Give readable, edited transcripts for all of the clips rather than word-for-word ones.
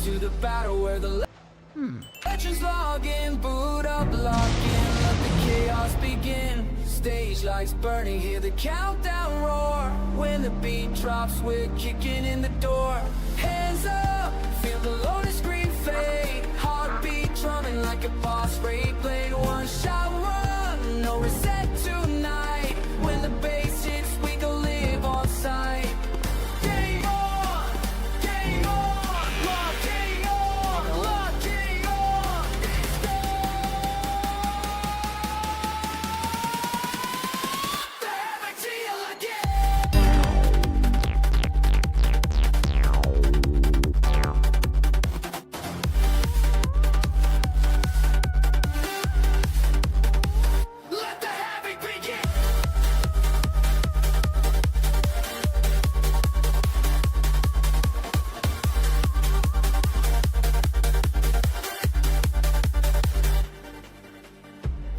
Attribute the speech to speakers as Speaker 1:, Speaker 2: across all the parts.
Speaker 1: to the battle where the legends log in, boot up, lock in, let the chaos begin. Stage lights burning, hear the countdown roar. When the beat drops, we're kicking in the door. Hands up, feel the loaded screen fade. Heartbeat drumming like a boss raid blade. One shot run, no reset tonight. When the bass hits, we go live on sight. Game on, game on, locking on, locking on. It's go. The havoc deal Let the havoc begin.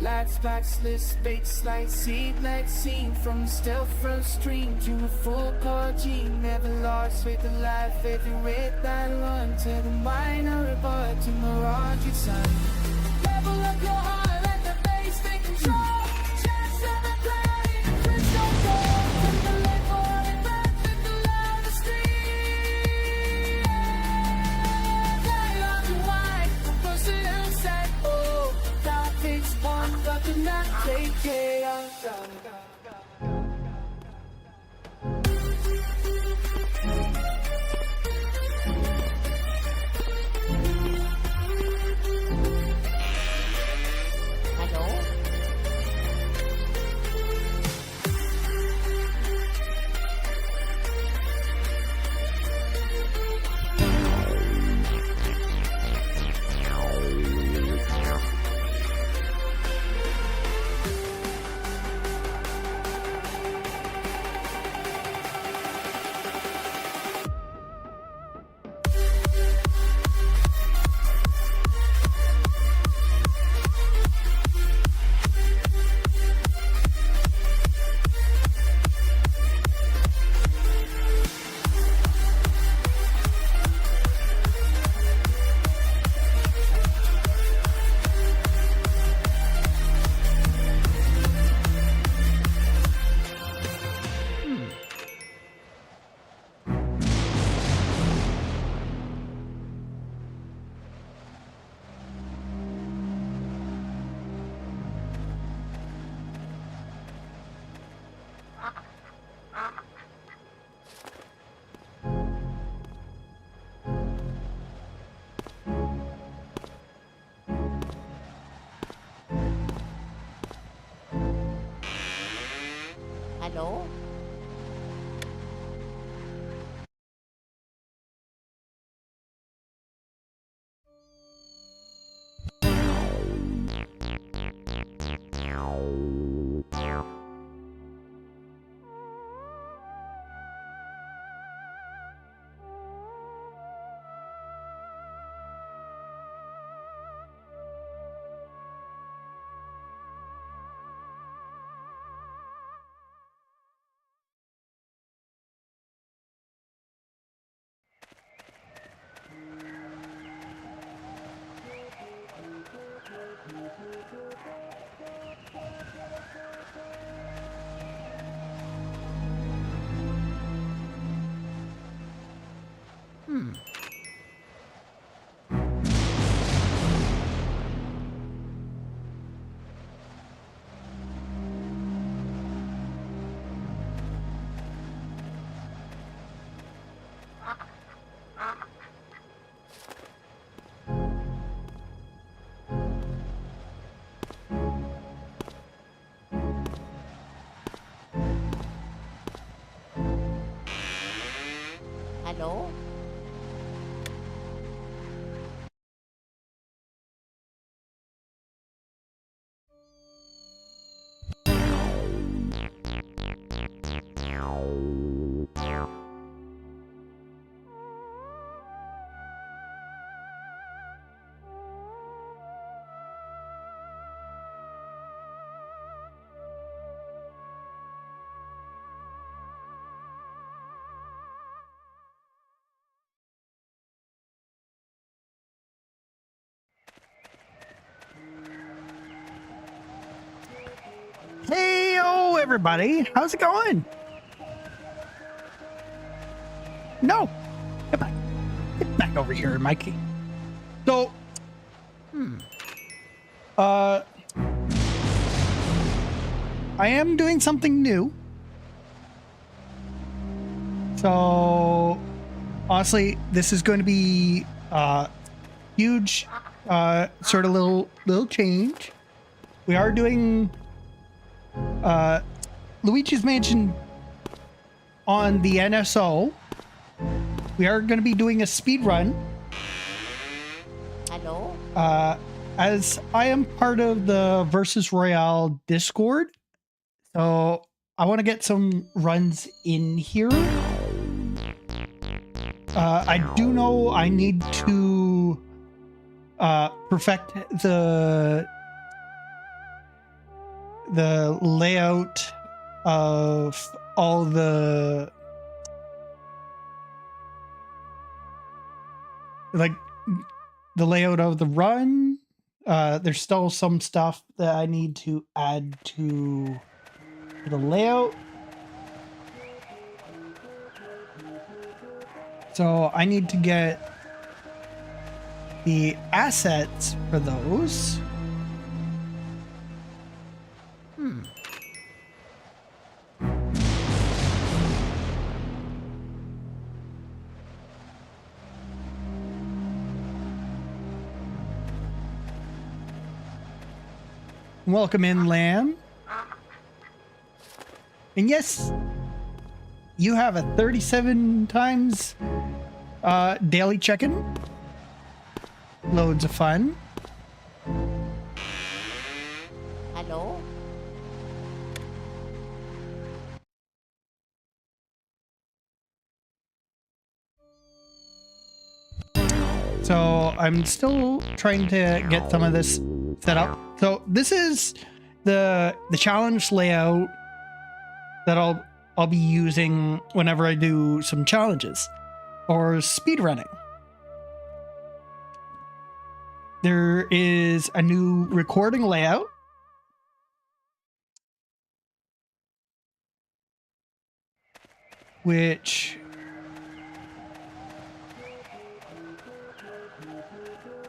Speaker 1: Lights, backslist, baits, light, seed, light, scene. From stealth first stream to a full gene. Never lost with the life, favorite that run. To the minor report, to mirage sign. Level up your heart, let the bass take control. Chance of the play, crystal gold. From the lake for it back with the loudest stream. Play on the wine, person who said, oh, that fix one, but do not take chaos.
Speaker 2: Hello? Hello?
Speaker 3: everybody. How's it going? No. Come on. Get back over here, Mikey. So, I am doing something new. So, honestly, this is going to be huge, sort of little change. We are doing Luigi's Mansion on the NSO. We are going to be doing a speed run.
Speaker 2: Hello?
Speaker 3: As I am part of the Versus Royale Discord, so I want to get some runs in here. I do know I need to perfect the layout of all the layout of the run. There's still some stuff that I need to add to the layout. So I need to get the assets for those. Welcome in, Lamb. And yes, you have a 37 times daily check-in. Loads of fun.
Speaker 2: Hello?
Speaker 3: So I'm still trying to get some of this set up. So this is the challenge layout that I'll be using whenever I do some challenges or speedrunning. There is a new recording layout. Which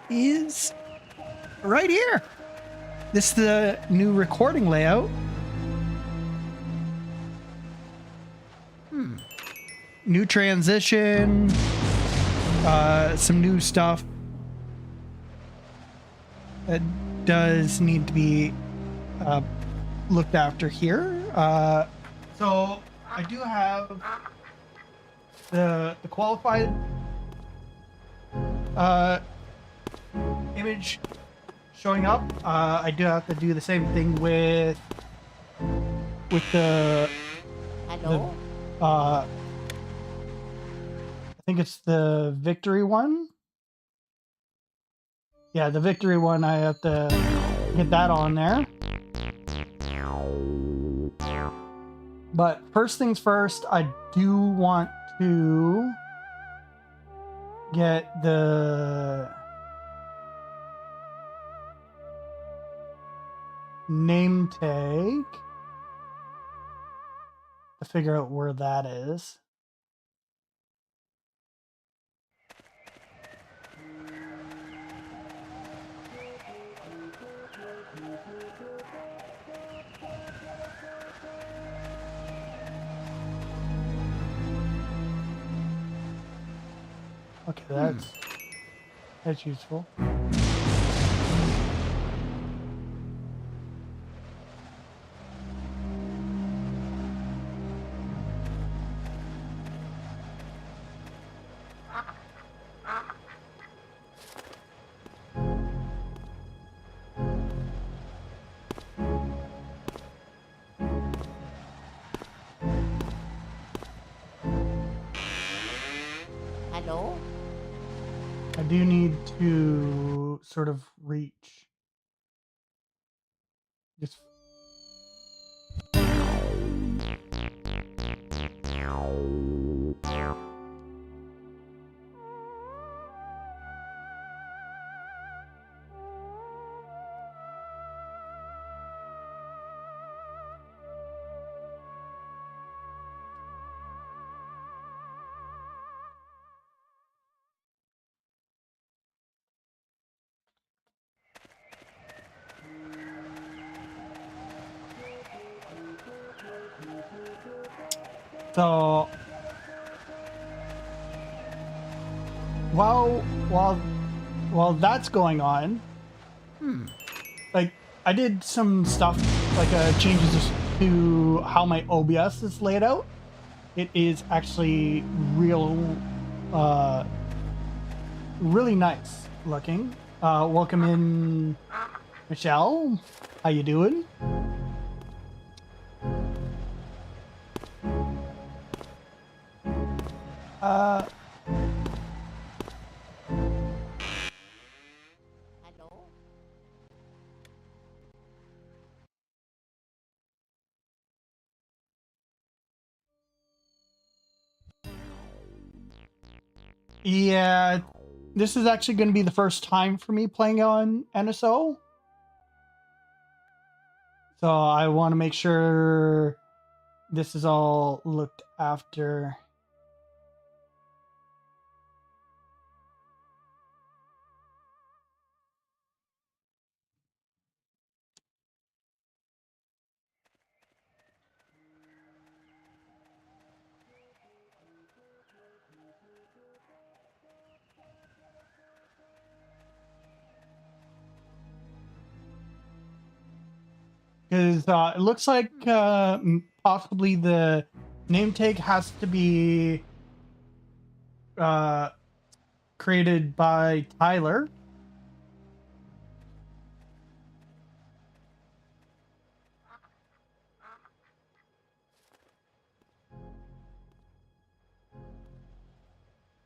Speaker 3: is right here. This is the new recording layout. New transition. Some new stuff that does need to be looked after here. So I do have the qualified image showing up. I do have to do the same thing with the
Speaker 2: Hello?
Speaker 3: I think it's the victory one. Yeah, the victory one, I have to get that on there. But first things first, I do want to get the name tag to figure out where that is. Okay, that's useful.
Speaker 2: Hello?
Speaker 3: I do need to sort of reach. Just So while that's going on, like I did some stuff like changes to how my OBS is laid out. It is actually really nice looking. Welcome in, Michelle. How you doing?
Speaker 2: Hello?
Speaker 3: Yeah, this is actually going to be the first time for me playing on NSO. So I want to make sure this is all looked after. Because it looks like possibly the name tag has to be created by Tyler.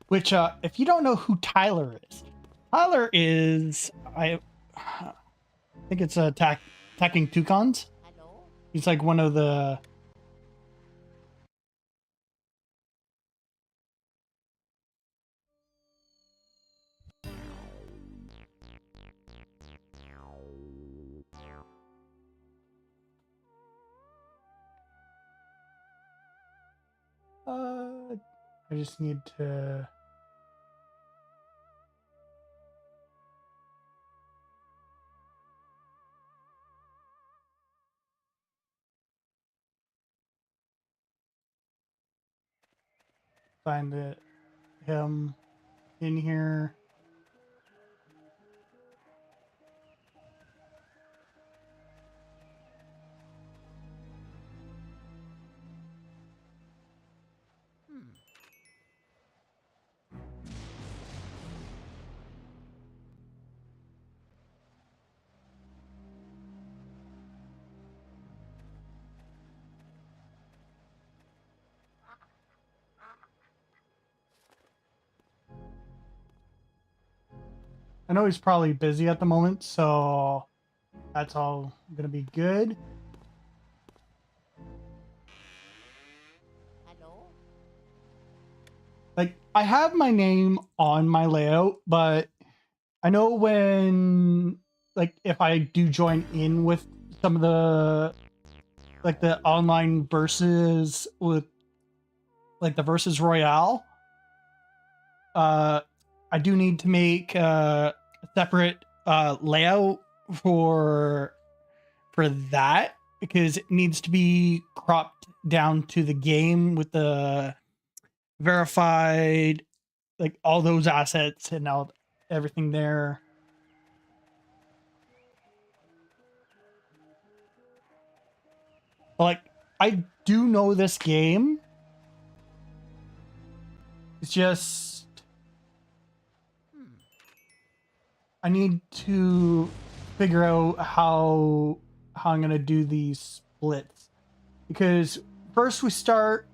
Speaker 3: Which, if you don't know who Tyler is, I think it's attacking Toucans.
Speaker 2: Hello?
Speaker 3: He's like one of the. I just need to. Find him in here. I know he's probably busy at the moment, so that's all gonna be good.
Speaker 2: Hello?
Speaker 3: Like, I have my name on my layout, but I know when, like, if I do join in with some of the, like, the online versus with, like, the versus royale, I do need to make a separate layout for that, because it needs to be cropped down to the game with the verified, like, all those assets and all everything there. Like, I do know this game. It's just I need to figure out how I'm gonna do these splits, because first we start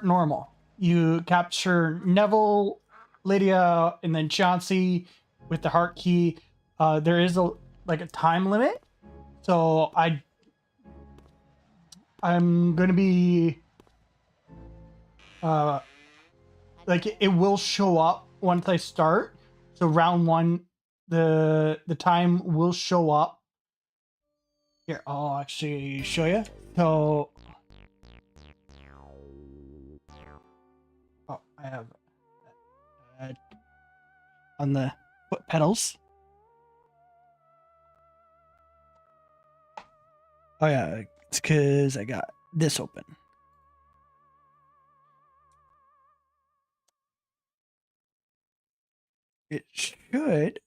Speaker 3: normal. You capture Neville, Lydia, and then Chauncey with the heart key. There is a time limit, so I'm gonna be like, it will show up once I start. So round one, the time will show up. Here, I'll actually show you. So, oh, I have on the foot pedals. Oh yeah, it's because I got this open. It should.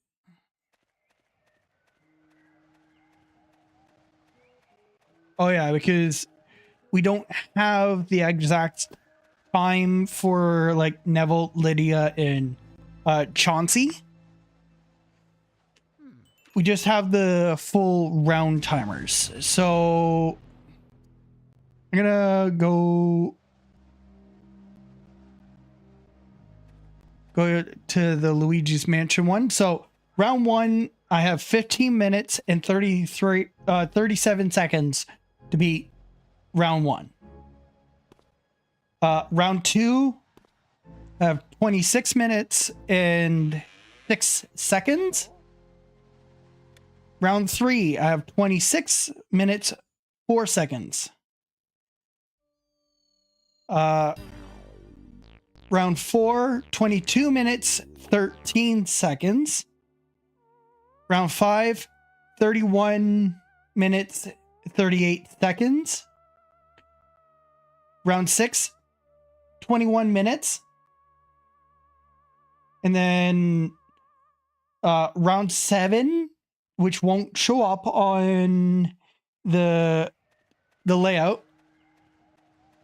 Speaker 3: Oh yeah, because we don't have the exact time for like Neville, Lydia, and Chauncey. We just have the full round timers. So I'm gonna go to the Luigi's Mansion one. So round one, I have 15 minutes and 37 seconds to beat round one. Round two, I have 26 minutes and 6 seconds. Round three, I have 26 minutes, 4 seconds. Round four, 22 minutes, 13 seconds. Round five, 31 minutes, 38 seconds. Round six, 21 minutes. And then round seven, which won't show up on the layout,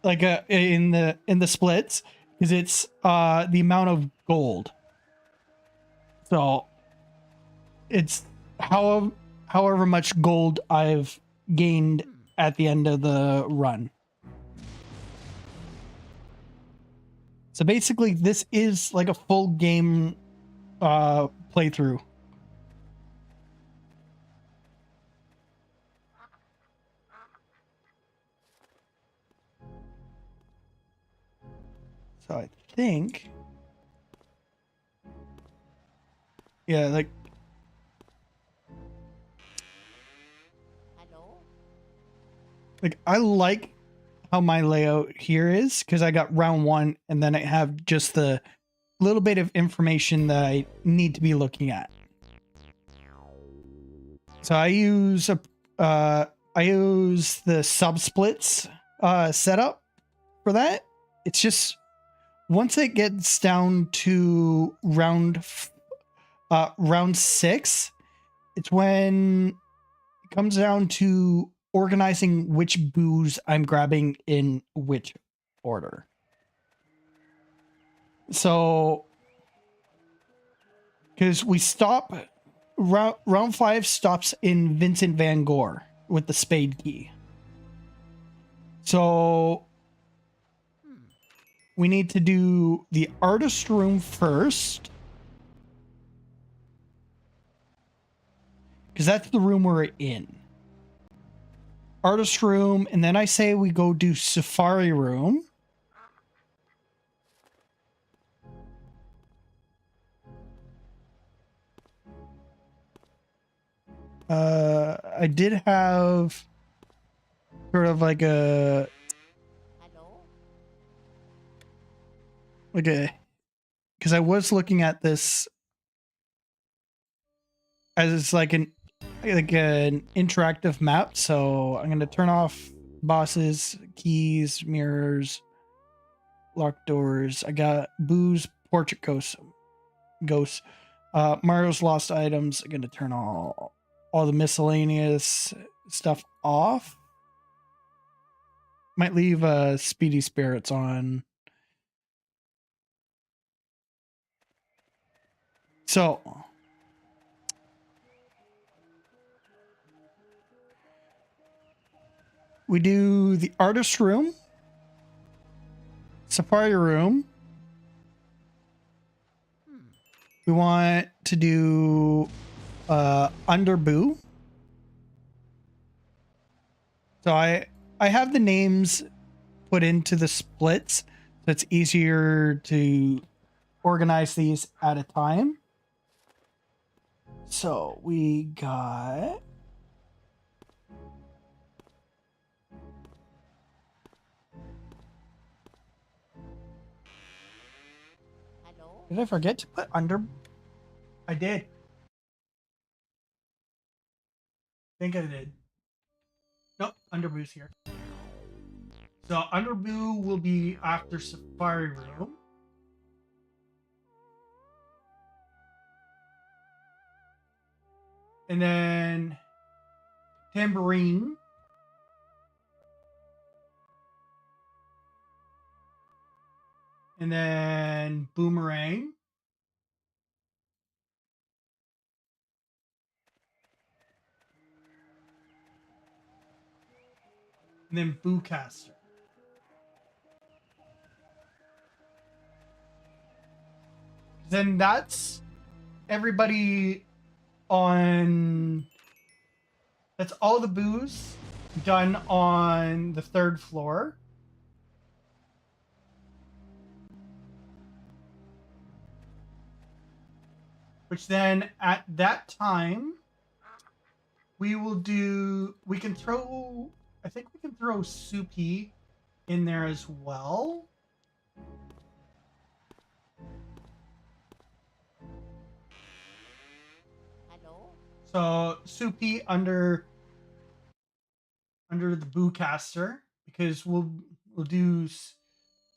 Speaker 3: like in the splits, because it's the amount of gold. So it's however much gold I've gained at the end of the run. So basically, this is like a full game playthrough. So I think, yeah, like,
Speaker 2: Hello?
Speaker 3: like I like how my layout here is, because I got round one and then I have just the little bit of information that I need to be looking at. So I use the subsplits setup for that. It's just once it gets down to round 6, it's when it comes down to organizing which boos I'm grabbing in which order. So, because we stop, round 5 stops in Vincent Van Gogh with the spade key. So we need to do the artist room first, because that's the room we're in. Artist room, and then I say we go do safari room. I did have sort of like a
Speaker 2: Hello?
Speaker 3: because I was looking at this as like an interactive map. So I'm gonna turn off bosses, keys, mirrors, locked doors. I got booze, portrait ghosts, Mario's lost items. I'm gonna turn all the miscellaneous stuff off. Might leave speedy spirits on. So we do the artist room, safari room. We want to do under boo. So I have the names put into the splits, so it's easier to organize these at a time. So we got
Speaker 2: Hello?
Speaker 3: did I forget to put under? I did. I think I did. Nope, under boo's here. So under Boo will be after Safari Room. And then Tambourine. And then Boomerang. And then Boocaster. Then that's everybody on... That's all the boos done on the 3rd floor. Which then at that time we will do, we can throw, I think we can throw Soupy in there as well.
Speaker 2: Hello?
Speaker 3: So Soupy under the Boocaster, because we'll do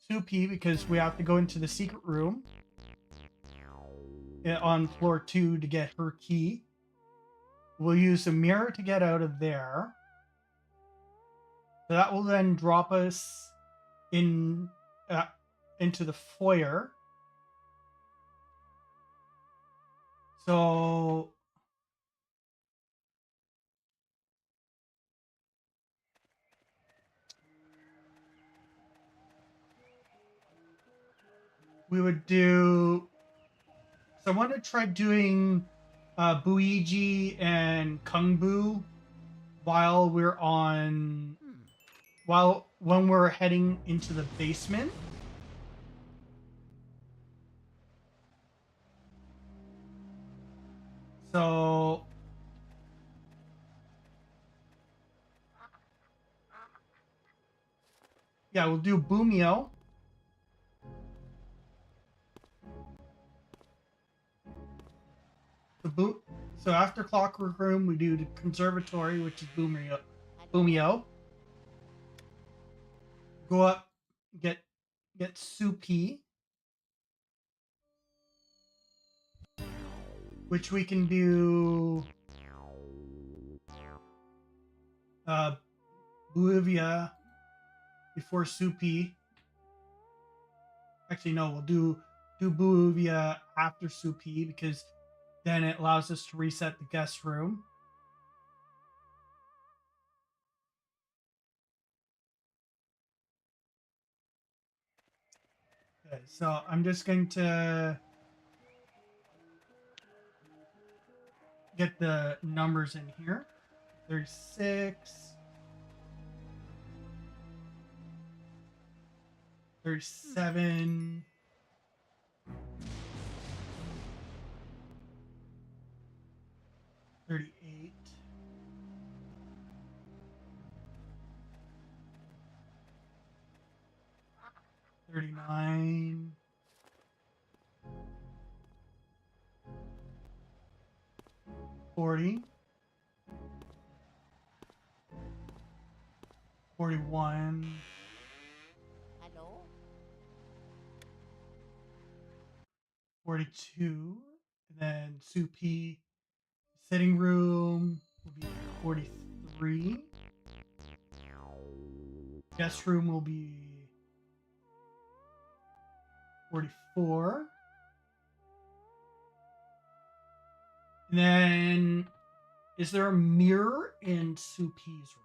Speaker 3: Soupy because we have to go into the secret room on floor 2 to get her key. We'll use a mirror to get out of there. So that will then drop us in into the foyer. So we would do... So I want to try doing Luigi and Kung Boo while we're on... when we're heading into the basement. So yeah, we'll do Boomio. So after Clockwork Room, we do the Conservatory, which is Boomio. Boomio. Go up, get Soupy, which we can do Bolivia before Soupy. Actually, no, we'll do Bolivia after Soupy because then it allows us to reset the guest room. Okay, so I'm just going to get the numbers in here. 36, 37, 38, 39, 40, 41,
Speaker 2: Hello?
Speaker 3: 42, and then Soupy sitting room will be 43. Guest room will be 44. And then, is there a mirror in Soupy's room?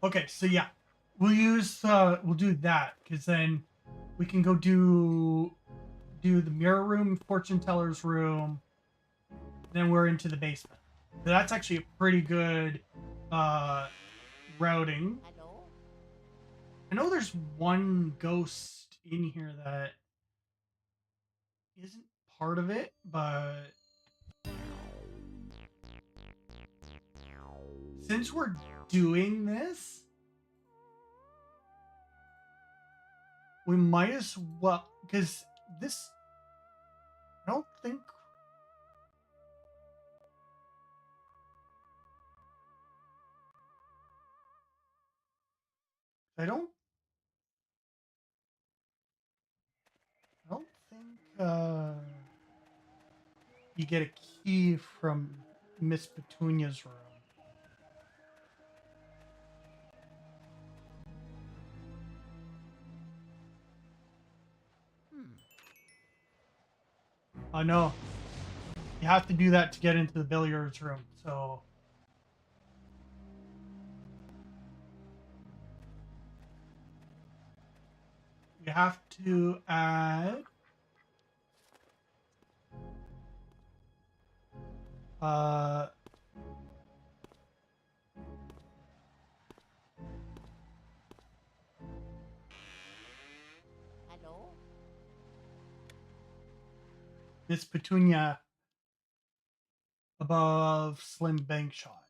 Speaker 3: Okay, so yeah, we'll do that because then we can go do the mirror room, fortune teller's room, then we're into the basement. So that's actually a pretty good routing.
Speaker 2: Hello?
Speaker 3: I know there's one ghost in here that isn't part of it, but since we're doing this, we might as well, because this, I don't think, I don't think you get a key from Miss Petunia's room. Oh no. You have to do that to get into the billiards room, so you have to add uh
Speaker 2: Hello?
Speaker 3: Miss Petunia above Slim Bank Shot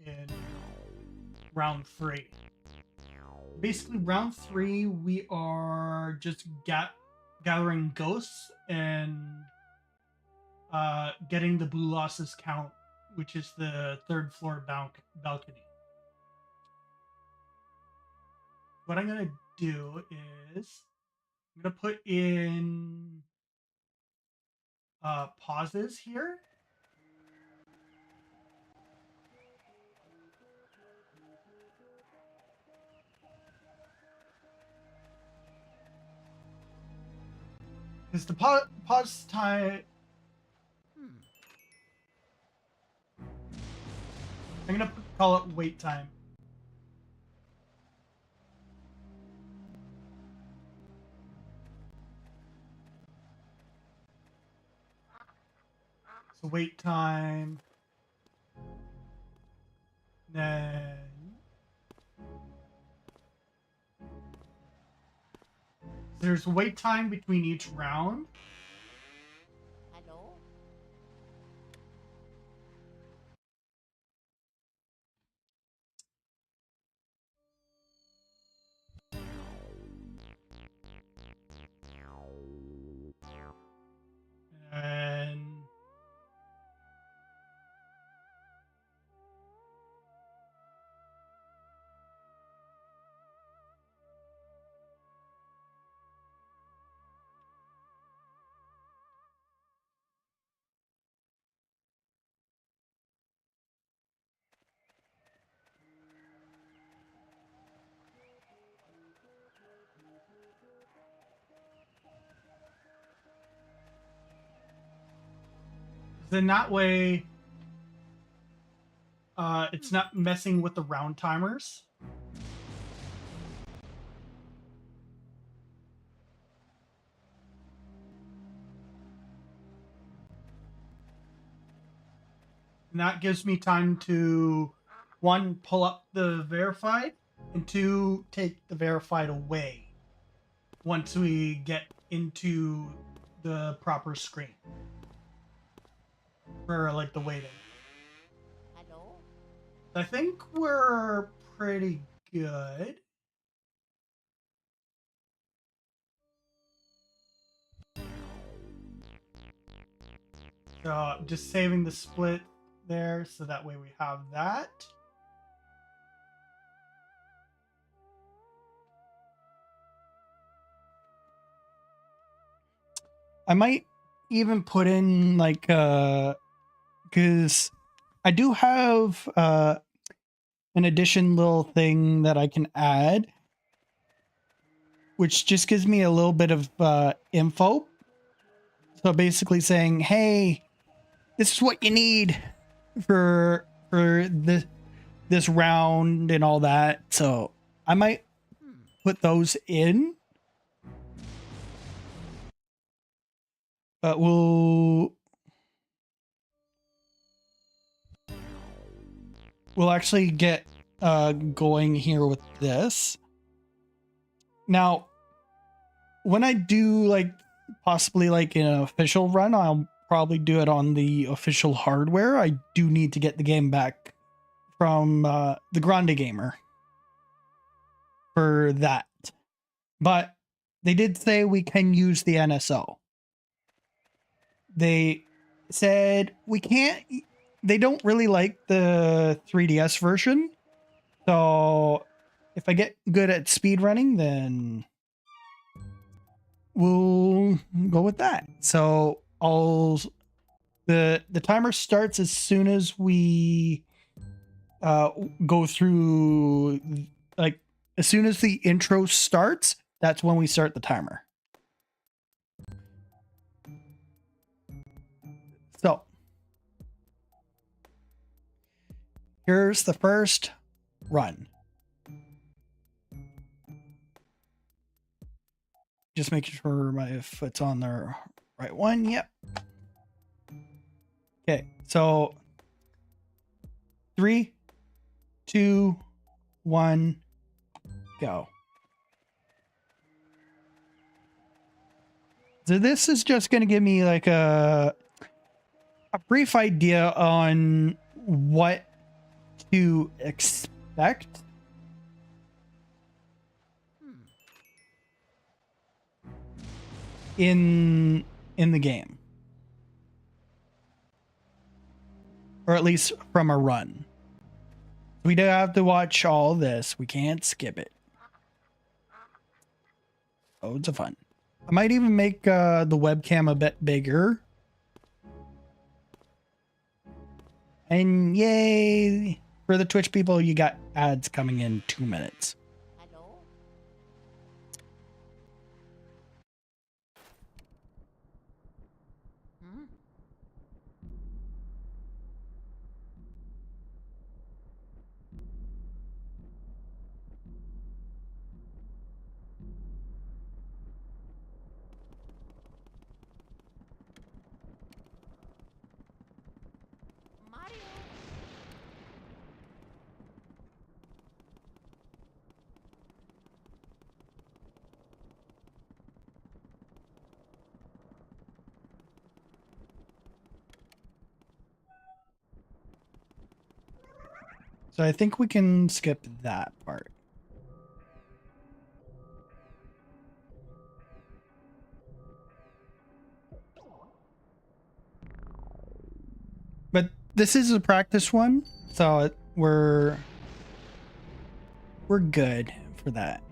Speaker 3: in round 3. Basically, round 3, we are just gathering ghosts and getting the blue losses count, which is the 3rd floor balcony. What I'm gonna do is I'm gonna put in pauses here. Because the pause time, I'm gonna call it wait time. So wait time. Then there's wait time between each round.
Speaker 2: Hello?
Speaker 3: And then that way it's not messing with the round timers. And that gives me time to, 1, pull up the verified, and 2, take the verified away once we get into the proper screen for like the waiting.
Speaker 2: Hello?
Speaker 3: I think we're pretty good. So I'm just saving the split there so that way we have that. I might even put in like because I do have an addition little thing that I can add, which just gives me a little bit of info. So basically saying, hey, this is what you need for this round and all that. So I might put those in. But we'll we'll actually get going here with this. Now, when I do like possibly like an official run, I'll probably do it on the official hardware. I do need to get the game back from the Grande Gamer for that. But they did say we can use the NSO. They said we can't, they don't really like the 3DS version. So if I get good at speedrunning, then we'll go with that. So the timer starts as soon as we go through, like as soon as the intro starts, that's when we start the timer. So here's the first run. Just making sure my foot's on the right one. Yep. Okay, so 3, 2, 1, go. So this is just going to give me like a brief idea on what to expect. In the game, or at least from a run. We do have to watch all this. We can't skip it. Loads of fun. I might even make the webcam a bit bigger. And yay, for the Twitch people, you got ads coming in 2 minutes.
Speaker 2: Hello? Hmm? Mario?
Speaker 3: So I think we can skip that part. But this is a practice one, so we're good for that.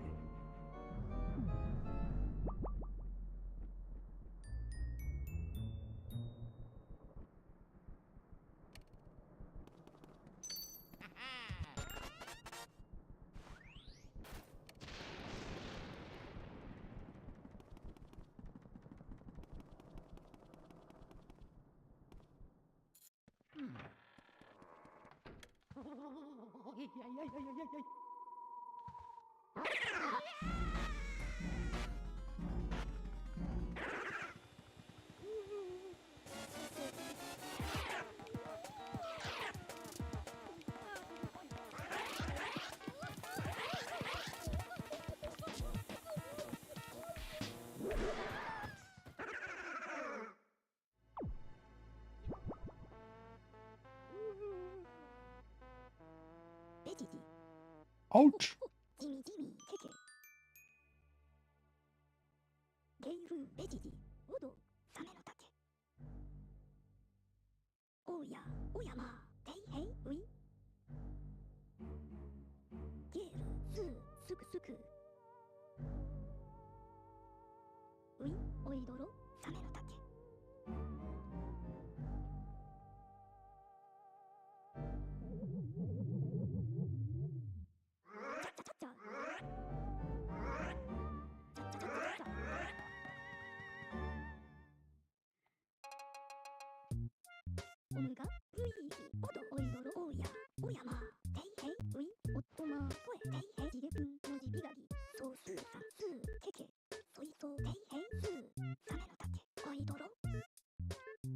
Speaker 3: Ouch.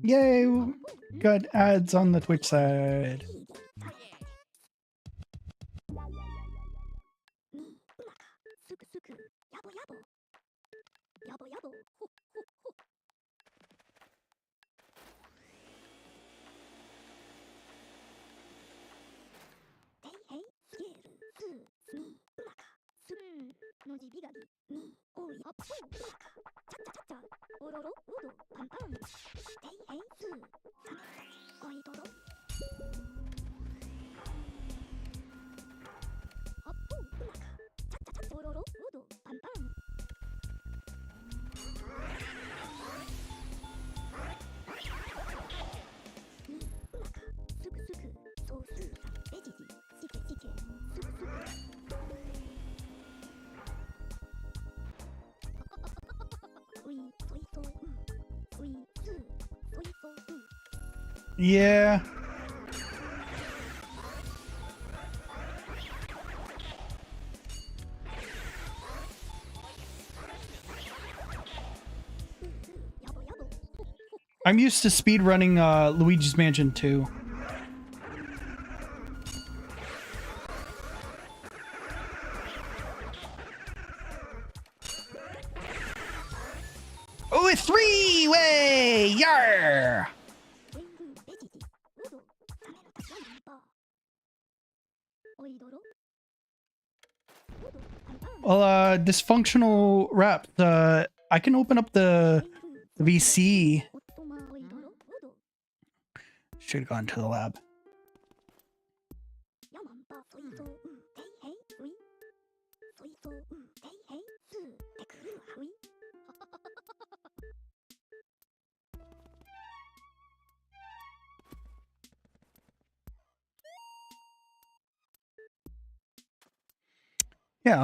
Speaker 3: Yay, got ads on the Twitch side. Yeah. I'm used to speedrunning Luigi's Mansion 2. Oh, a three-way! Yar! Well, dysfunctional rep. I can open up the VC. Should have gone to the lab. Yeah,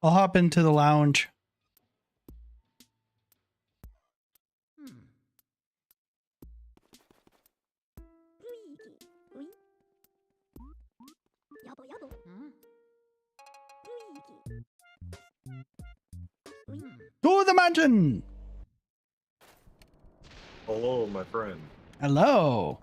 Speaker 3: I'll hop into the lounge. To the mansion!
Speaker 4: Hello, my friend.
Speaker 3: Hello.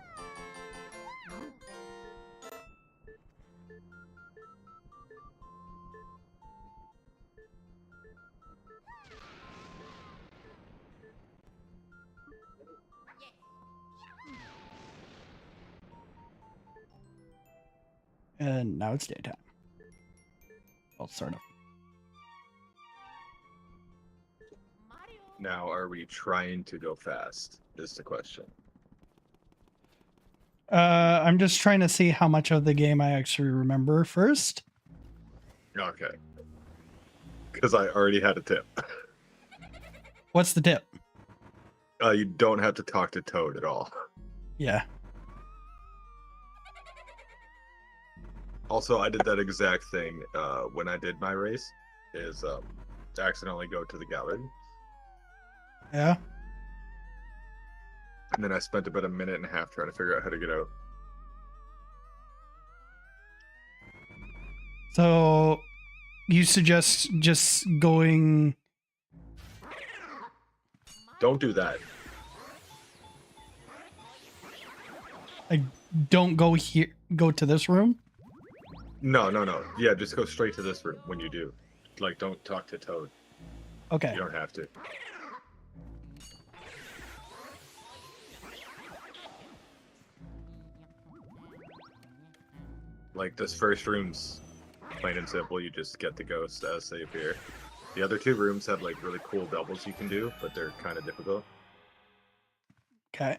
Speaker 3: And now it's daytime. Well, sort of.
Speaker 4: Now, are we trying to go fast? Is the question.
Speaker 3: I'm just trying to see how much of the game I actually remember first.
Speaker 4: Okay. Because I already had a tip.
Speaker 3: What's the tip?
Speaker 4: You don't have to talk to Toad at all.
Speaker 3: Yeah.
Speaker 4: Also, I did that exact thing when I did my race. Is accidentally go to the gallery.
Speaker 3: Yeah.
Speaker 4: And then I spent about a minute and a half trying to figure out how to get out.
Speaker 3: So you suggest just going...
Speaker 4: Don't do that.
Speaker 3: I don't go here, go to this room?
Speaker 4: No. Yeah, just go straight to this room when you do. Like, don't talk to Toad.
Speaker 3: Okay.
Speaker 4: You don't have to. Like, this first room's plain and simple. You just get the ghosts as they appear. The other two rooms have, like, really cool doubles you can do, but they're kind of difficult.
Speaker 3: Okay.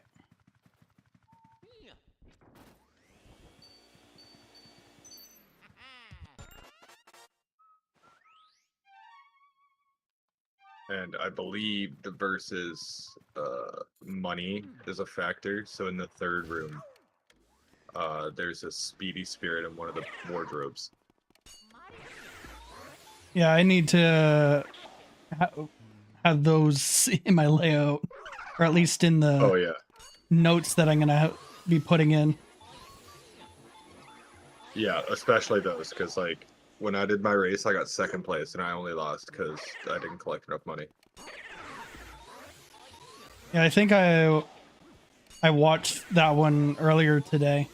Speaker 4: And I believe the versus money is a factor. So in the third room, there's a speedy spirit in one of the wardrobes.
Speaker 3: Yeah, I need to have those in my layout, or at least in the
Speaker 4: Oh yeah.
Speaker 3: notes that I'm gonna be putting in.
Speaker 4: Yeah, especially those, because like when I did my race, I got second place, and I only lost because I didn't collect enough money.
Speaker 3: Yeah, I think I watched that one earlier today.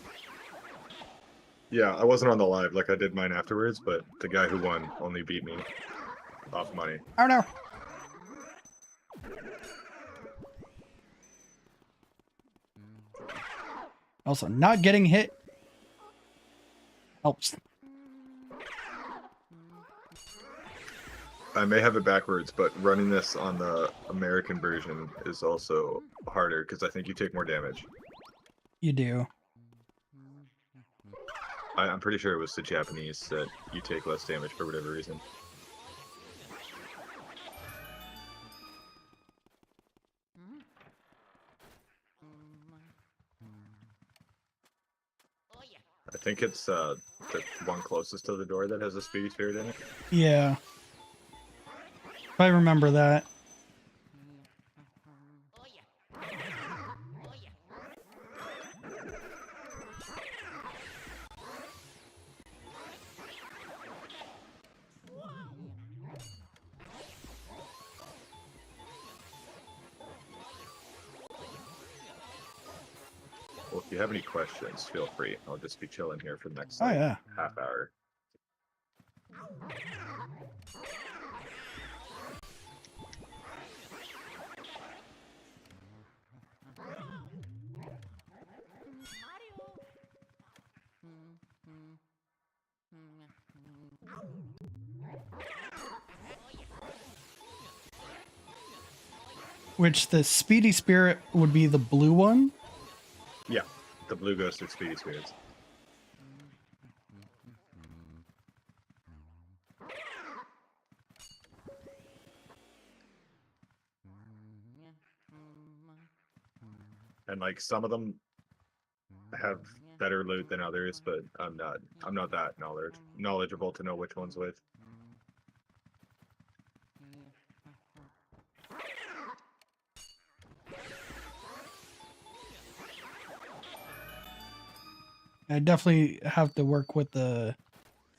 Speaker 4: Yeah, I wasn't on the live like I did mine afterwards, but the guy who won only beat me off money.
Speaker 3: Oh no. Also, not getting hit helps.
Speaker 4: I may have it backwards, but running this on the American version is also harder because I think you take more damage.
Speaker 3: You do.
Speaker 4: I'm pretty sure it was the Japanese that you take less damage for whatever reason. I think it's the one closest to the door that has a speedy spirit in it.
Speaker 3: Yeah. I remember that.
Speaker 4: Well, if you have any questions, feel free. I'll just be chilling here for the next
Speaker 3: Oh yeah.
Speaker 4: half hour.
Speaker 3: Which the speedy spirit would be the blue one.
Speaker 4: Yeah, the blue ghost with speedy spirits. And like some of them have better loot than others, but I'm not that knowledgeable to know which one's which.
Speaker 3: I definitely have to work with the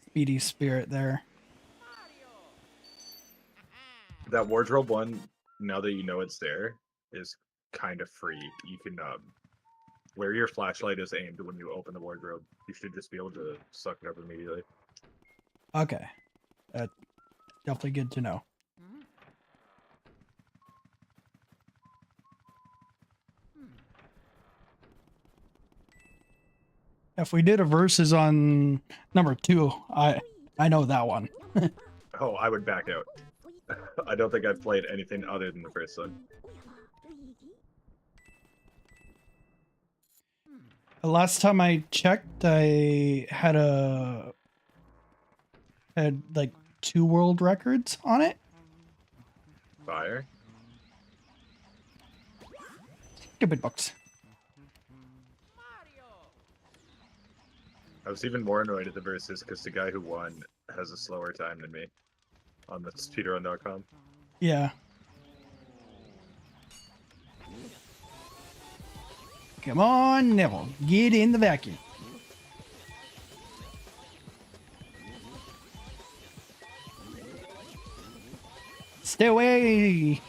Speaker 3: speedy spirit there.
Speaker 4: That wardrobe one, now that you know it's there, is kind of free. You can where your flashlight is aimed when you open the wardrobe, you should just be able to suck it up immediately.
Speaker 3: Okay. That's definitely good to know. If we did a versus on number 2, I know that one.
Speaker 4: Oh, I would back out. I don't think I've played anything other than the first one.
Speaker 3: The last time I checked, I had like 2 world records on it.
Speaker 4: Fire.
Speaker 3: Stupid books.
Speaker 4: I was even more annoyed at the verses because the guy who won has a slower time than me on the speedrun.com.
Speaker 3: Yeah. Come on, Neville. Get in the vacuum. Stay away.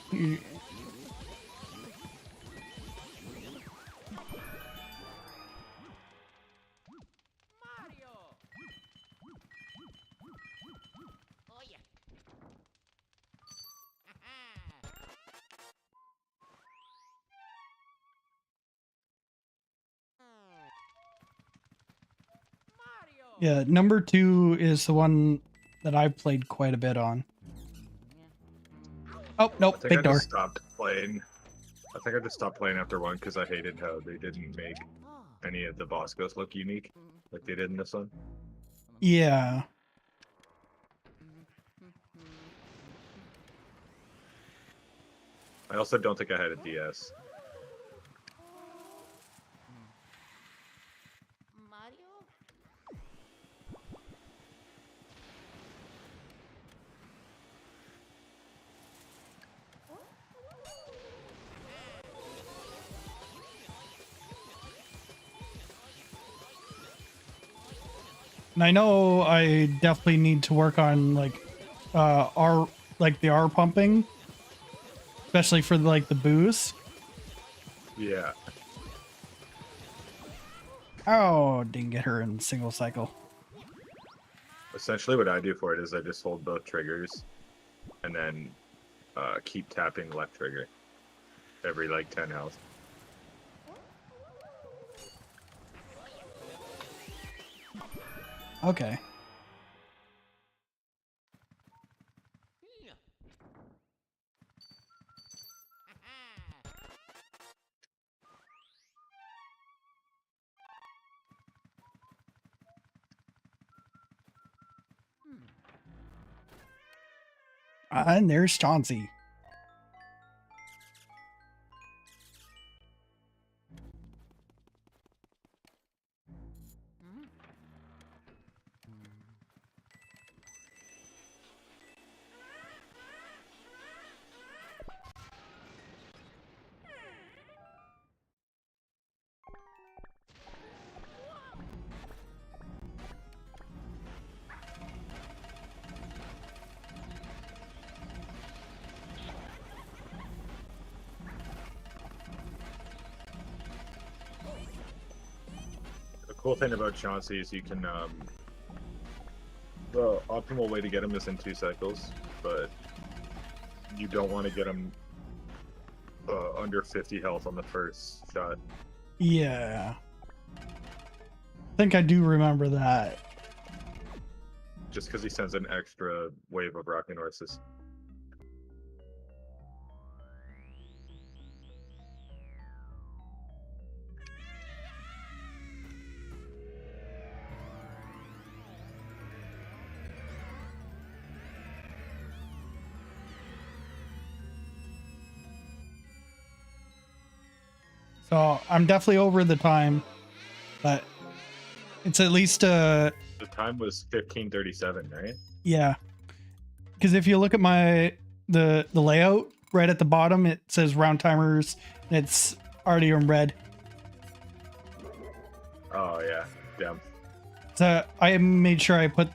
Speaker 3: Yeah, number 2 is the one that I've played quite a bit on. Oh, nope,
Speaker 4: I think
Speaker 3: big
Speaker 4: I
Speaker 3: door.
Speaker 4: just stopped playing. I think I just stopped playing after one because I hated how they didn't make any of the boss ghosts look unique like they did in this one.
Speaker 3: Yeah.
Speaker 4: I also don't think I had a DS.
Speaker 3: And I know I definitely need to work on like the R pumping, especially for like the boost.
Speaker 4: Yeah.
Speaker 3: Oh, didn't get her in single cycle.
Speaker 4: Essentially, what I do for it is I just hold both triggers, and then keep tapping left trigger every like 10 health.
Speaker 3: Okay. And there's Chauncey.
Speaker 4: The cool thing about Chauncey is you can the optimal way to get him is in 2 cycles, but you don't want to get him under 50 health on the first shot.
Speaker 3: Yeah. I think I do remember that.
Speaker 4: Just because he sends an extra wave of rocking horses.
Speaker 3: So I'm definitely over the time, but it's at least
Speaker 4: The time was 15:37, right?
Speaker 3: yeah. Because if you look at the layout right at the bottom, it says round timers. And it's already in red.
Speaker 4: Oh yeah, damn.
Speaker 3: So I made sure I put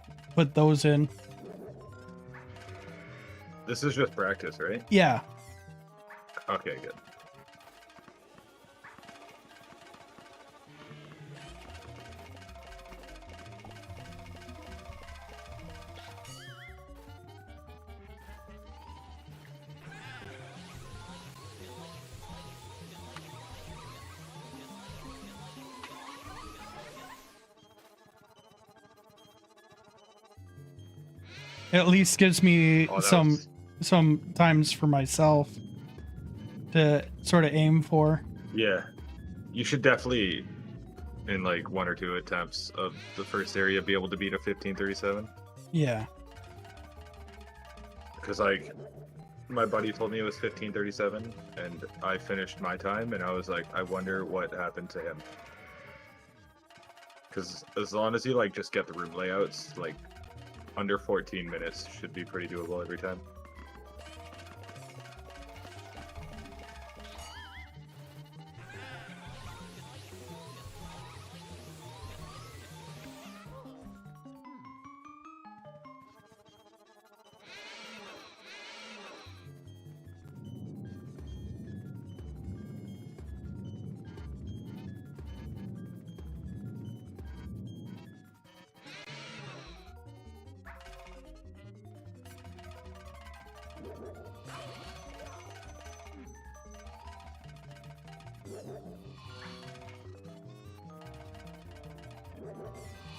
Speaker 3: those in.
Speaker 4: This is just practice, right?
Speaker 3: Yeah.
Speaker 4: Okay, good.
Speaker 3: It at least gives me
Speaker 4: Oh, that
Speaker 3: some
Speaker 4: was-
Speaker 3: some times for myself to sort of aim for.
Speaker 4: Yeah, you should definitely, in like 1 or 2 attempts of the first area, be able to beat a 15:37.
Speaker 3: Yeah.
Speaker 4: Because like, my buddy told me it was 15:37, and I finished my time, and I was like, I wonder what happened to him. Because as long as you like just get the room layouts, like under 14 minutes should be pretty doable every time.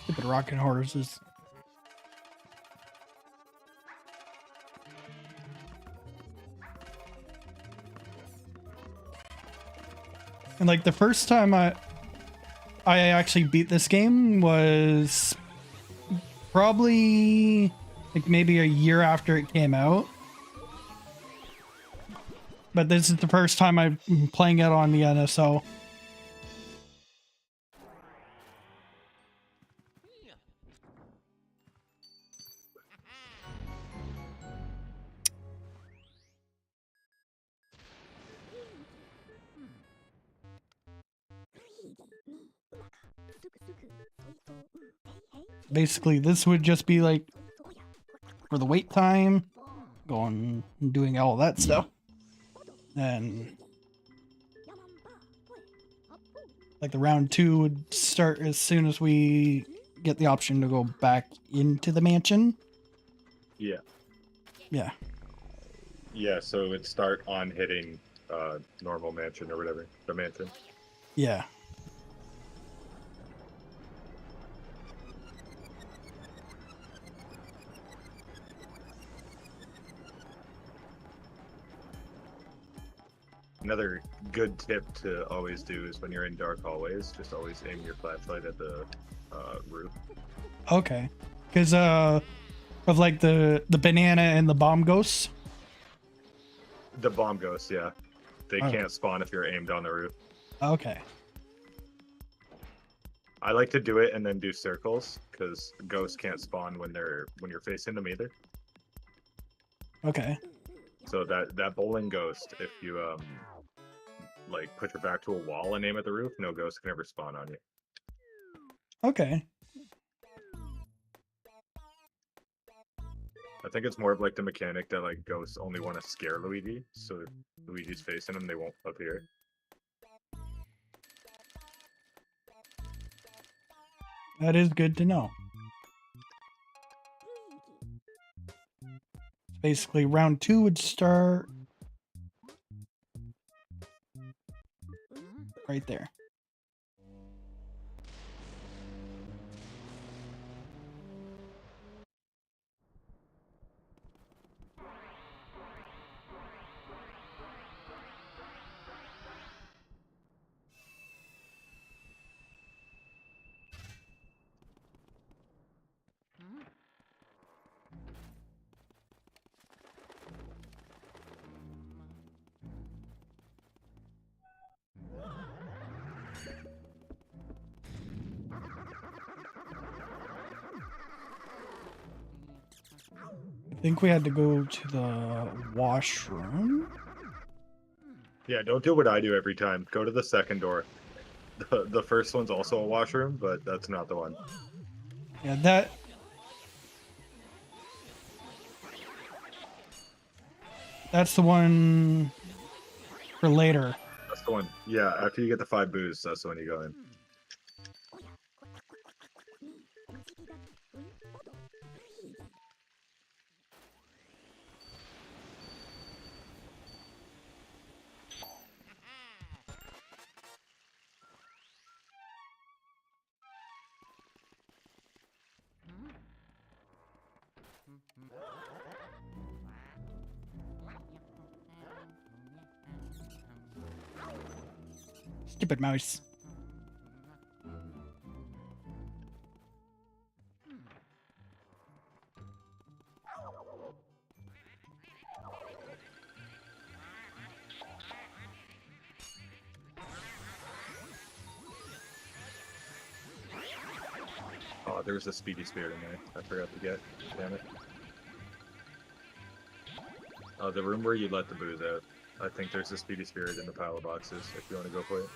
Speaker 3: Stupid rocking horses. And like the first time I actually beat this game was probably like maybe a year after it came out. But this is the first time I'm playing it on the NSO. Basically, this would just be like for the wait time, going and doing all that stuff. And Like the round 2 would start as soon as we get the option to go back into the mansion.
Speaker 4: Yeah.
Speaker 3: Yeah.
Speaker 4: Yeah, so it would start on hitting normal mansion or whatever. The mansion.
Speaker 3: Yeah.
Speaker 4: Another good tip to always do is when you're in dark hallways, just always aim your flashlight at the roof.
Speaker 3: Okay. Because of like the banana and the bomb ghosts.
Speaker 4: The bomb ghosts, yeah. They
Speaker 3: Oh.
Speaker 4: can't spawn if you're aimed on the roof.
Speaker 3: Okay.
Speaker 4: I like to do it and then do circles because ghosts can't spawn when you're facing them either.
Speaker 3: Okay.
Speaker 4: So that bowling ghost, if you like put your back to a wall and aim at the roof, no ghost can ever spawn on you.
Speaker 3: Okay.
Speaker 4: I think it's more of like the mechanic that like ghosts only want to scare Luigi, so if Luigi's facing them, they won't appear.
Speaker 3: That is good to know. Basically, round 2 would start right there. I think we had to go to the washroom.
Speaker 4: Yeah, don't do what I do every time. Go to the second door. The first one's also a washroom, but that's not the one.
Speaker 3: Yeah, that's the one for later.
Speaker 4: That's the one. Yeah, after you get the 5 boos, that's the one you go in.
Speaker 3: Stupid mouse.
Speaker 4: Oh, there was a speedy spirit in there. I forgot to get. Damn it. The room where you let the booze out. I think there's a speedy spirit in the pile of boxes if you want to go for it.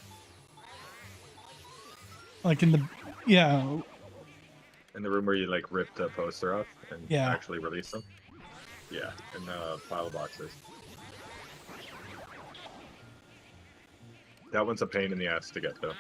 Speaker 3: Like in the, yeah,
Speaker 4: In the room where you like rip the poster off and
Speaker 3: Yeah.
Speaker 4: actually release them. Yeah, in the pile of boxes. That one's a pain in the ass to get though.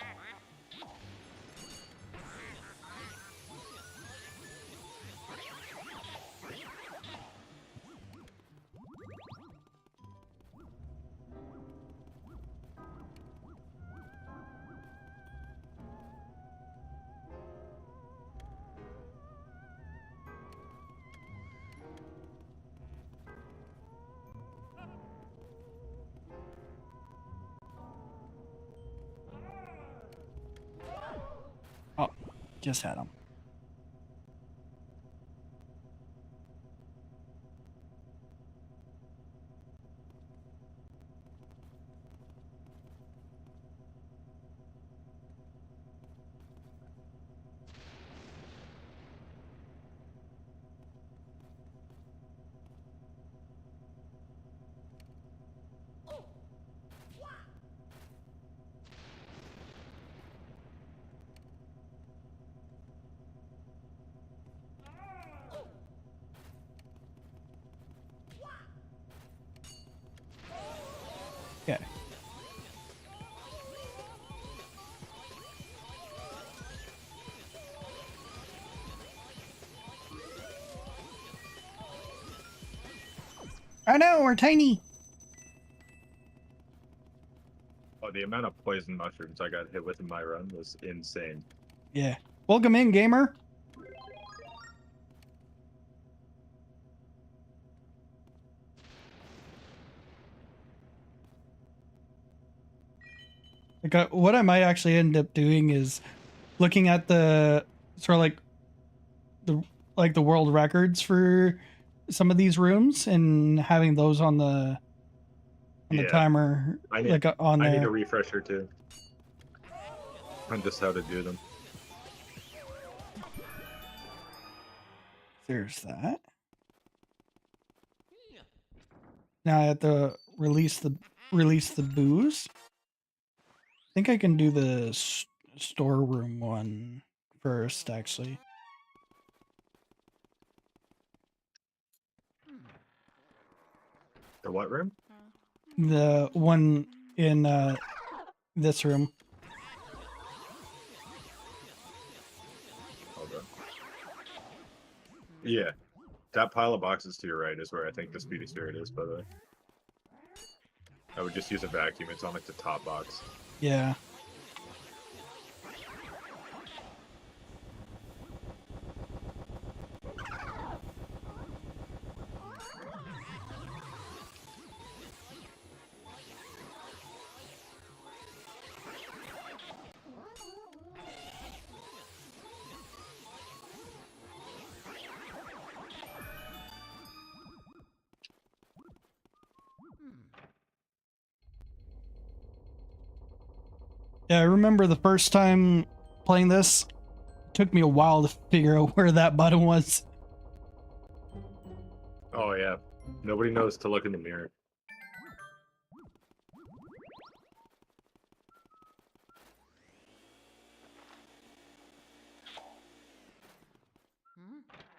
Speaker 3: oh, just had them. I know, we're tiny.
Speaker 4: Oh, the amount of poison mushrooms I got hit with in my run was insane.
Speaker 3: Yeah. Welcome in, gamer. Like, what I might actually end up doing is looking at the sort of the world records for some of these rooms and having those on the
Speaker 4: Yeah,
Speaker 3: timer,
Speaker 4: I need
Speaker 3: like on
Speaker 4: I need a
Speaker 3: there.
Speaker 4: refresher too on just how to do them.
Speaker 3: There's that. Now I have to release the booze. I think I can do the storeroom one first, actually.
Speaker 4: The what room?
Speaker 3: The one in this room.
Speaker 4: Hold on. Yeah, that pile of boxes to your right is where I think the speedy spirit is, by the way. I would just use a vacuum. It's on like the top box.
Speaker 3: Yeah. Yeah, I remember the first time playing this, it took me a while to figure out where that button was.
Speaker 4: Oh yeah, nobody knows to look in the mirror.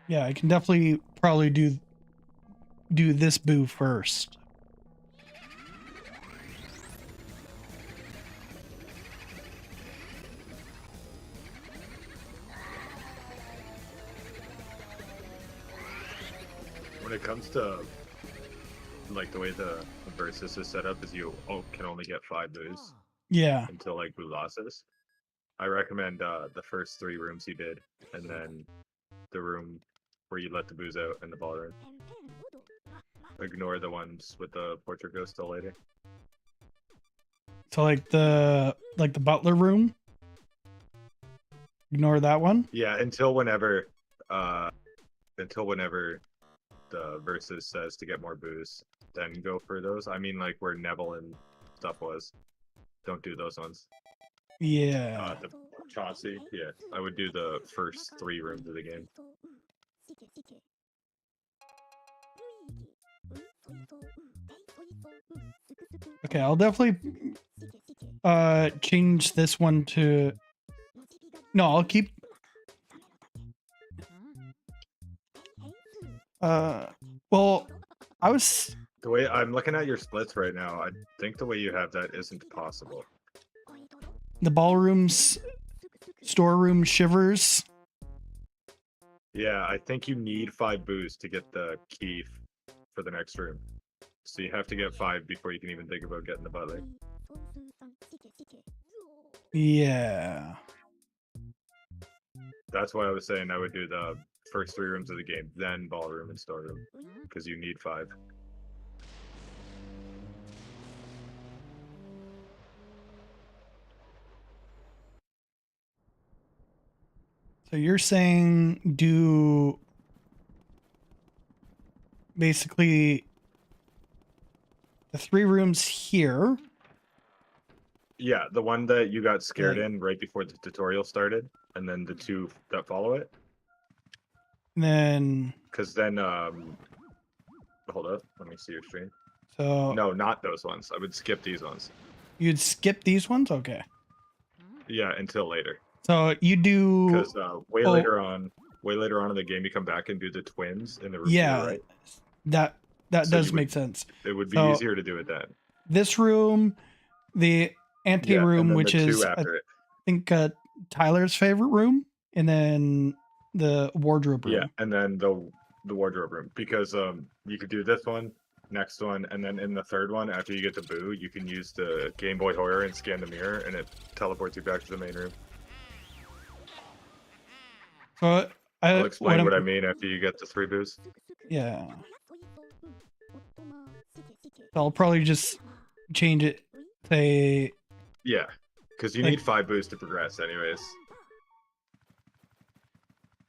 Speaker 3: Yeah, I can definitely probably do this boo first.
Speaker 4: When it comes to like the way the versus is set up, is you can only get 5 boos
Speaker 3: Yeah.
Speaker 4: until like boo losses. I recommend the first 3 rooms you did, and then the room where you let the booze out in the ballroom. Ignore the ones with the Poltergust still later.
Speaker 3: So like the butler room. Ignore that one.
Speaker 4: Yeah, until whenever the versus says to get more booze, then go for those. I mean, like where Neville and stuff was. Don't do those ones.
Speaker 3: Yeah.
Speaker 4: The Chauncey, yeah, I would do the first 3 rooms of the game.
Speaker 3: Okay, I'll definitely change this one to. No, I'll keep. Well, I was.
Speaker 4: The way I'm looking at your splits right now, I think the way you have that isn't possible.
Speaker 3: The ballroom's storeroom shivers.
Speaker 4: Yeah, I think you need 5 boos to get the key for the next room. So you have to get 5 before you can even think about getting the butler.
Speaker 3: Yeah.
Speaker 4: That's why I was saying I would do the first 3 rooms of the game, then ballroom and storeroom, because you need 5.
Speaker 3: So you're saying do basically the 3 rooms here.
Speaker 4: Yeah, the one that you got scared
Speaker 3: Yeah.
Speaker 4: in right before the tutorial started, and then the 2 that follow it.
Speaker 3: Then.
Speaker 4: Because then, hold up, let me see your stream.
Speaker 3: So.
Speaker 4: No, not those ones. I would skip these ones.
Speaker 3: You'd skip these ones? Okay.
Speaker 4: Yeah, until later.
Speaker 3: So you do.
Speaker 4: Because way later on in the game, you come back and do the twins in the room.
Speaker 3: Yeah,
Speaker 4: right?
Speaker 3: that
Speaker 4: So
Speaker 3: does make sense.
Speaker 4: It would be
Speaker 3: So,
Speaker 4: easier to do it then.
Speaker 3: This room, the ante room,
Speaker 4: and then
Speaker 3: which
Speaker 4: the 2
Speaker 3: is
Speaker 4: after it.
Speaker 3: I think Tyler's favorite room, and then the wardrobe room.
Speaker 4: Yeah, and then the wardrobe room, because you could do this one, next one, and then in the third one, after you get the boo, you can use the Game Boy Horror and scan the mirror, and it teleports you back to the main room.
Speaker 3: So
Speaker 4: I'll explain what I
Speaker 3: I'm-
Speaker 4: mean after you get the 3 boos.
Speaker 3: Yeah. I'll probably just change it. Say,
Speaker 4: Yeah, because you
Speaker 3: Like-
Speaker 4: need 5 boos to progress, anyways.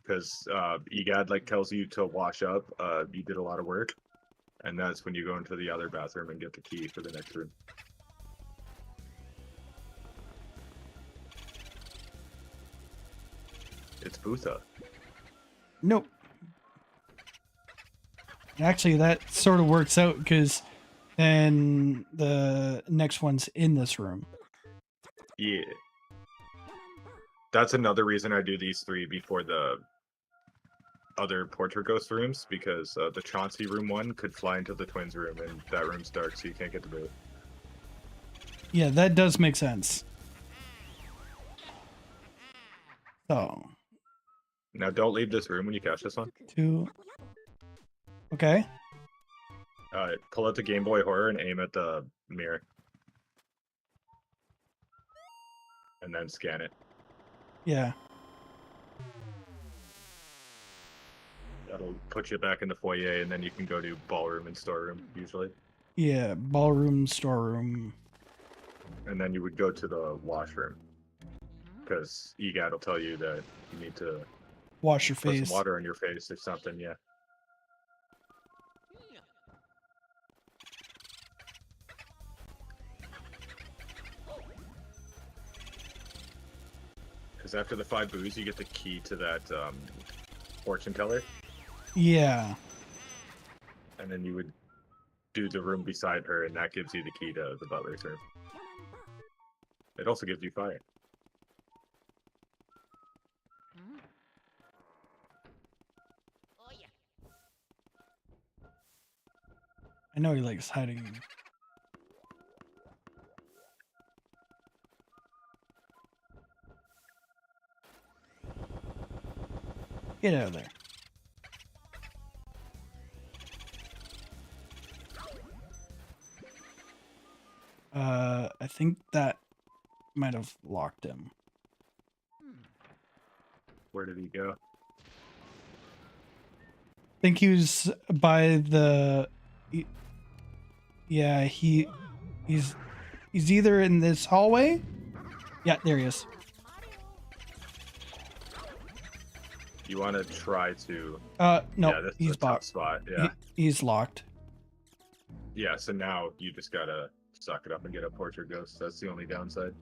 Speaker 4: Because EGAD like tells you to wash up. You did a lot of work, and that's when you go into the other bathroom and get the key for the next room. It's Butha.
Speaker 3: nope. Actually, that sort of works out because then the next one's in this room.
Speaker 4: Yeah. That's another reason I do these 3 before the other Poltergust rooms, because the Chauncey room one could fly into the twins room, and that room's dark, so you can't get the boot.
Speaker 3: Yeah, that does make sense. So,
Speaker 4: Now, don't leave this room when you catch this one.
Speaker 3: 2. Okay.
Speaker 4: Pull out the Game Boy Horror and aim at the mirror. And then scan it.
Speaker 3: Yeah.
Speaker 4: That'll put you back in the foyer, and then you can go to ballroom and storeroom, usually.
Speaker 3: Yeah. Ballroom, storeroom.
Speaker 4: And then you would go to the washroom. Because EGAD will tell you that you need to
Speaker 3: Wash your
Speaker 4: put
Speaker 3: face.
Speaker 4: some water on your face or something, yeah. Because after the 5 boos, you get the key to that fortune teller,
Speaker 3: Yeah.
Speaker 4: and then you would do the room beside her, and that gives you the key to the butler's room. It also gives you fire.
Speaker 2: Oh yeah.
Speaker 3: I know he likes hiding. Get out of there. I think that might have locked him.
Speaker 4: Where did he go?
Speaker 3: I think he was by the. Yeah, he's either in this hallway. Yeah, there he is.
Speaker 4: You want to try to...
Speaker 3: No,
Speaker 4: yeah, this is
Speaker 3: he's
Speaker 4: a tough
Speaker 3: blocked.
Speaker 4: spot, yeah.
Speaker 3: He's locked.
Speaker 4: Yeah, so now you just gotta suck it up and get a Poltergust. That's the only downside.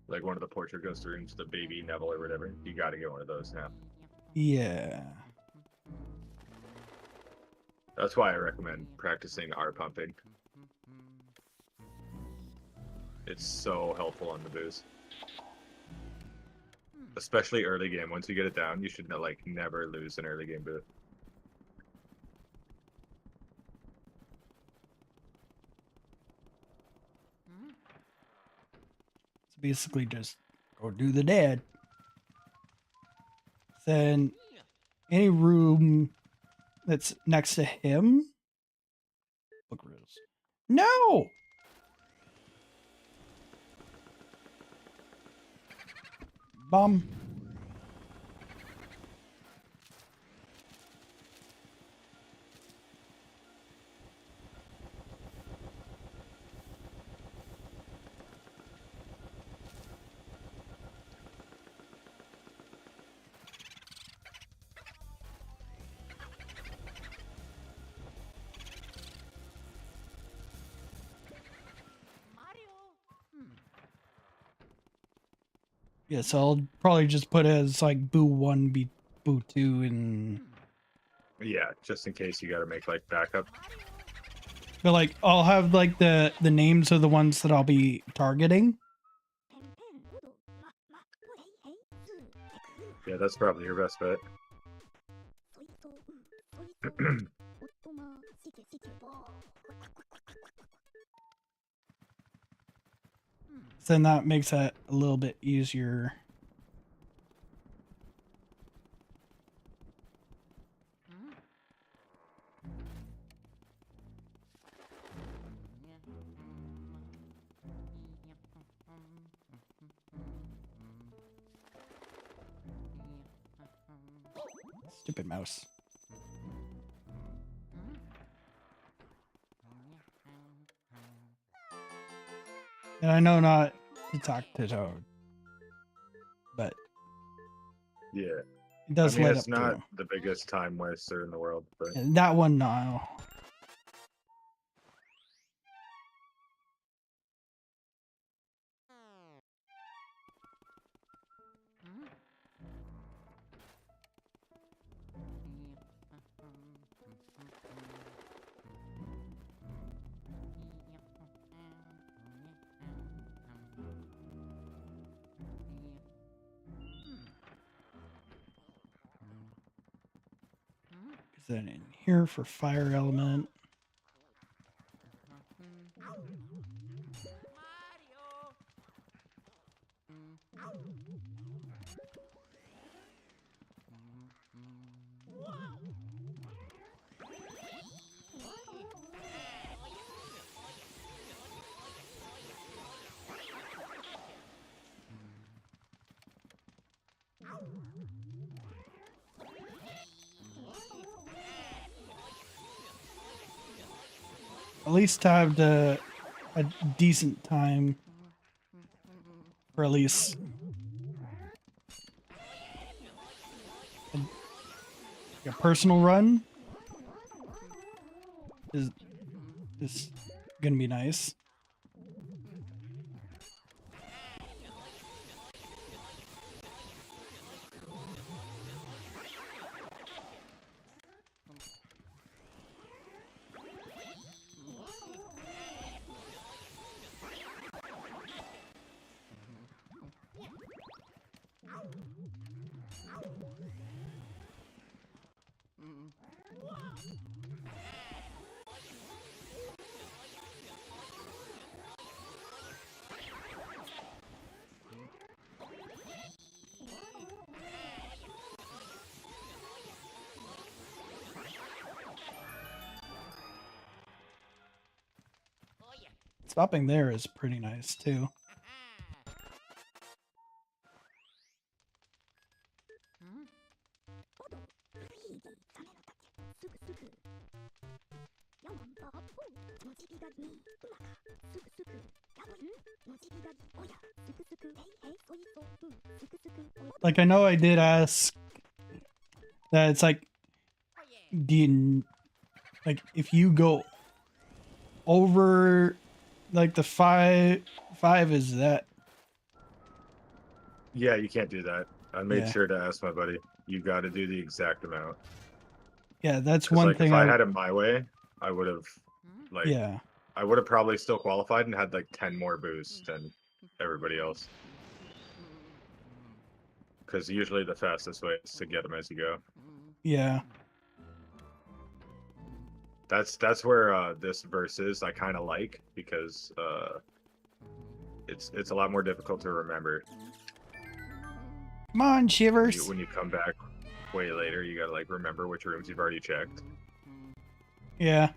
Speaker 4: Like one of the Poltergust rooms, the baby Neville or whatever. You gotta get one of those now.
Speaker 3: Yeah.
Speaker 4: That's why I recommend practicing R pumping. It's so helpful on the booze. Especially early game. Once you get it down, you should like never lose an early game booth.
Speaker 3: It's basically just go do the dead. Then any room that's next to him. Look, Rose. No. Bomb. Yeah, so I'll probably just put it as like boo 1, boo 2, and
Speaker 4: Yeah, just in case you gotta make like backup.
Speaker 3: but like I'll have like the names of the ones that I'll be targeting.
Speaker 4: Yeah, that's probably your best bet.
Speaker 3: Then that makes that a little bit easier. Stupid mouse. And I know not to talk to Toad, but
Speaker 4: Yeah.
Speaker 3: it does
Speaker 4: I mean,
Speaker 3: light
Speaker 4: it's
Speaker 3: up
Speaker 4: not
Speaker 3: too.
Speaker 4: the biggest time waster in the world, but
Speaker 3: And that one, no. Is that in here for fire element? At least have a decent time, or at least a personal run is gonna be nice. Stopping there is pretty nice too. Like, I know I did ask that it's like, do you, like, if you go over like the five is that?
Speaker 4: yeah, you can't do that. I made
Speaker 3: Yeah.
Speaker 4: sure to ask my buddy. You got to do the exact amount.
Speaker 3: Yeah, that's
Speaker 4: 'Cause,
Speaker 3: one
Speaker 4: like,
Speaker 3: thing.
Speaker 4: if I had it my way, I would have, like,
Speaker 3: Yeah,
Speaker 4: I would have probably still qualified and had like 10 more boosts than everybody else. Because usually the fastest way is to get them as you go.
Speaker 3: yeah.
Speaker 4: That's where this verse is I kind of like, because it's a lot more difficult to remember.
Speaker 3: Come on, Shivers.
Speaker 4: When you come back way later, you gotta like remember which rooms you've already checked.
Speaker 3: Yeah.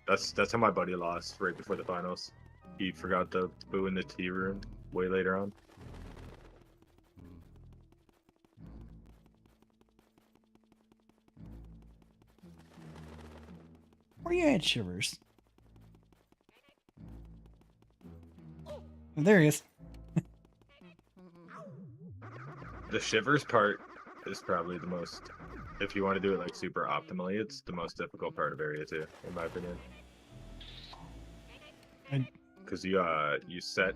Speaker 4: That's how my buddy lost right before the finals. He forgot the boo in the tea room way later on.
Speaker 3: Where you at, Shivers? Oh, there he is.
Speaker 4: The shivers part is probably the most, if you want to do it like super optimally, it's the most difficult part of area 2, in my opinion. Because you set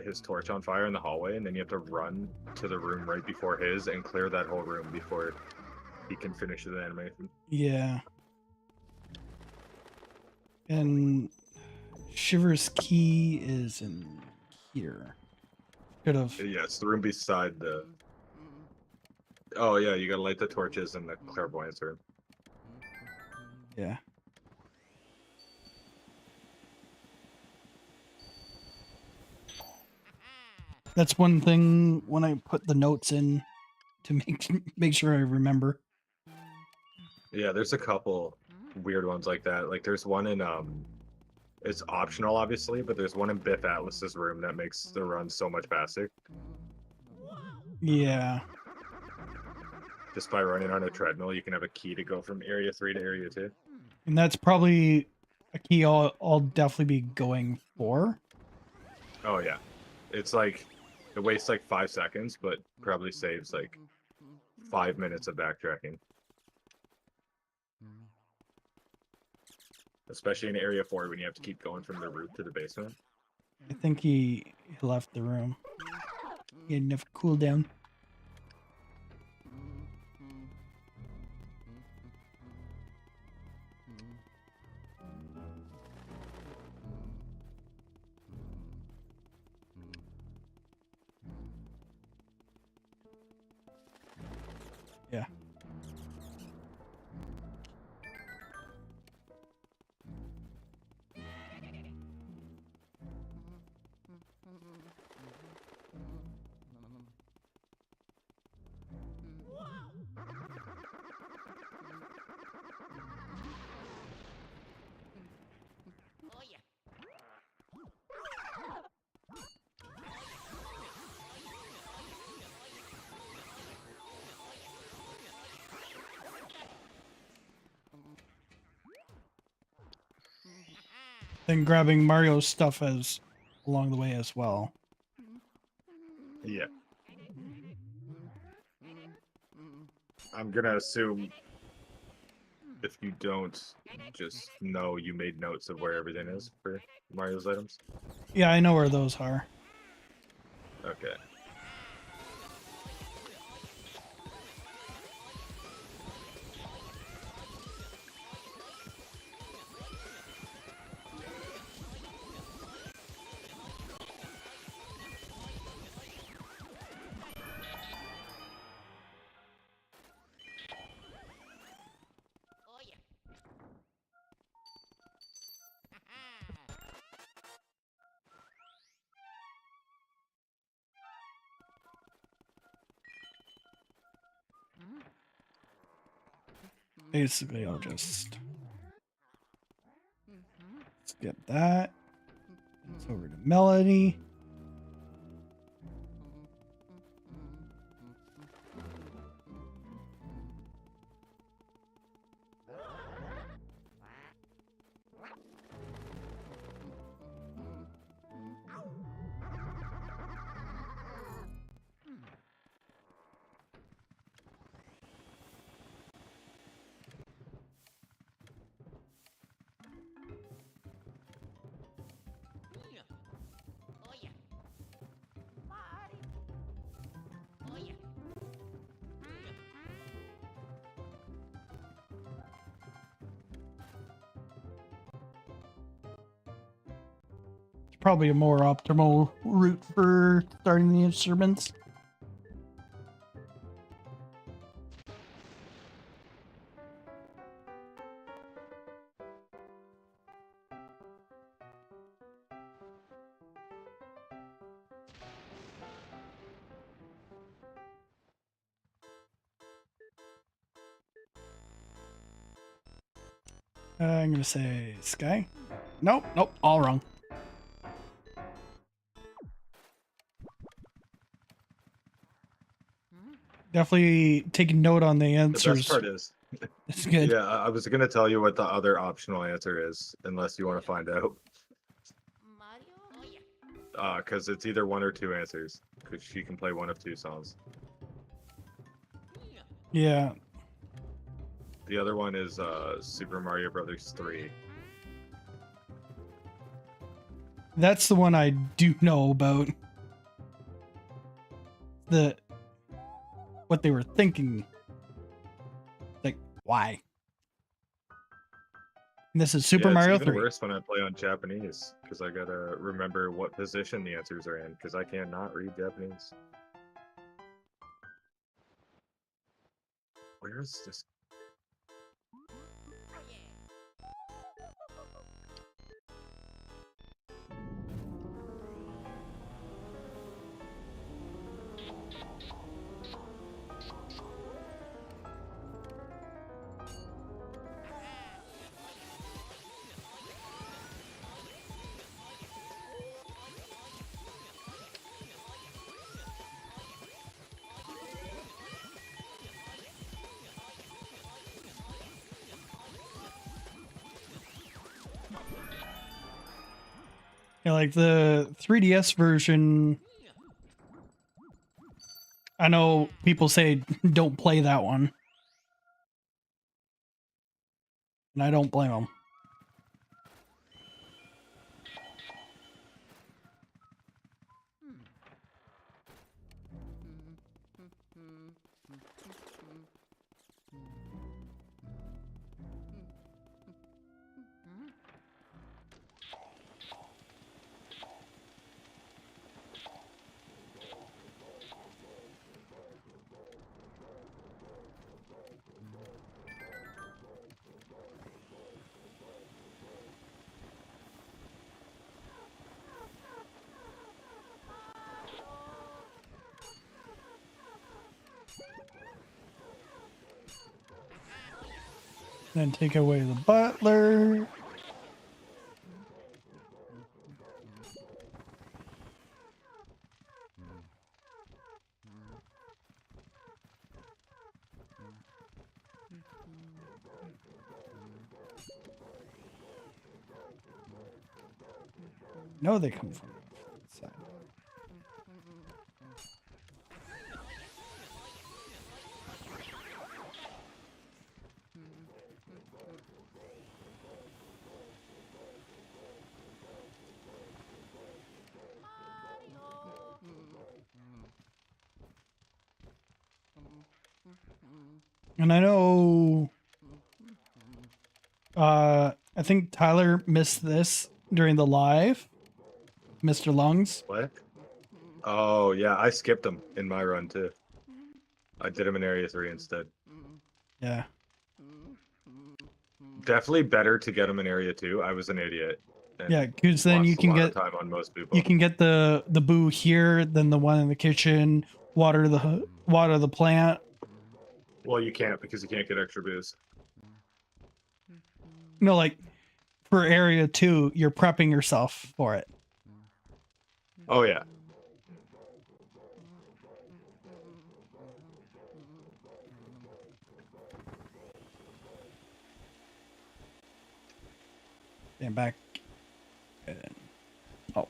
Speaker 4: his torch on fire in the hallway, and then you have to run to the room right before his and clear that whole room before he can finish the animation.
Speaker 3: Yeah. And Shiver's key is in here. Could have.
Speaker 4: Yeah, it's the room beside the. Oh yeah, you gotta light the torches in the clairvoyance room.
Speaker 3: Yeah. That's one thing when I put the notes in to make sure I remember.
Speaker 4: Yeah, there's a couple weird ones like that. Like there's one in it's optional obviously, but there's one in Biff Atlas's room that makes the run so much faster.
Speaker 3: Yeah.
Speaker 4: Just by running on a treadmill, you can have a key to go from area 3 to area 2.
Speaker 3: And that's probably a key I'll definitely be going for.
Speaker 4: Oh yeah, it's like it wastes like 5 seconds, but probably saves like 5 minutes of backtracking. Especially in area 4 when you have to keep going from the roof to the basement.
Speaker 3: I think he left the room. He had enough cooldown. Yeah.
Speaker 2: Oh yeah.
Speaker 3: Then grabbing Mario's stuff as along the way as well.
Speaker 4: Yeah. I'm gonna assume if you don't, just know you made notes of where everything is for Mario's items.
Speaker 3: Yeah, I know where those are.
Speaker 4: Okay.
Speaker 2: Oh yeah.
Speaker 3: Basically, I'll just skip that. It's over to Melody.
Speaker 2: Oh yeah. Oh yeah.
Speaker 3: It's probably a more optimal route for starting the instruments. I'm gonna say Sky. Nope, nope, all wrong. Definitely taking note on the
Speaker 4: The
Speaker 3: answers.
Speaker 4: best part is,
Speaker 3: It's good.
Speaker 4: yeah, I was gonna tell you what the other optional answer is, unless you want to find out.
Speaker 2: Mario. Oh yeah.
Speaker 4: Because it's either one or two answers. Because she can play one of two songs.
Speaker 3: Yeah,
Speaker 4: The other one is Super Mario Brothers 3.
Speaker 3: that's the one I do know about. What they were thinking. Like, why? And this is Super
Speaker 4: Yeah,
Speaker 3: Mario
Speaker 4: it's even
Speaker 3: 3.
Speaker 4: worse when I play on Japanese, because I gotta remember what position the answers are in, because I cannot read Japanese. Where is this?
Speaker 3: Yeah, like the 3DS version. I know people say don't play that one. And I don't blame them. Then take away the butler. No, they come from outside. And I know, I think Tyler missed this during the live, Mr. Lungs.
Speaker 4: What? Oh yeah, I skipped them in my run too. I did them in area 3 instead.
Speaker 3: Yeah.
Speaker 4: Definitely better to get them in area 2. I was an idiot. and
Speaker 3: Yeah, because then you
Speaker 4: lost a
Speaker 3: can
Speaker 4: lot of
Speaker 3: get
Speaker 4: time on most people.
Speaker 3: you can get the boo here, then the one in the kitchen, water the plant.
Speaker 4: Well, you can't because you can't get extra booze.
Speaker 3: No, like for area 2, you're prepping yourself for it.
Speaker 4: Oh yeah.
Speaker 3: Stand back. And, oh.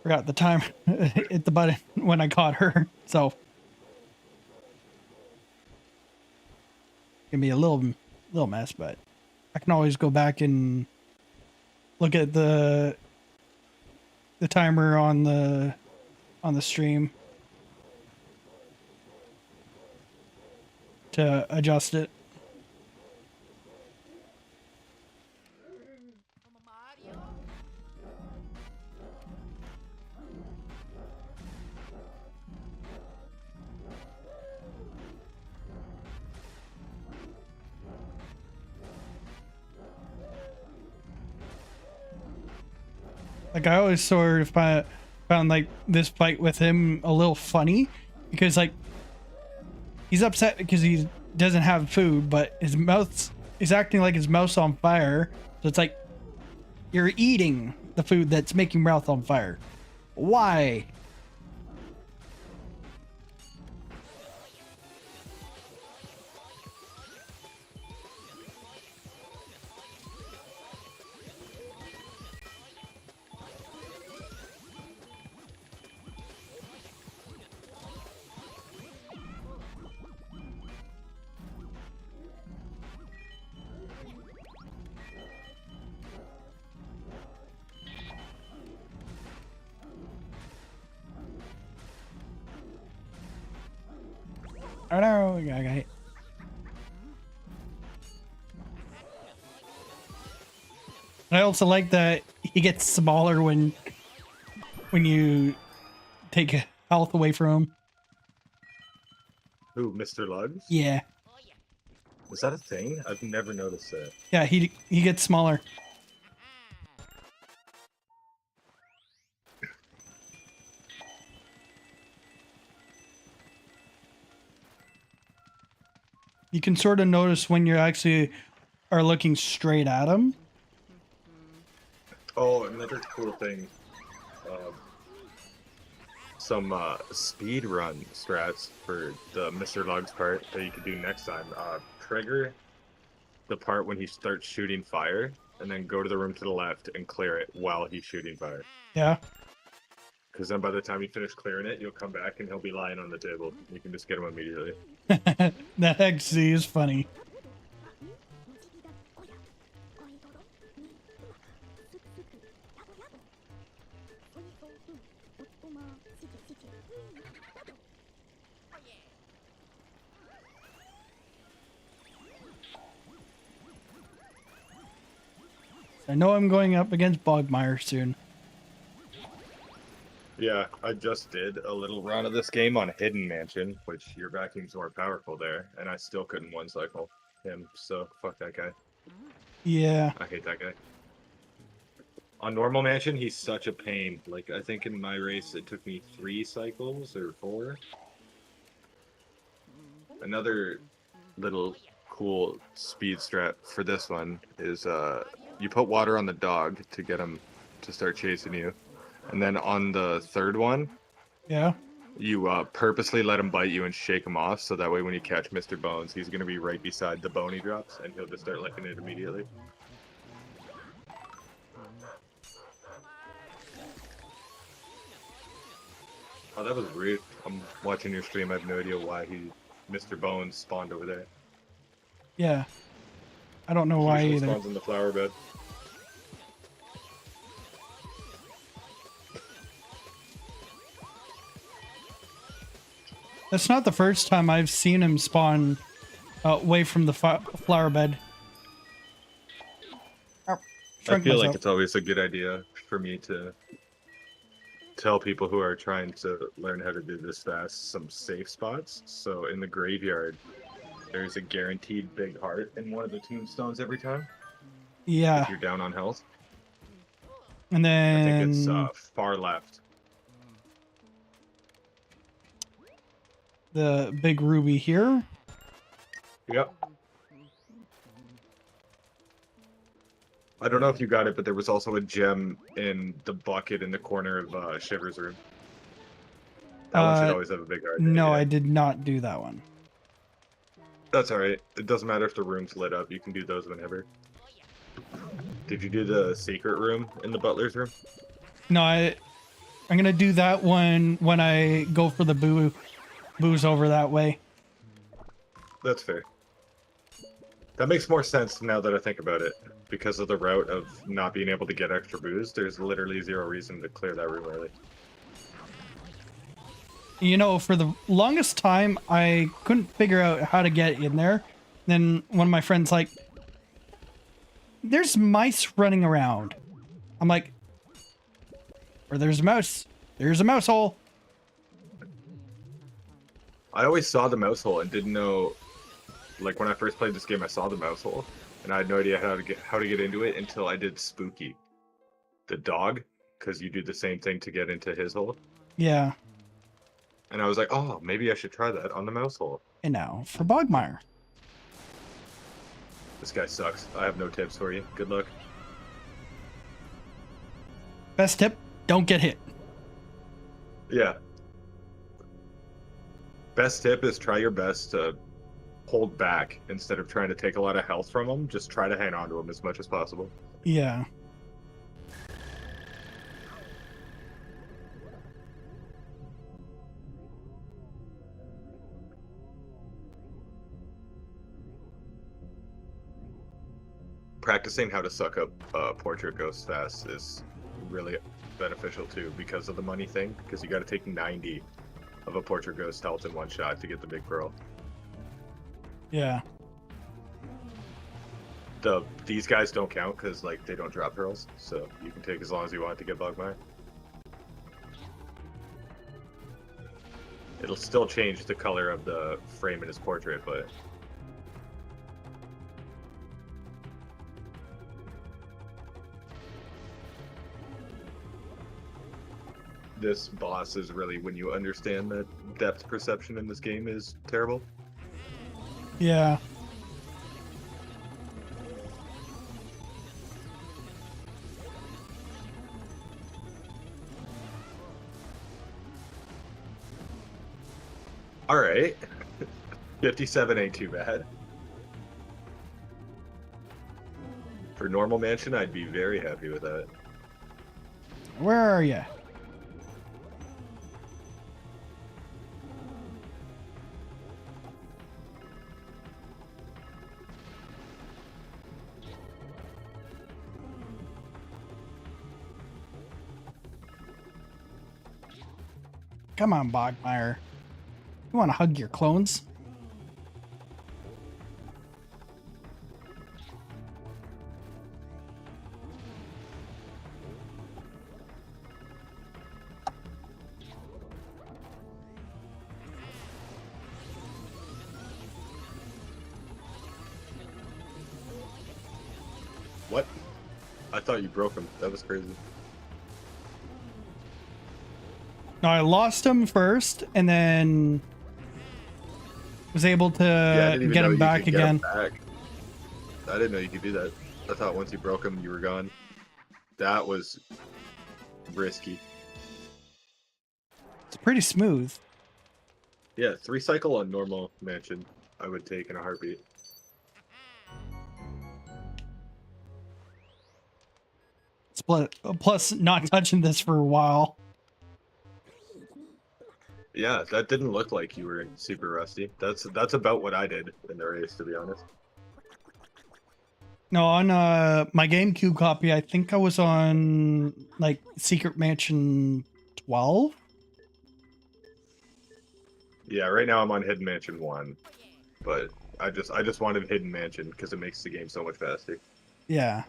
Speaker 3: Forgot the time. Hit the button when I caught her. So. Gonna be a little mess, but I can always go back and look at the timer on the stream to adjust it. Like I always sort of found like this fight with him a little funny because like he's upset because he doesn't have food, but he's acting like his mouth's on fire. So it's like you're eating the food that's making your mouth on fire. Why? Oh no, okay. I also like that he gets smaller when you take health away from him.
Speaker 4: Who, Mr. Lugs?
Speaker 3: Yeah.
Speaker 4: Is that a thing? I've never noticed that.
Speaker 3: Yeah, he gets smaller. You can sort of notice when you actually are looking straight at him.
Speaker 4: Oh, another cool thing. Some speed run strats for the Mr. Lugs part that you could do next time. Trigger the part when he starts shooting fire, and then go to the room to the left and clear it while he's shooting fire.
Speaker 3: Yeah.
Speaker 4: Because then by the time you finish clearing it, you'll come back and he'll be lying on the table. You can just get him immediately.
Speaker 3: That actually is funny. I know I'm going up against Bogmire soon.
Speaker 4: Yeah, I just did a little run of this game on Hidden Mansion, which your vacuum's more powerful there, and I still couldn't one cycle him, so fuck that guy.
Speaker 3: Yeah.
Speaker 4: I hate that guy. On Normal Mansion, he's such a pain. Like, I think in my race, it took me 3 cycles or 4. Another little cool speed strat for this one is you put water on the dog to get him to start chasing you. And then on the third one,
Speaker 3: Yeah.
Speaker 4: you purposely let him bite you and shake him off, so that way when you catch Mr. Bones, he's going to be right beside the bone he drops, and he'll just start licking it immediately. Oh, that was rude. I'm watching your stream. I have no idea why Mr. Bones spawned over there.
Speaker 3: Yeah. I don't know why
Speaker 4: Usually
Speaker 3: either.
Speaker 4: spawns in the flower bed.
Speaker 3: That's not the first time I've seen him spawn away from the flower bed. Oh,
Speaker 4: I feel like
Speaker 3: myself.
Speaker 4: it's always a good idea for me to tell people who are trying to learn how to do this fast some safe spots. So in the graveyard, there's a guaranteed big heart in one of the tombstones every time.
Speaker 3: Yeah.
Speaker 4: If you're down on health.
Speaker 3: And
Speaker 4: I
Speaker 3: then
Speaker 4: think it's far left.
Speaker 3: the big ruby here.
Speaker 4: Yep. I don't know if you got it, but there was also a gem in the bucket in the corner of Shiver's room. That one should always have a big heart.
Speaker 3: No,
Speaker 4: Yeah.
Speaker 3: I did not do that one.
Speaker 4: That's alright. It doesn't matter if the room's lit up. You can do those whenever. Did you do the secret room in the butler's room?
Speaker 3: No, I'm gonna do that one when I go for the booze over that way.
Speaker 4: That's fair. That makes more sense now that I think about it. Because of the route of not being able to get extra booze, there's literally 0 reason to clear that room early.
Speaker 3: You know, for the longest time, I couldn't figure out how to get in there. Then one of my friends like, there's mice running around. I'm like, where there's a mouse, there's a mouse hole.
Speaker 4: I always saw the mouse hole and didn't know, like when I first played this game, I saw the mouse hole and I had no idea how to get into it until I did Spooky, the dog, because you do the same thing to get into his hole.
Speaker 3: Yeah.
Speaker 4: And I was like, oh, maybe I should try that on the mouse hole.
Speaker 3: And now for Bogmire.
Speaker 4: This guy sucks. I have no tips for you. Good luck.
Speaker 3: Best tip, don't get hit.
Speaker 4: Yeah. Best tip is try your best to hold back instead of trying to take a lot of health from him. Just try to hang on to him as much as possible.
Speaker 3: Yeah.
Speaker 4: Practicing how to suck up portrait ghosts fast is really beneficial too because of the money thing, because you got to take 90 of a portrait ghost health in one shot to get the big pearl.
Speaker 3: Yeah.
Speaker 4: These guys don't count because like they don't drop pearls, so you can take as long as you want to get Bogmire. It'll still change the color of the frame in his portrait, but this boss is really when you understand that depth perception in this game is terrible.
Speaker 3: Yeah.
Speaker 4: All right. 57 ain't too bad. For normal mansion, I'd be very happy with that.
Speaker 3: Where are you? Come on, Bogmire. You want to hug your clones?
Speaker 4: What? I thought you broke him. That was crazy.
Speaker 3: No, I lost him first, and then was able to
Speaker 4: I didn't even
Speaker 3: get
Speaker 4: know
Speaker 3: him
Speaker 4: you
Speaker 3: back
Speaker 4: could get him
Speaker 3: again.
Speaker 4: back. I didn't know you could do that. I thought once you broke him, you were gone. That was risky.
Speaker 3: It's pretty smooth.
Speaker 4: Yeah, 3 cycle on normal mansion, I would take in a heartbeat.
Speaker 3: Split. Plus, not touching this for a while.
Speaker 4: Yeah, that didn't look like you were super rusty. That's about what I did in the race, to be honest.
Speaker 3: No, on my GameCube copy, I think I was on like Secret Mansion 12.
Speaker 4: Yeah, right now I'm on Hidden Mansion 1, but I just wanted Hidden Mansion because it makes the game so much faster.
Speaker 3: Yeah.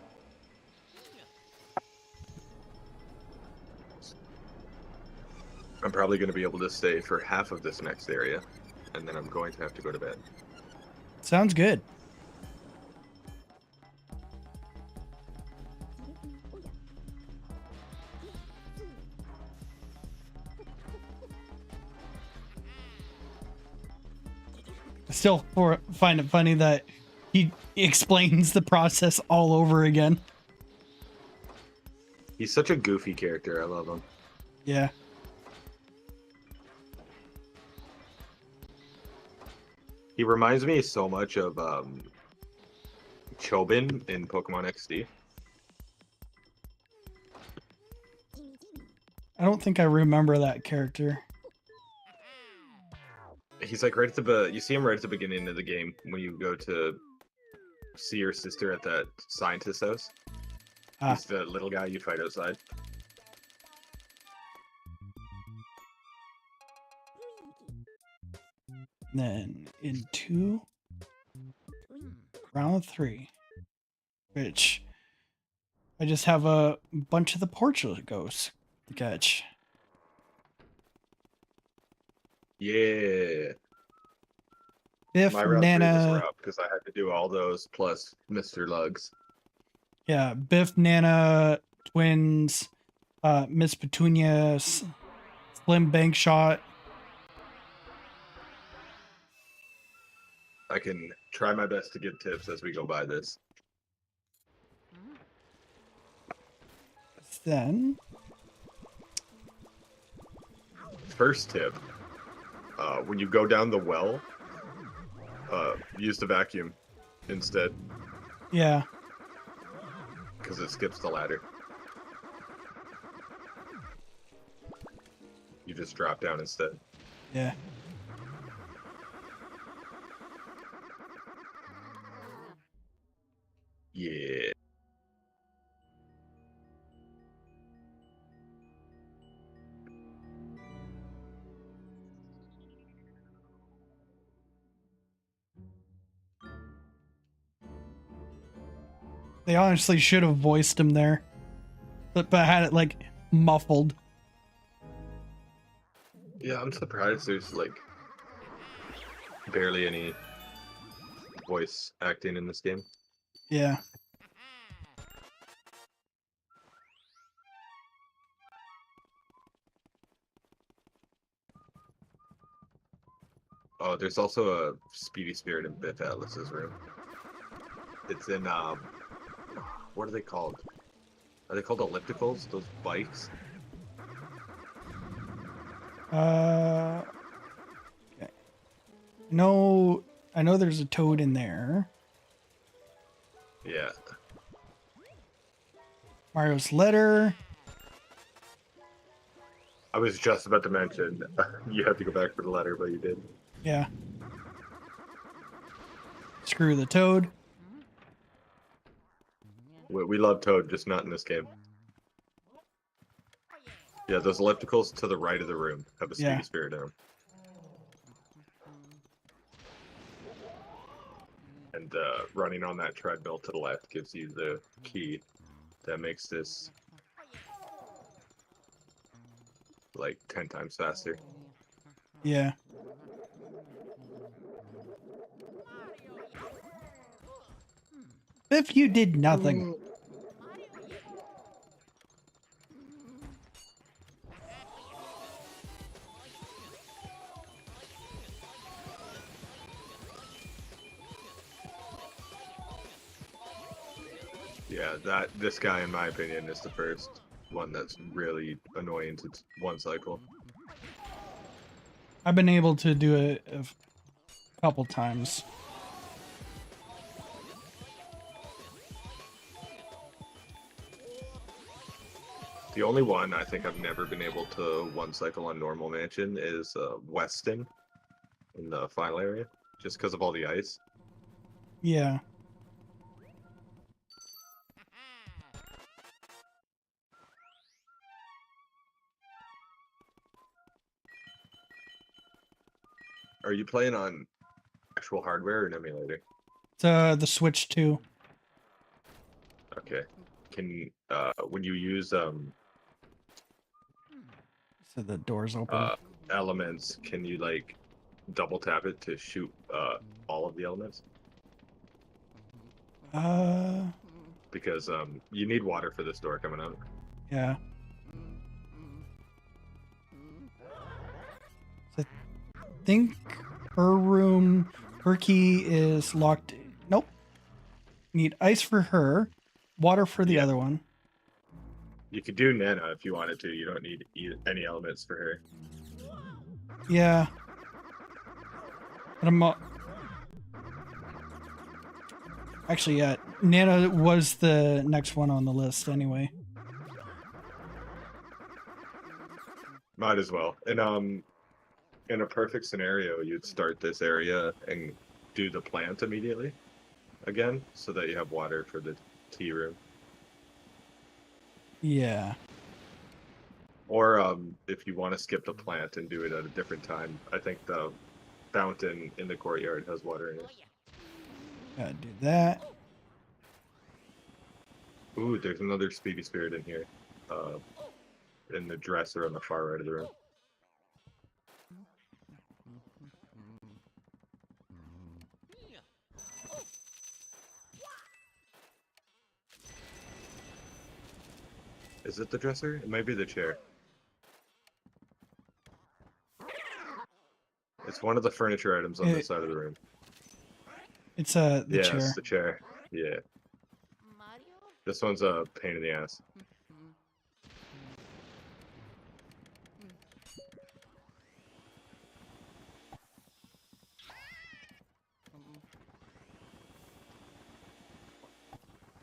Speaker 4: I'm probably going to be able to stay for half of this next area, and then I'm going to have to go to bed.
Speaker 3: Sounds good. Still find it funny that he explains the process all over again.
Speaker 4: He's such a goofy character. I love him.
Speaker 3: Yeah.
Speaker 4: He reminds me so much of Chobin in Pokemon XD.
Speaker 3: I don't think I remember that character.
Speaker 4: He's like right at the you see him right at the beginning of the game when you go to see your sister at that scientist's house.
Speaker 3: Ah.
Speaker 4: He's the little guy you fight outside.
Speaker 3: Then into round 3, which I just have a bunch of the Poltergust to catch.
Speaker 4: Yeah.
Speaker 3: Biff,
Speaker 4: My round 3 was
Speaker 3: Nana,
Speaker 4: rough because I had to do all those plus Mr. Lugs.
Speaker 3: yeah, Biff, Nana, Twins, Miss Petunia, Slim Bank Shot.
Speaker 4: I can try my best to give tips as we go by this.
Speaker 3: Then
Speaker 4: First tip, when you go down the well, use the vacuum instead
Speaker 3: yeah,
Speaker 4: because it skips the ladder. You just drop down instead.
Speaker 3: yeah.
Speaker 4: Yeah.
Speaker 3: They honestly should have voiced him there, but had it like muffled.
Speaker 4: Yeah, I'm surprised there's like barely any voice acting in this game.
Speaker 3: Yeah.
Speaker 4: Oh, there's also a Speedy Spirit in Biff Atlas's room. It's in what are they called? Are they called ellipticals? Those bikes?
Speaker 3: Okay. No, I know there's a toad in there.
Speaker 4: Yeah.
Speaker 3: Mario's letter.
Speaker 4: I was just about to mention you have to go back for the letter, but you did.
Speaker 3: Yeah. Screw the toad.
Speaker 4: We love Toad, just not in this game. Yeah, those ellipticals to the right of the room have a speedy
Speaker 3: Yeah.
Speaker 4: spirit in them. And running on that treadmill to the left gives you the key that makes this like 10 times faster.
Speaker 3: Yeah. If you did nothing.
Speaker 4: Yeah, this guy, in my opinion, is the first one that's really annoying to one cycle.
Speaker 3: I've been able to do it a couple times.
Speaker 4: The only one I think I've never been able to one cycle on normal mansion is Weston in the final area, just because of all the ice.
Speaker 3: Yeah.
Speaker 4: Are you playing on actual hardware or an emulator?
Speaker 3: It's the Switch 2.
Speaker 4: Okay. Can when you use
Speaker 3: So the door's open.
Speaker 4: elements, can you like double tap it to shoot all of the elements? Because you need water for this door coming out.
Speaker 3: Yeah. So I think her room, her key is locked. Nope. Need ice for her, water for the
Speaker 4: Yeah.
Speaker 3: other one.
Speaker 4: You could do Nana if you wanted to. You don't need any elements for her.
Speaker 3: Yeah. But I'm actually, yeah, Nana was the next one on the list anyway.
Speaker 4: Might as well. And in a perfect scenario, you'd start this area and do the plant immediately again, so that you have water for the tea room.
Speaker 3: Yeah.
Speaker 4: Or if you want to skip the plant and do it at a different time, I think the fountain in the courtyard has water in it.
Speaker 3: Gotta do that.
Speaker 4: Ooh, there's another speedy spirit in here. In the dresser on the far right of the room. Is it the dresser? It might be the chair. It's one of the furniture items on this side of the room.
Speaker 3: It's the
Speaker 4: Yeah,
Speaker 3: chair.
Speaker 4: it's the chair. Yeah. This one's a pain in the ass.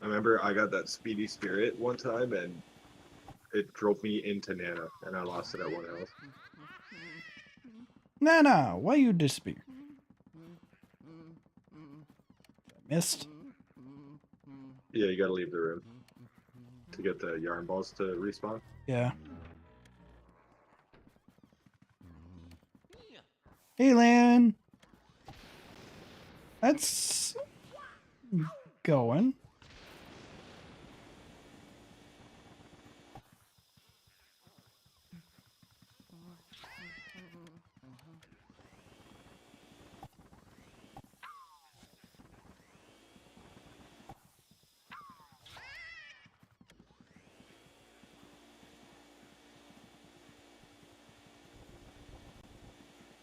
Speaker 4: I remember I got that speedy spirit one time and it drove me into Nana and I lost it at one health.
Speaker 3: Nana, why you disappear? Missed.
Speaker 4: Yeah, you gotta leave the room to get the yarn balls to respawn.
Speaker 3: Yeah. Hey, Lan. That's going.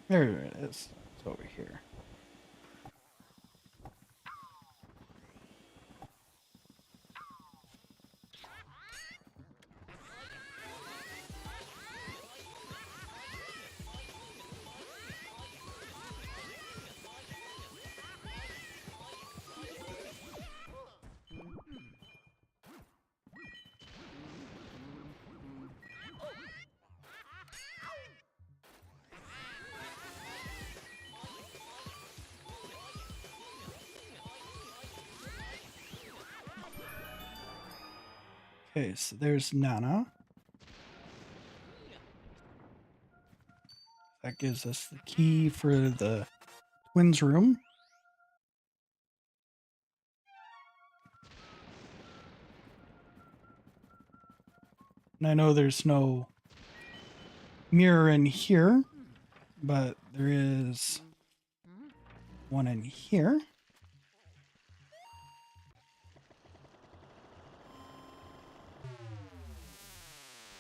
Speaker 3: There it is. It's over here. Okay, so there's Nana. That gives us the key for the twins' room. And I know there's no mirror in here, but there is one in here.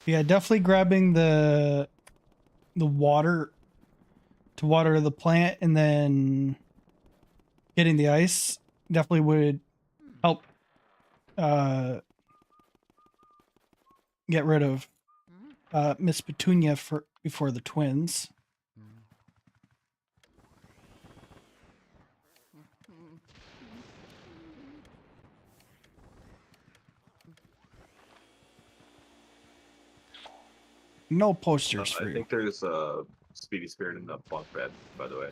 Speaker 3: Yeah, definitely grabbing the water to water the plant and then getting the ice definitely would help get rid of Miss Petunia before the twins. No posters for
Speaker 4: I
Speaker 3: you.
Speaker 4: think there's a Speedy Spirit in the bunk bed, by the way.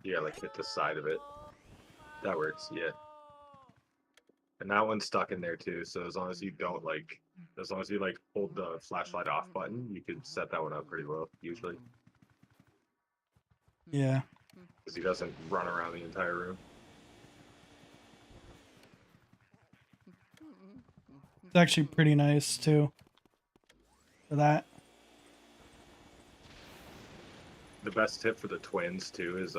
Speaker 4: Yeah, like hit the side of it. That works, yeah. And that one's stuck in there too, so as long as you don't as long as you hold the flashlight off button, you can set that one up pretty well, usually.
Speaker 3: Yeah.
Speaker 4: Because he doesn't run around the entire room.
Speaker 3: It's actually pretty nice too for that.
Speaker 4: The best tip for the twins too is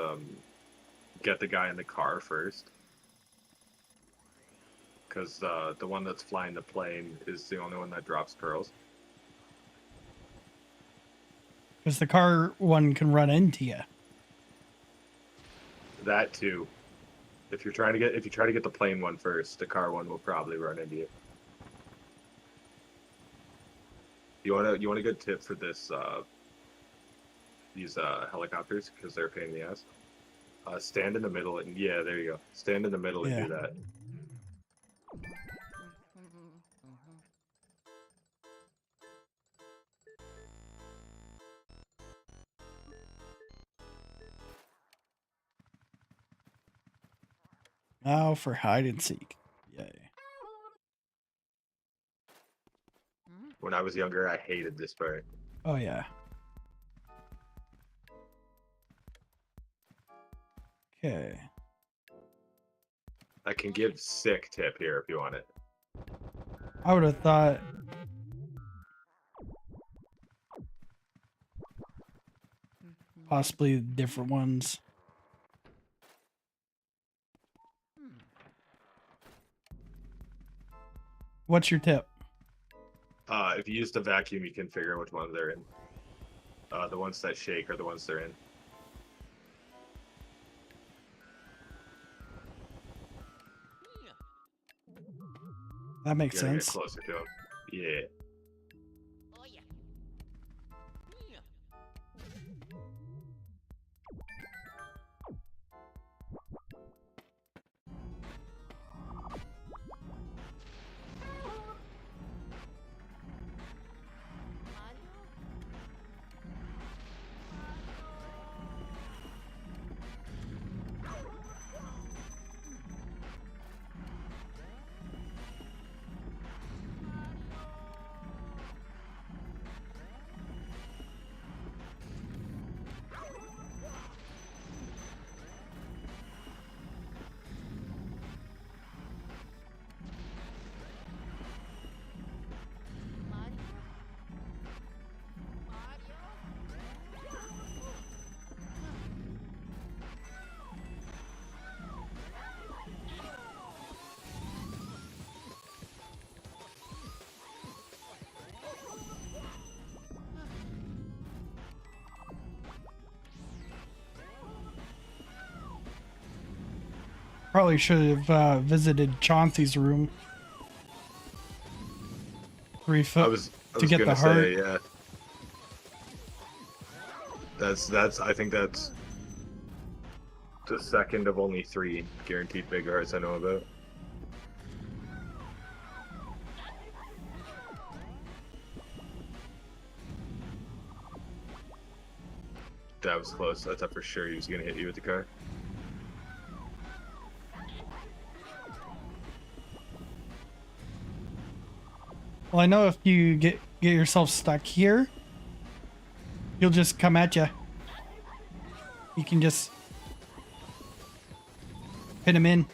Speaker 4: get the guy in the car first. Because the one that's flying the plane is the only one that drops pearls.
Speaker 3: Because the car one can run into you.
Speaker 4: That too. If you try to get the plane one first, the car one will probably run into you. You want a good tip for this these helicopters because they're a pain in the ass. Stand in the middle and yeah, there you go. Stand in the middle and do that.
Speaker 3: Now for hide and seek. Yay.
Speaker 4: When I was younger, I hated this part.
Speaker 3: Oh yeah. Okay.
Speaker 4: I can give sick tip here if you want it.
Speaker 3: I would have thought possibly different ones. What's your tip?
Speaker 4: If you use the vacuum, you can figure out which ones they're in. The ones that shake are the ones they're in.
Speaker 3: That makes
Speaker 4: You gotta
Speaker 3: sense.
Speaker 4: get closer to them. Yeah.
Speaker 2: Oh yeah.
Speaker 3: Probably should have visited Chauncey's room.
Speaker 4: I was
Speaker 3: to get
Speaker 4: gonna
Speaker 3: the heart.
Speaker 4: say, yeah. That's I think that's the second of only 3 guaranteed big hearts I know about. That was close. I thought for sure he was gonna hit you with the car.
Speaker 3: Well, I know if you get yourself stuck here, he'll just come at you. You can just pin him in.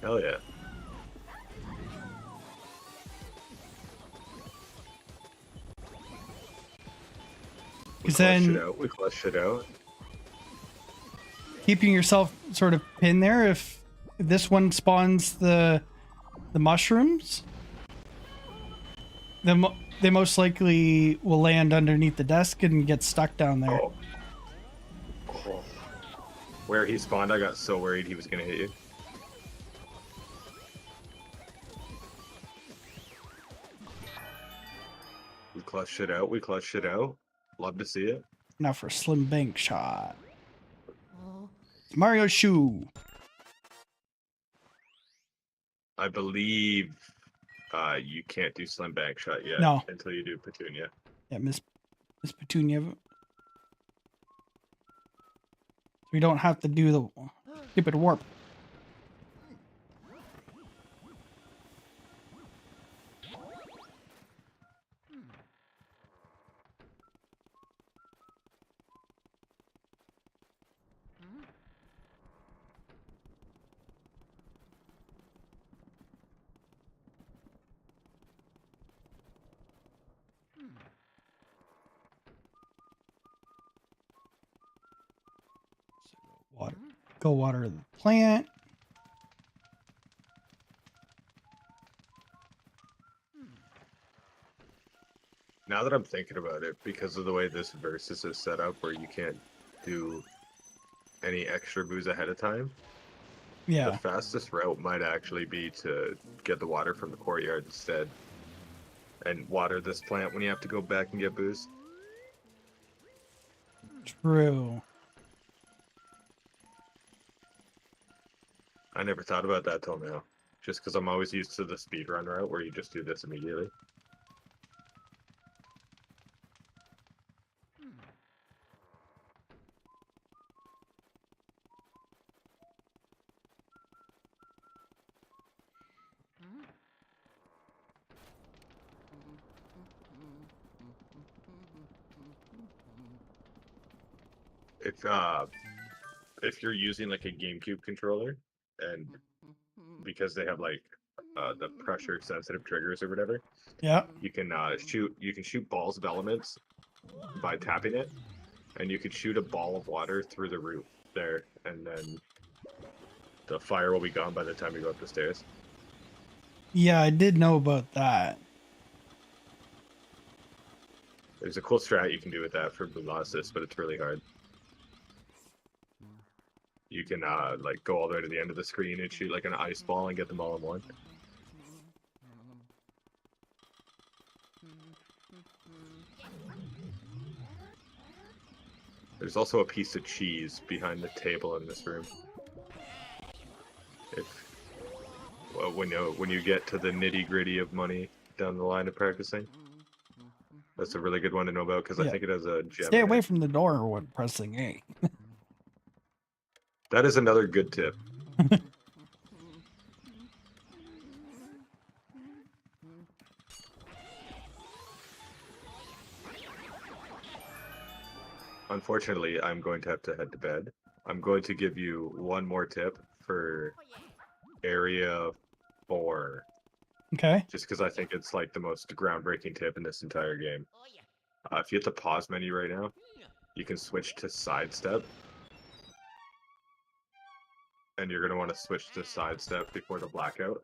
Speaker 4: Hell yeah. We
Speaker 3: Because
Speaker 4: clutched
Speaker 3: then
Speaker 4: it out. We clutched it out.
Speaker 3: keeping yourself sort of pinned there, if this one spawns the mushrooms, then they most likely will land underneath the desk and get stuck down there.
Speaker 4: Oh. Oh. Where he spawned, I got so worried he was gonna hit you. We clutched it out. We clutched it out. Love to see it.
Speaker 3: Now for a slim bank shot. Mario shoe.
Speaker 4: I believe you can't do slim bank shot yet
Speaker 3: No.
Speaker 4: until you do Petunia.
Speaker 3: Yeah, Miss Petunia. We don't have to do the stupid warp. Water. Go water the plant.
Speaker 4: Now that I'm thinking about it, because of the way this versus is set up where you can't do any extra booze ahead of time,
Speaker 3: Yeah.
Speaker 4: the fastest route might actually be to get the water from the courtyard instead and water this plant when you have to go back and get booze.
Speaker 3: True.
Speaker 4: I never thought about that till now, just because I'm always used to the speedrun route where you just do this immediately. If you're using like a GameCube controller, and because they have like the pressure sensitive triggers or whatever,
Speaker 3: Yeah.
Speaker 4: you can shoot balls of elements by tapping it, and you could shoot a ball of water through the roof there, and then the fire will be gone by the time you go up the stairs.
Speaker 3: Yeah, I did know about that.
Speaker 4: There's a cool strat you can do with that for Blue Losses, but it's really hard. You can like go all the way to the end of the screen and shoot like an ice ball and get them all in one. There's also a piece of cheese behind the table in this room. When you get to the nitty gritty of money down the line of practicing, that's a really good one to know about because I think it has a gem.
Speaker 3: Stay away from the door when pressing A.
Speaker 4: That is another good tip. Unfortunately, I'm going to have to head to bed. I'm going to give you one more tip for area 4.
Speaker 3: Okay.
Speaker 4: Just because I think it's like the most groundbreaking tip in this entire game.
Speaker 2: Oh yeah.
Speaker 4: If you hit the pause menu right now, you can switch to sidestep. And you're going to want to switch to sidestep before the blackout.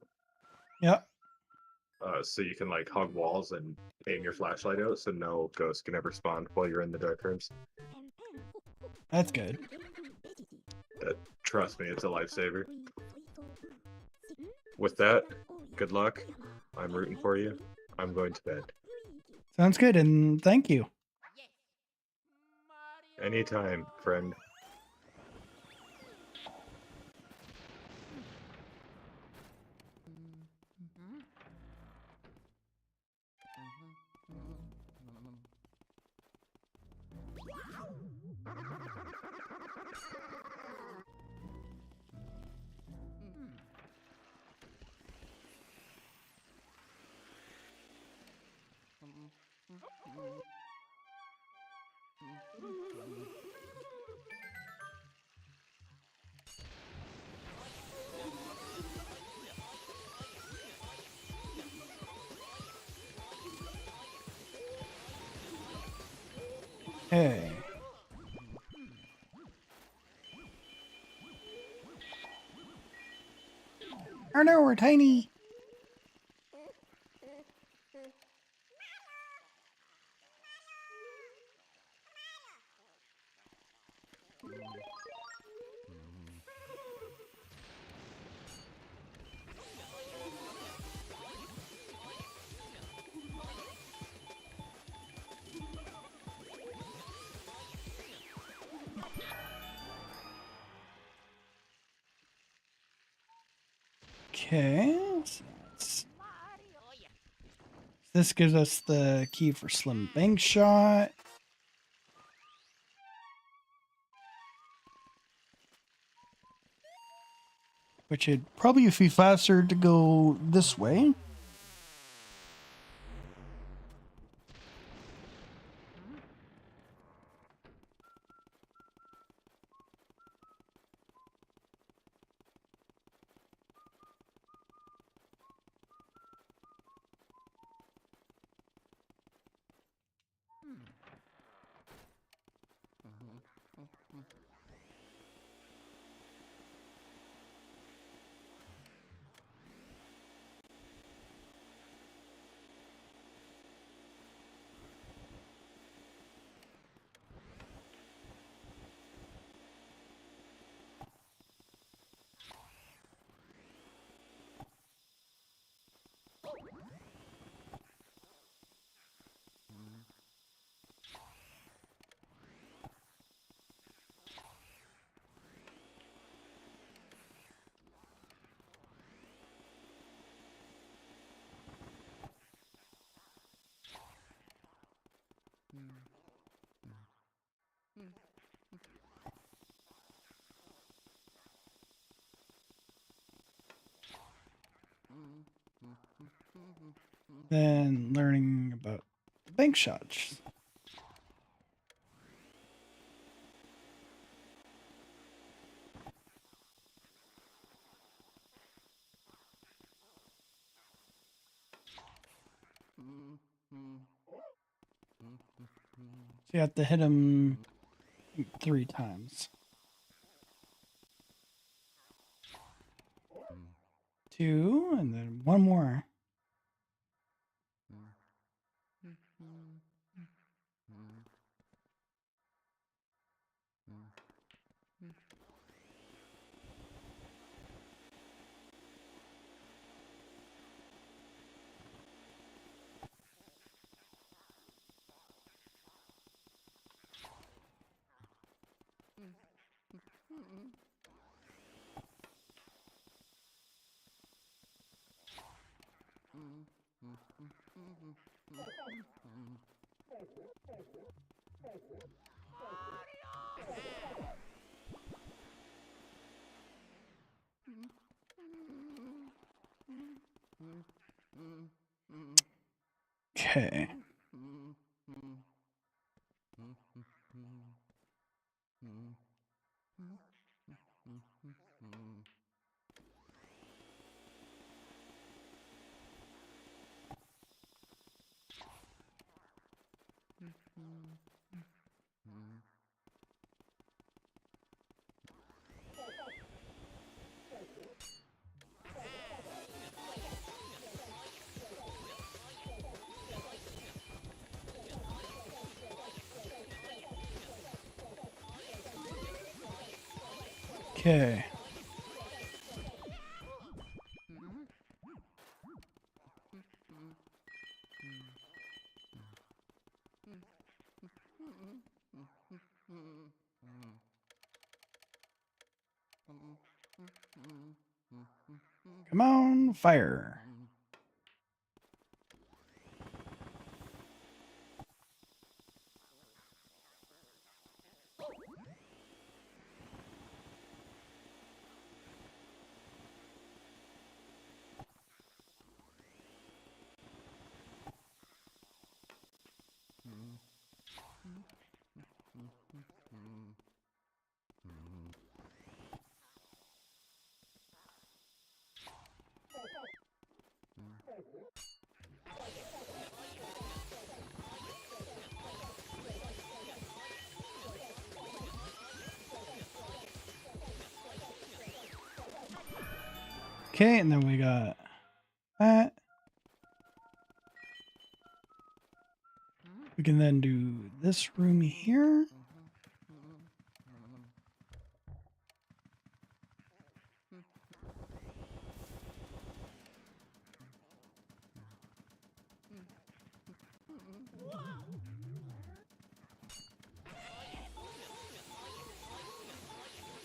Speaker 3: Yep.
Speaker 4: So you can like hug walls and aim your flashlight out so no ghost can ever spawn while you're in the dark rooms.
Speaker 3: That's good.
Speaker 4: Trust me, it's a lifesaver. With that, good luck. I'm rooting for you. I'm going to bed.
Speaker 3: Sounds good, and thank you.
Speaker 4: Anytime, friend.
Speaker 3: Okay. Oh no, we're tiny. Okay.
Speaker 2: Oh yeah.
Speaker 3: This gives us the key for Slim Bank Shot. Which would probably be faster to go this way. Then learning about the bank shots. So you have to hit him 3 times. 2, and then 1 more. Okay. Okay. Come on, fire. Okay, and then we got that. We can then do this room here.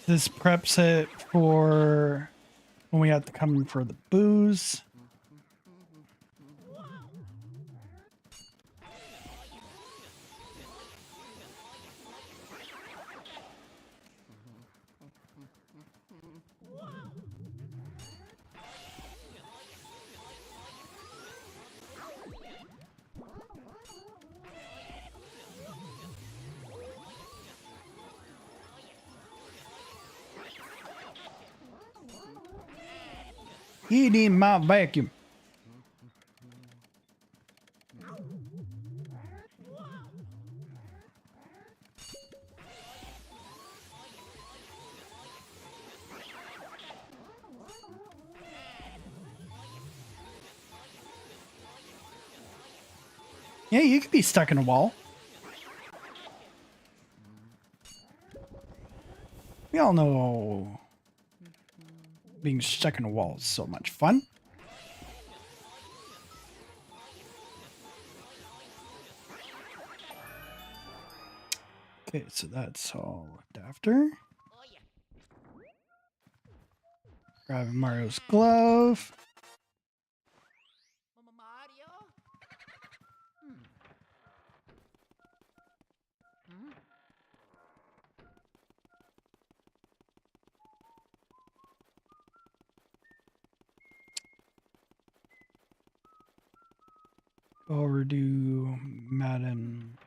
Speaker 3: This preps it for when we have to come in for the booze. You need my vacuum. Yeah, you could be stuck in a wall. We all know being stuck in a wall is so much fun. Okay, so that's all looked after. Grabbing Mario's glove.
Speaker 2: Mario?
Speaker 3: Overdue Madden.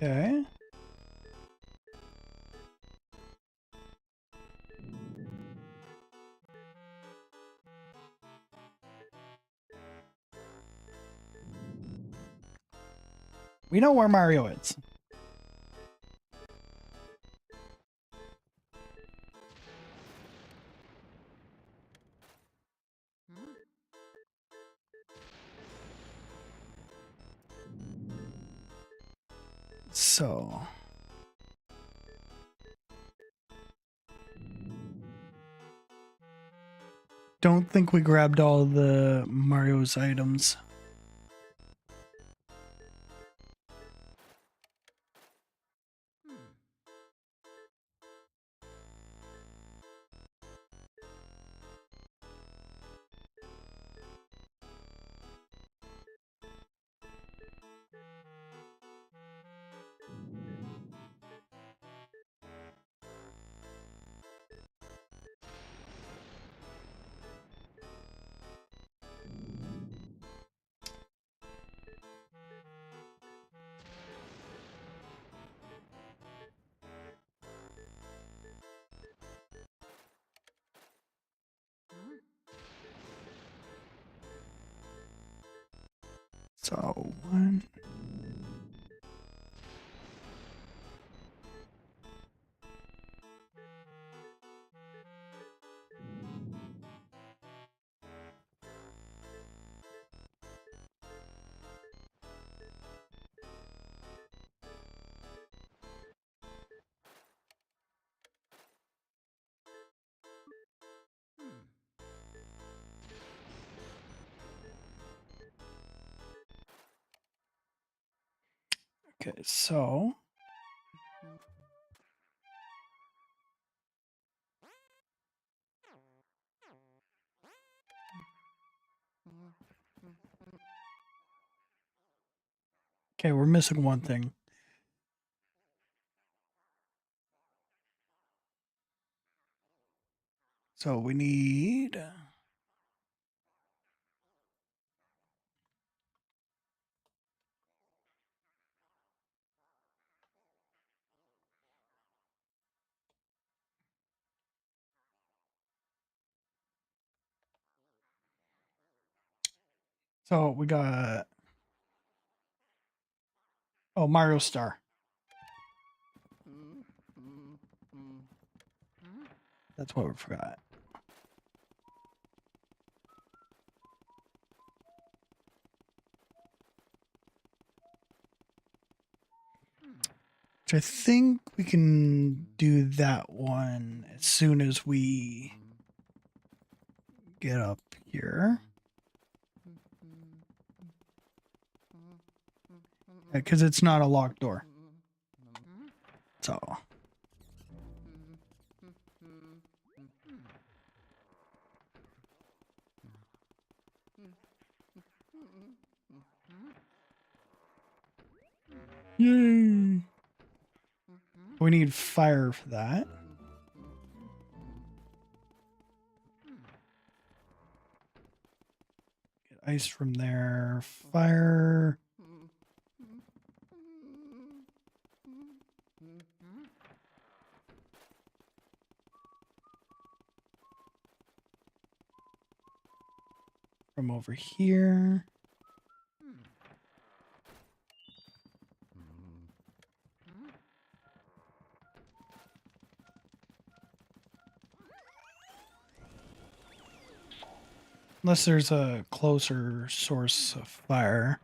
Speaker 3: Okay. We know where Mario is. So. Don't think we grabbed all the Mario's items. So one. Okay, so. Okay, we're missing one thing. So we need So we got, oh, Mario Star. That's what we forgot. So I think we can do that one as soon as we get up here. Because it's not a locked door. So. Yay. We need fire for that. Get ice from there. Fire. From over here. Unless there's a closer source of fire.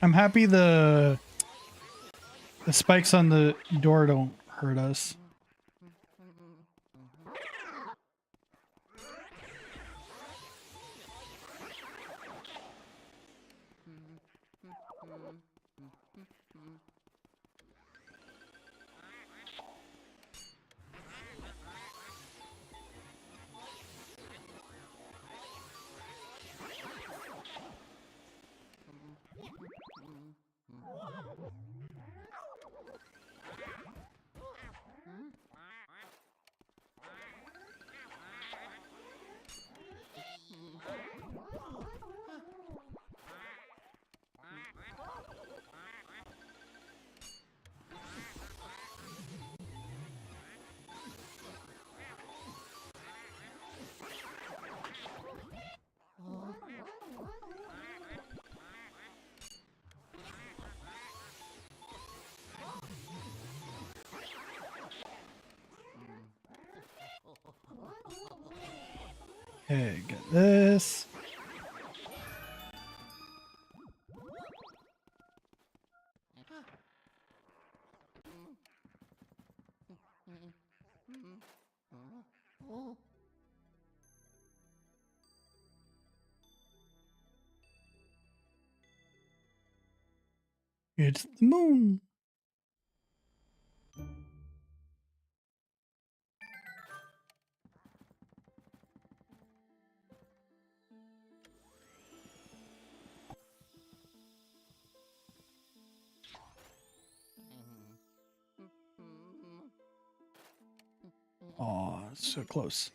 Speaker 3: I'm happy the spikes on the door don't hurt us. Okay, get this. It's the moon. Oh, so close.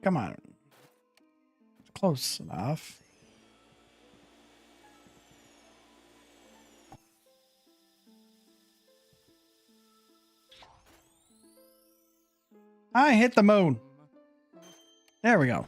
Speaker 3: Come on. Close enough. I hit the moon. There we go.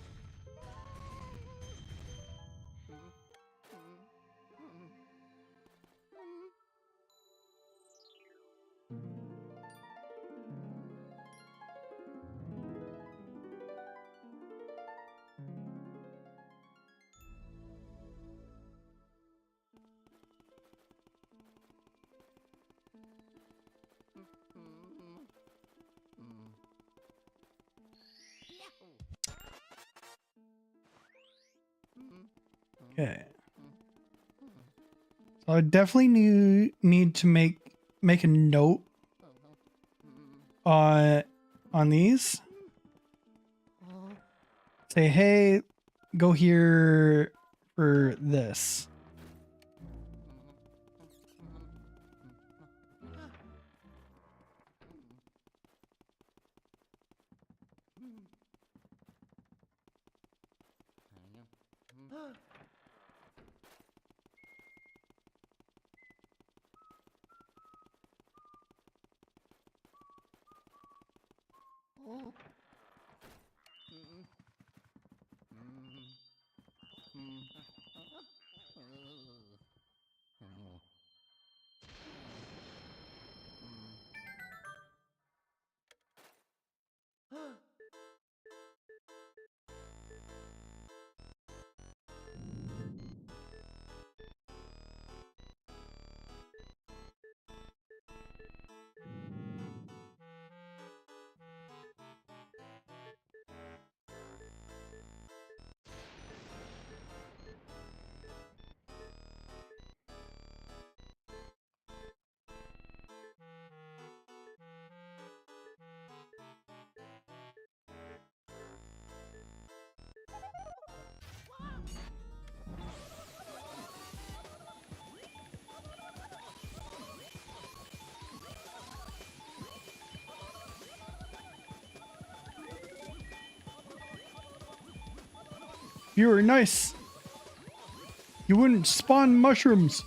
Speaker 3: Okay. So I definitely need to make a note on these. Say, hey, go here for this. You were nice. You wouldn't spawn mushrooms.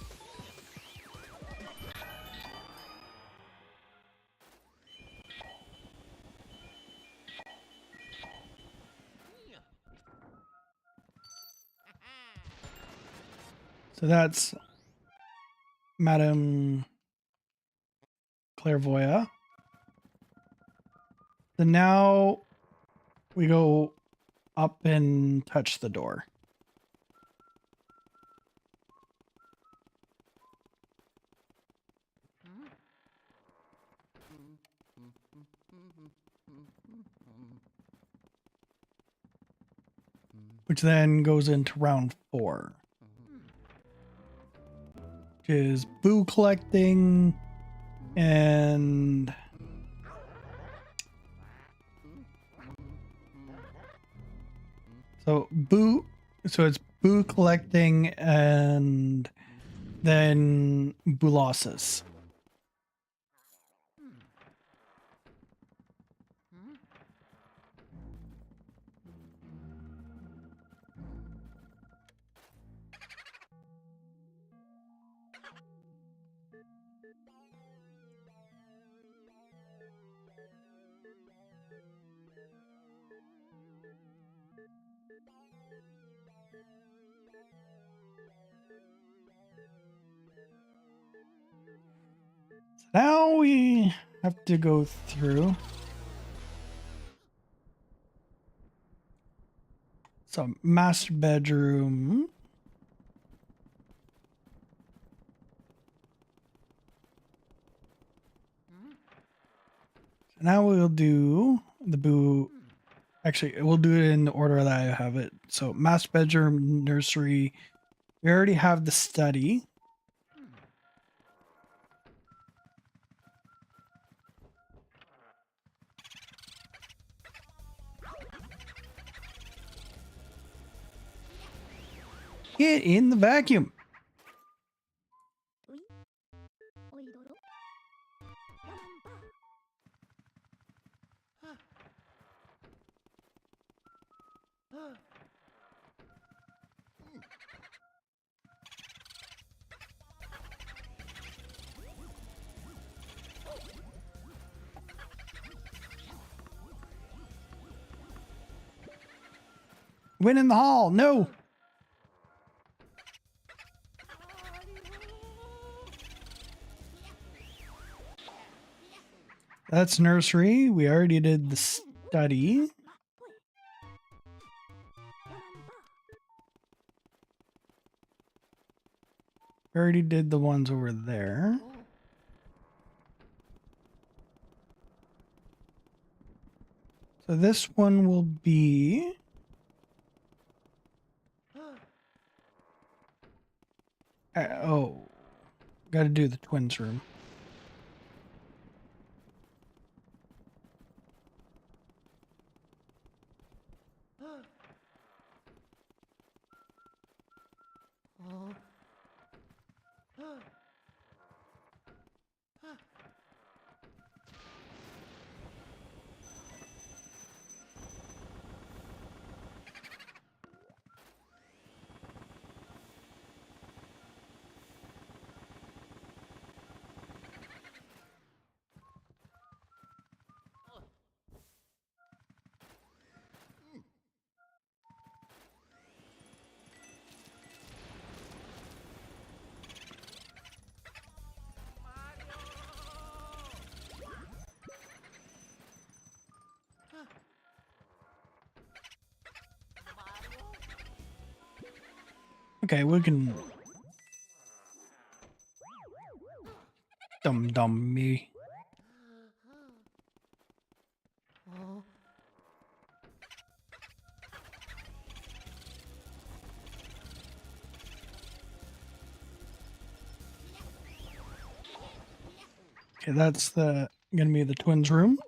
Speaker 3: So that's Madame Clairvoya. So now we go up and touch the door. Which then goes into round 4. Which is boo collecting and so it's boo collecting and then boo losses. Now we have to go through. So master bedroom. So now we'll do the boo. Actually, we'll do it in the order that I have it. So master bedroom, nursery. We already have the study. Get in the vacuum. Win in the hall. No. That's nursery. We already did the study. We already did the ones over there. So this one will be got to do the twins room. Okay, we can dumb me. Okay, that's gonna be the twins room.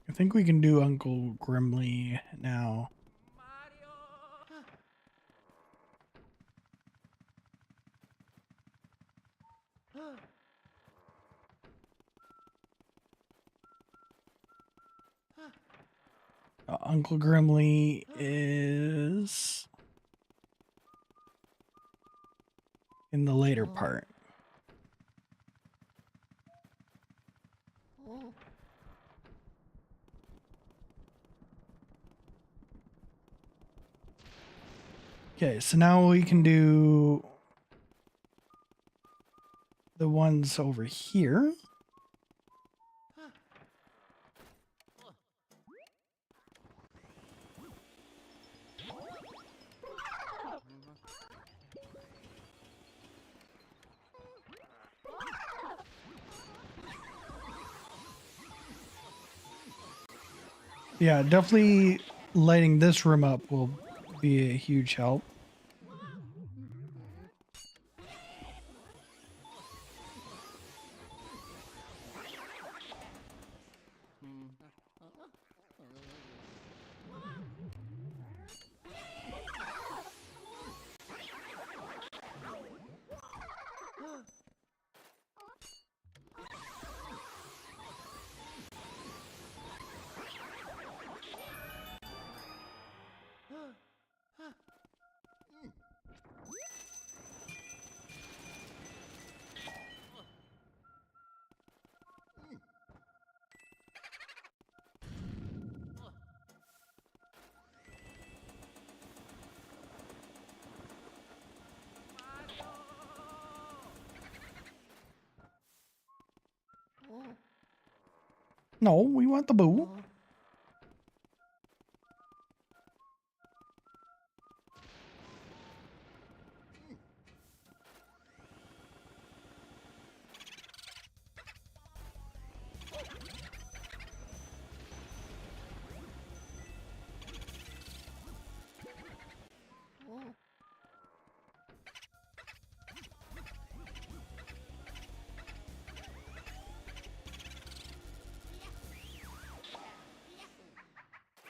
Speaker 3: I think we can do Uncle Grimly now. Uncle Grimly is in the later part. Okay, so now we can do the ones over here. Yeah, definitely lighting this room up will be a huge help. No, we want the boo.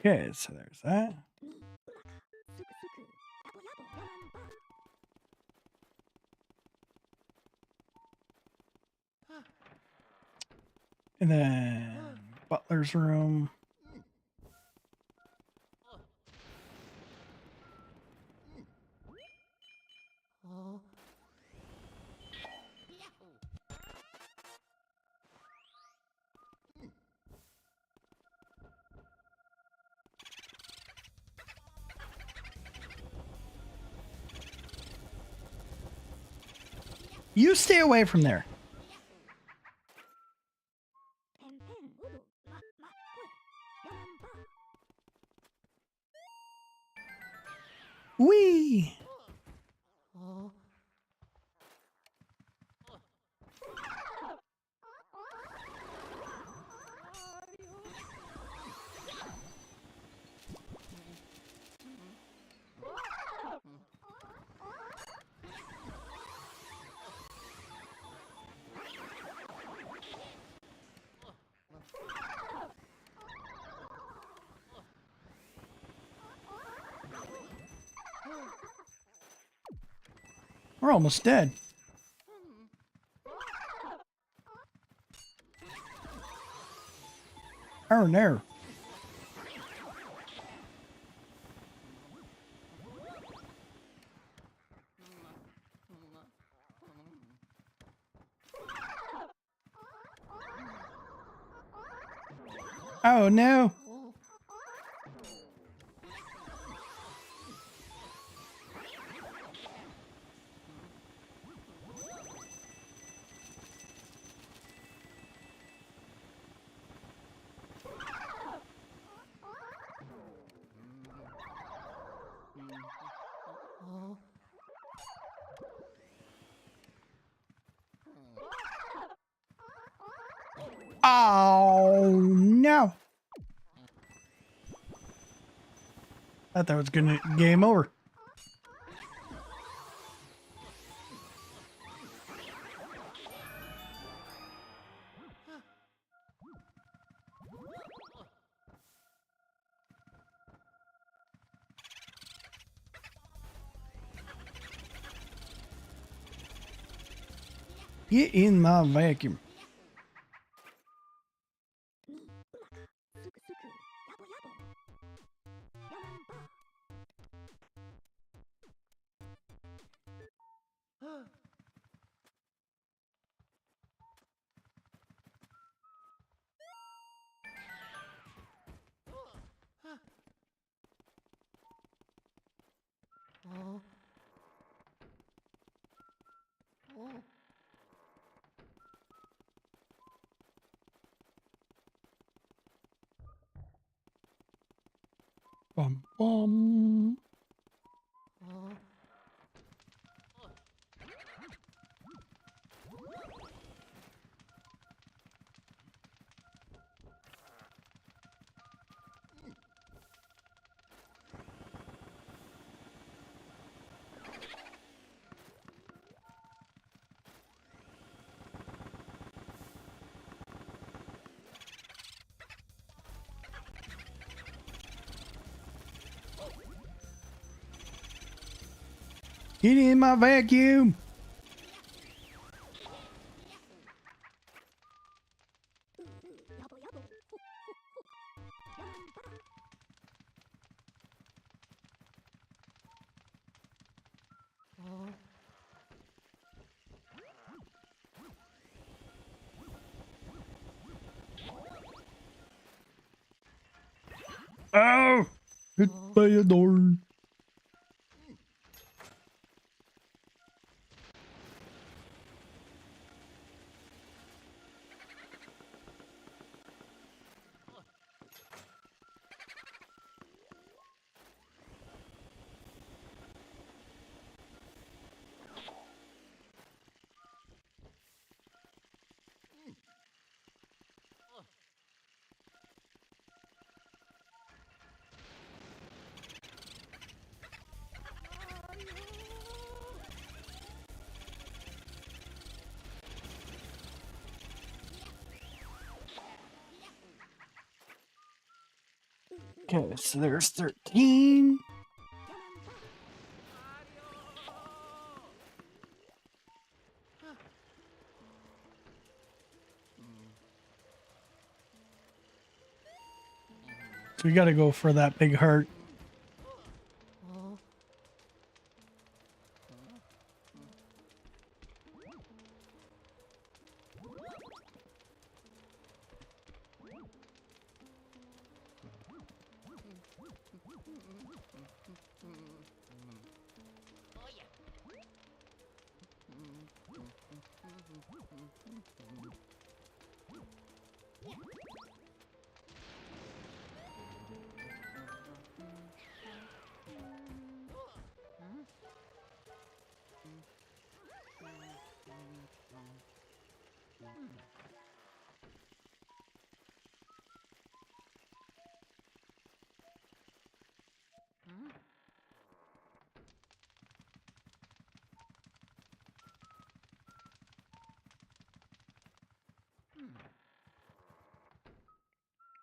Speaker 3: Okay, so there's that. And then Butler's room. You stay away from there. Wee. We're almost dead. Oh no. Oh no. Oh no. Thought that was gonna game over. Get in my vacuum. Bum bum. Get in my vacuum. Oh, hit by a door. Okay, so there's 13. So we gotta go for that big heart.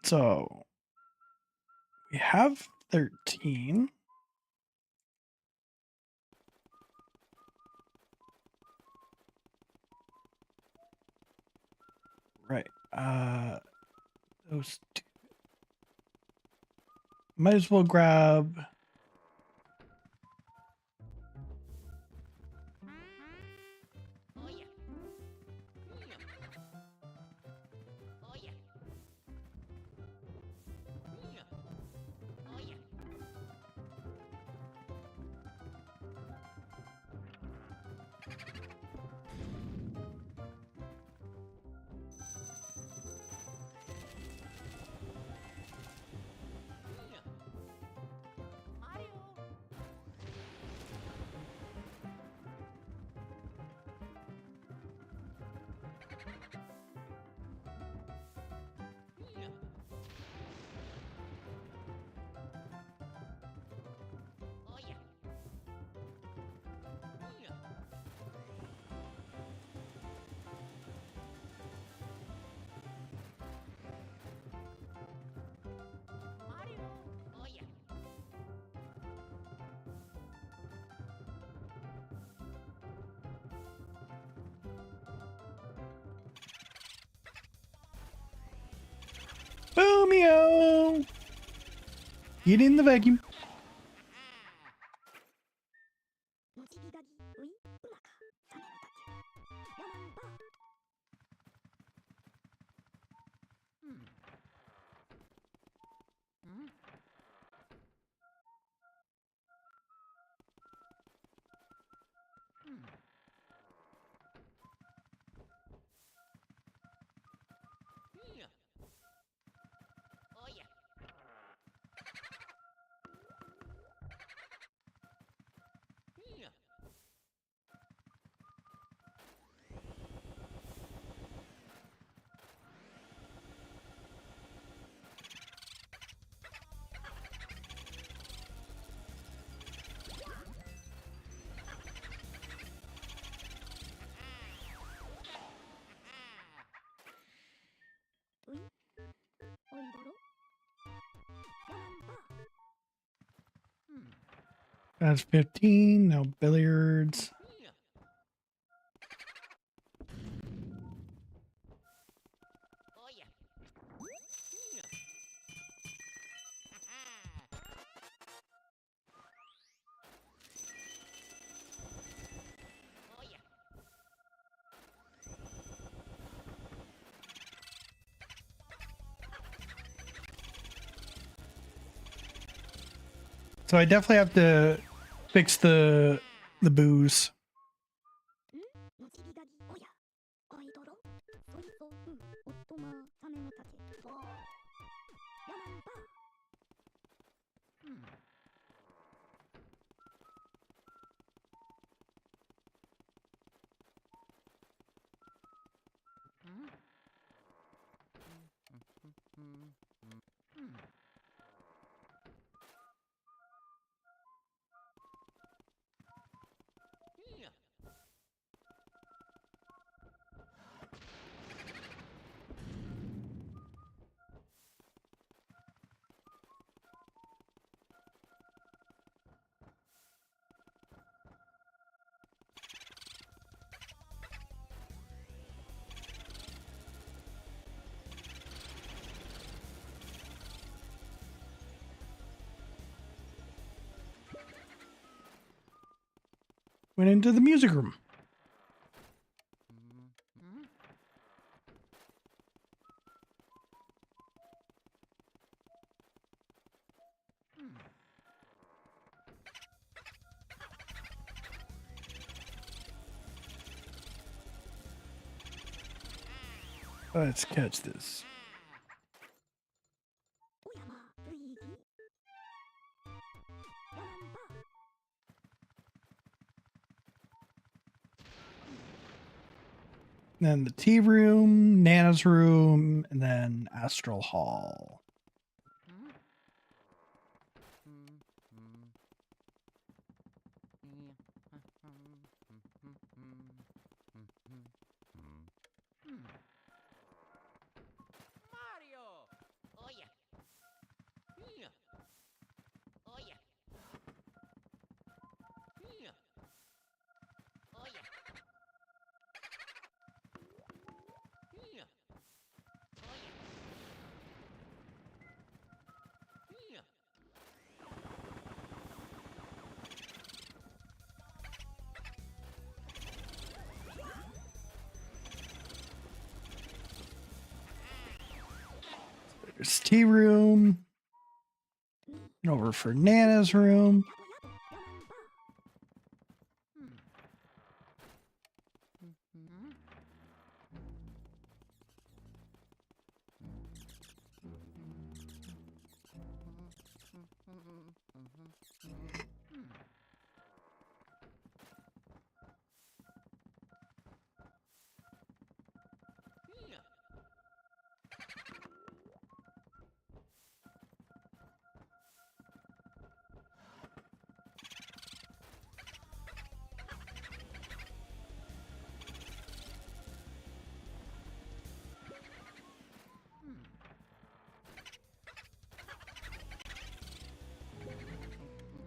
Speaker 3: So we have 13. Right. Those two. Might as well grab.
Speaker 2: Oh yeah. Oh yeah. Oh yeah. Mario. Oh yeah. Mario. Oh yeah.
Speaker 3: Boomio! Get in the vacuum.
Speaker 5: 文字左ウィうまかサメの竹ヤマンバー
Speaker 2: Oh yeah.
Speaker 3: That's 15. Now billiards.
Speaker 2: Oh yeah. Oh yeah.
Speaker 3: So I definitely have to fix the booze.
Speaker 5: 文字左おやアイドロソイソウオットマサメの竹ボーヤマンバー
Speaker 3: Went into the music room. Let's catch this.
Speaker 5: おやまルイージヤマンバー
Speaker 3: Then the tea room, Nana's room, and then Astral Hall.
Speaker 2: Mario. Oh yeah. Oh yeah. Oh yeah.
Speaker 3: There's tea room. And over for Nana's room.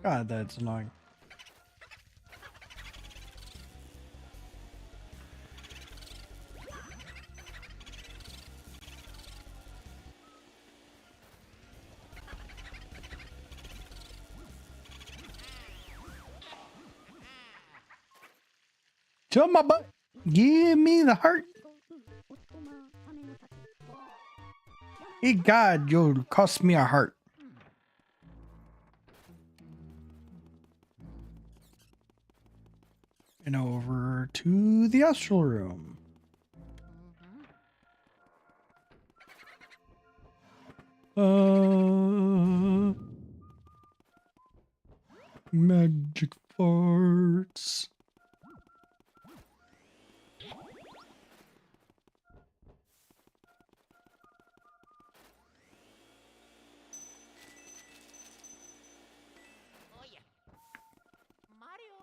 Speaker 3: God, that's annoying. To my butt. Give me the heart. Hey, God, you'll cost me a heart. And over to the astral room. Magic farts.
Speaker 2: Oh yeah. Mario.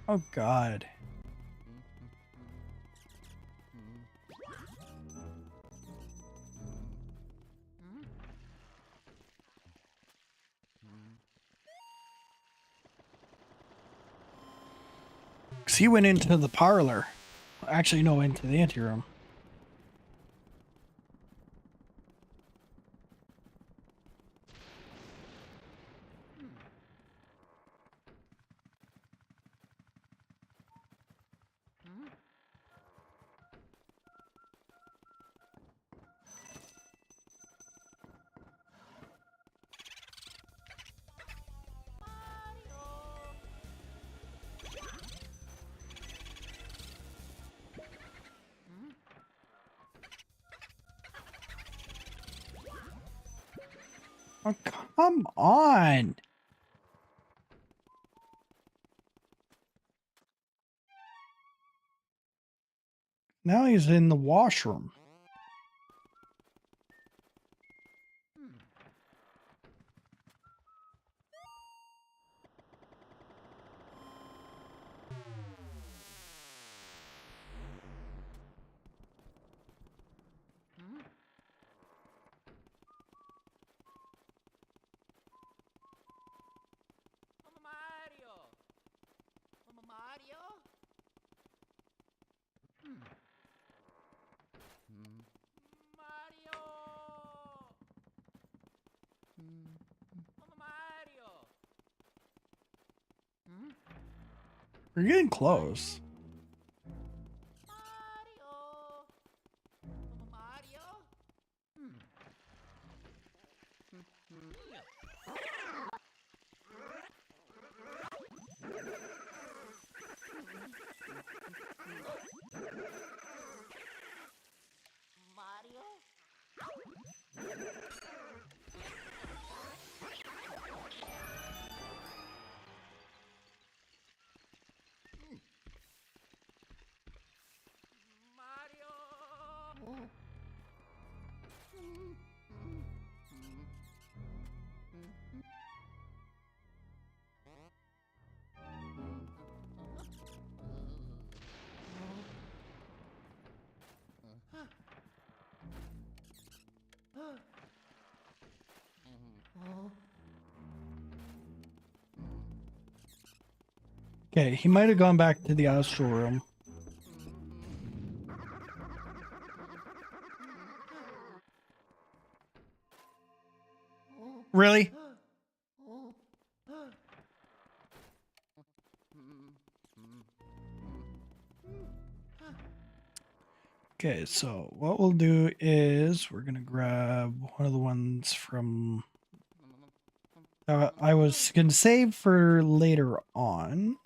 Speaker 3: Oh, God. Because he went into the parlor. Actually, no, into the anteroom. Oh, come on. Now he's in the washroom.
Speaker 2: Mama Mario. Mama Mario. Mario. Mama Mario.
Speaker 3: We're getting close.
Speaker 2: Mario. Mama Mario. Mario. Mario.
Speaker 3: Okay, he might have gone back to the astral room. Really? Okay, so what we'll do is we're gonna grab one of the ones from I was gonna save for later on.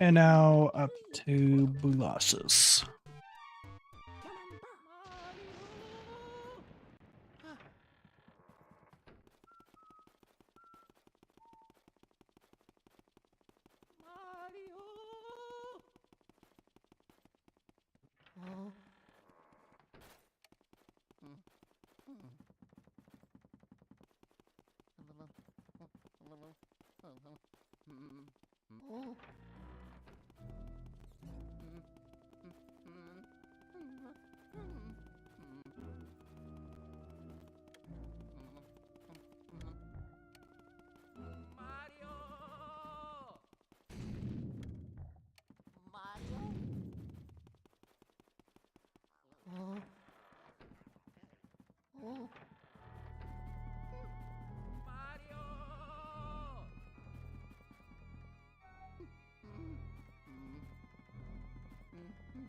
Speaker 3: And now up to Bulasas.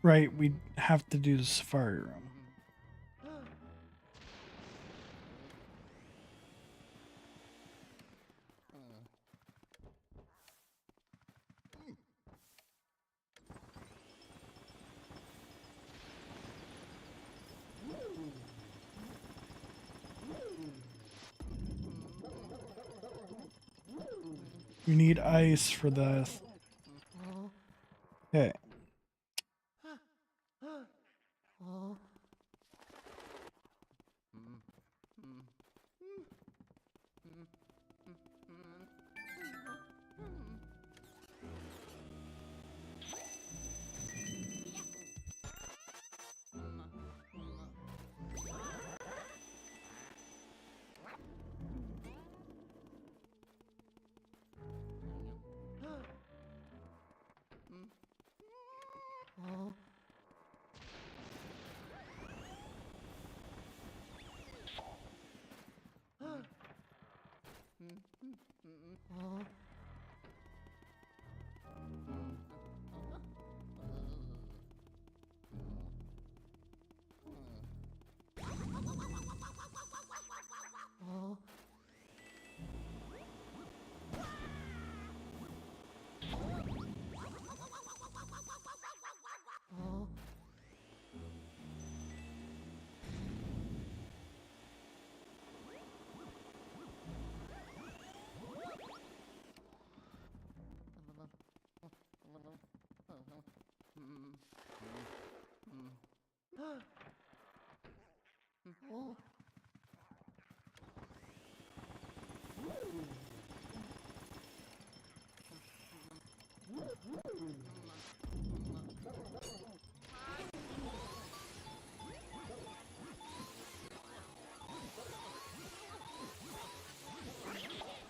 Speaker 3: Right, we have to do the safari room. You need ice for the... Okay.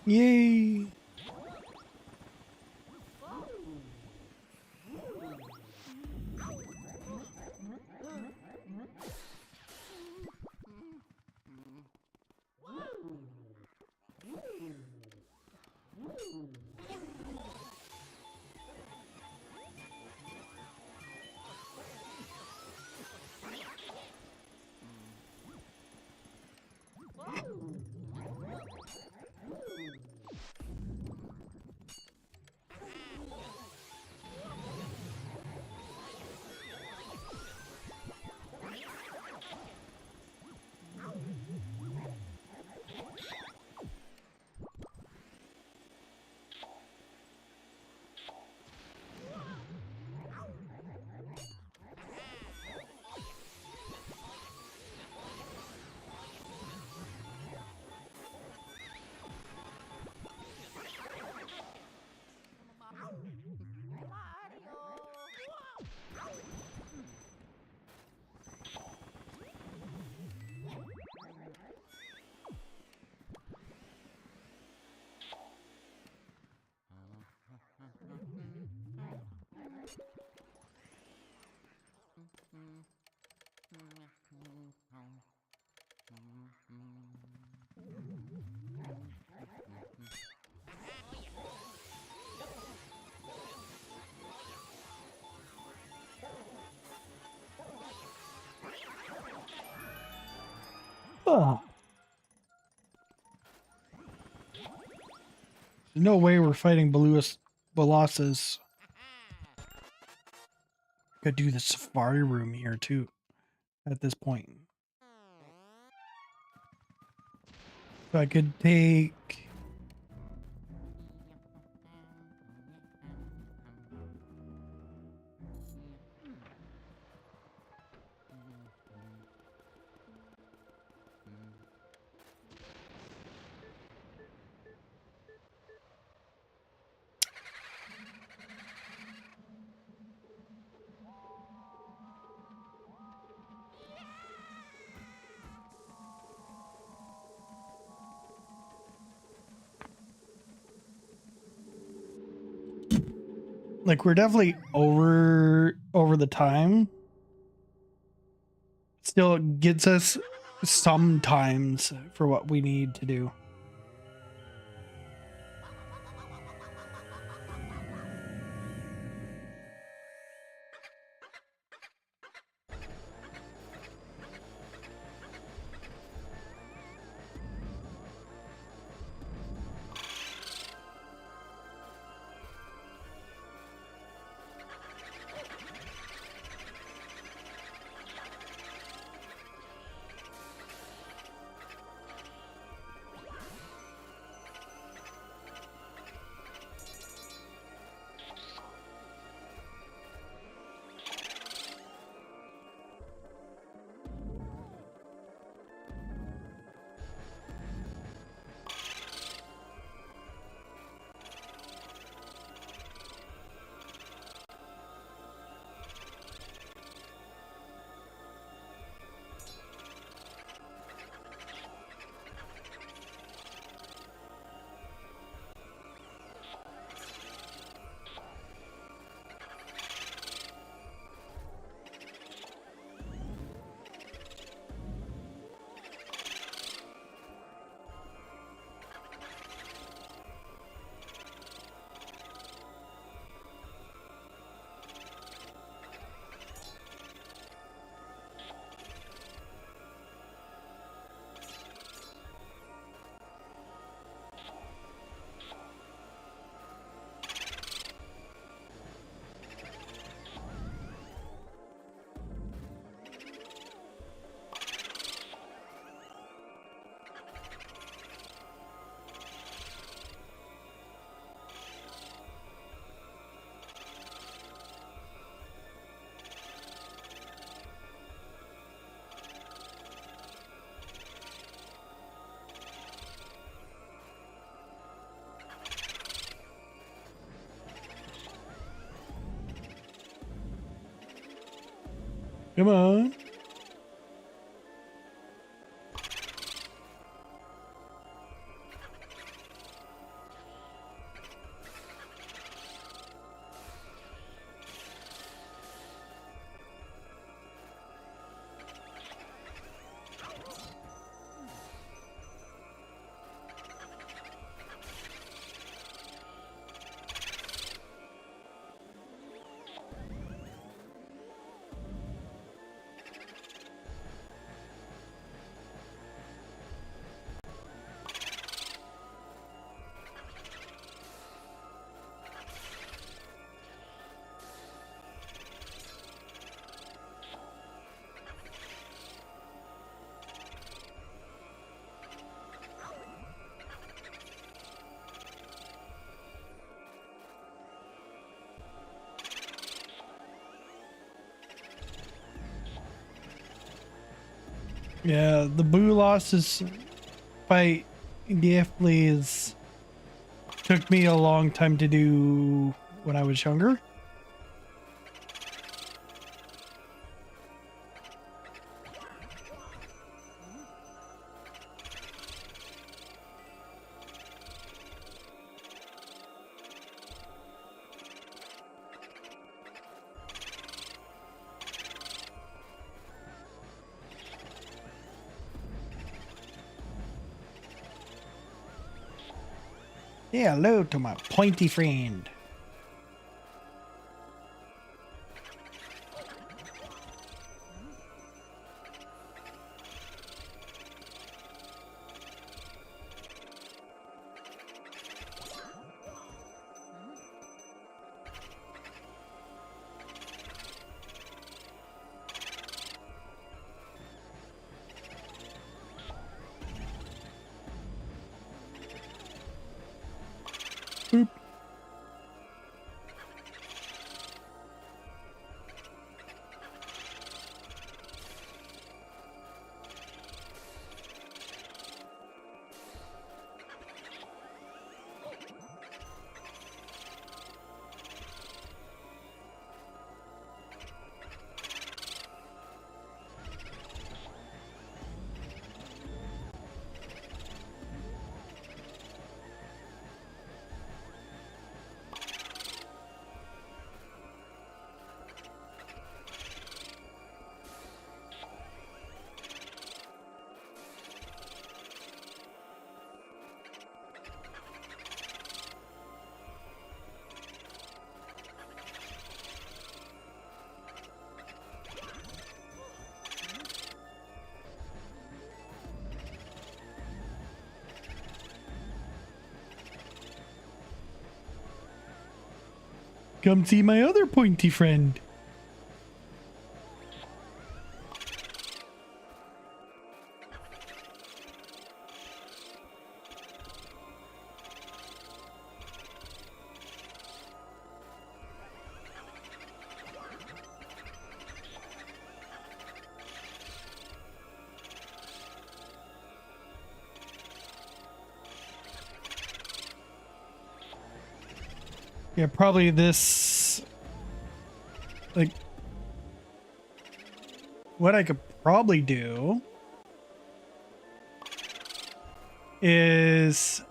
Speaker 3: Yay! Oh. There's no way we're fighting Bolosses. Could do the safari room here too at this point. So I could take like we're definitely over the time. Still gets us sometimes for what we need to do. Come on. Yeah, the Boo losses fight definitely took me a long time to do when I was younger. Say hello to my pointy friend. Come see my other pointy friend. Yeah, probably this, like, what I could probably do is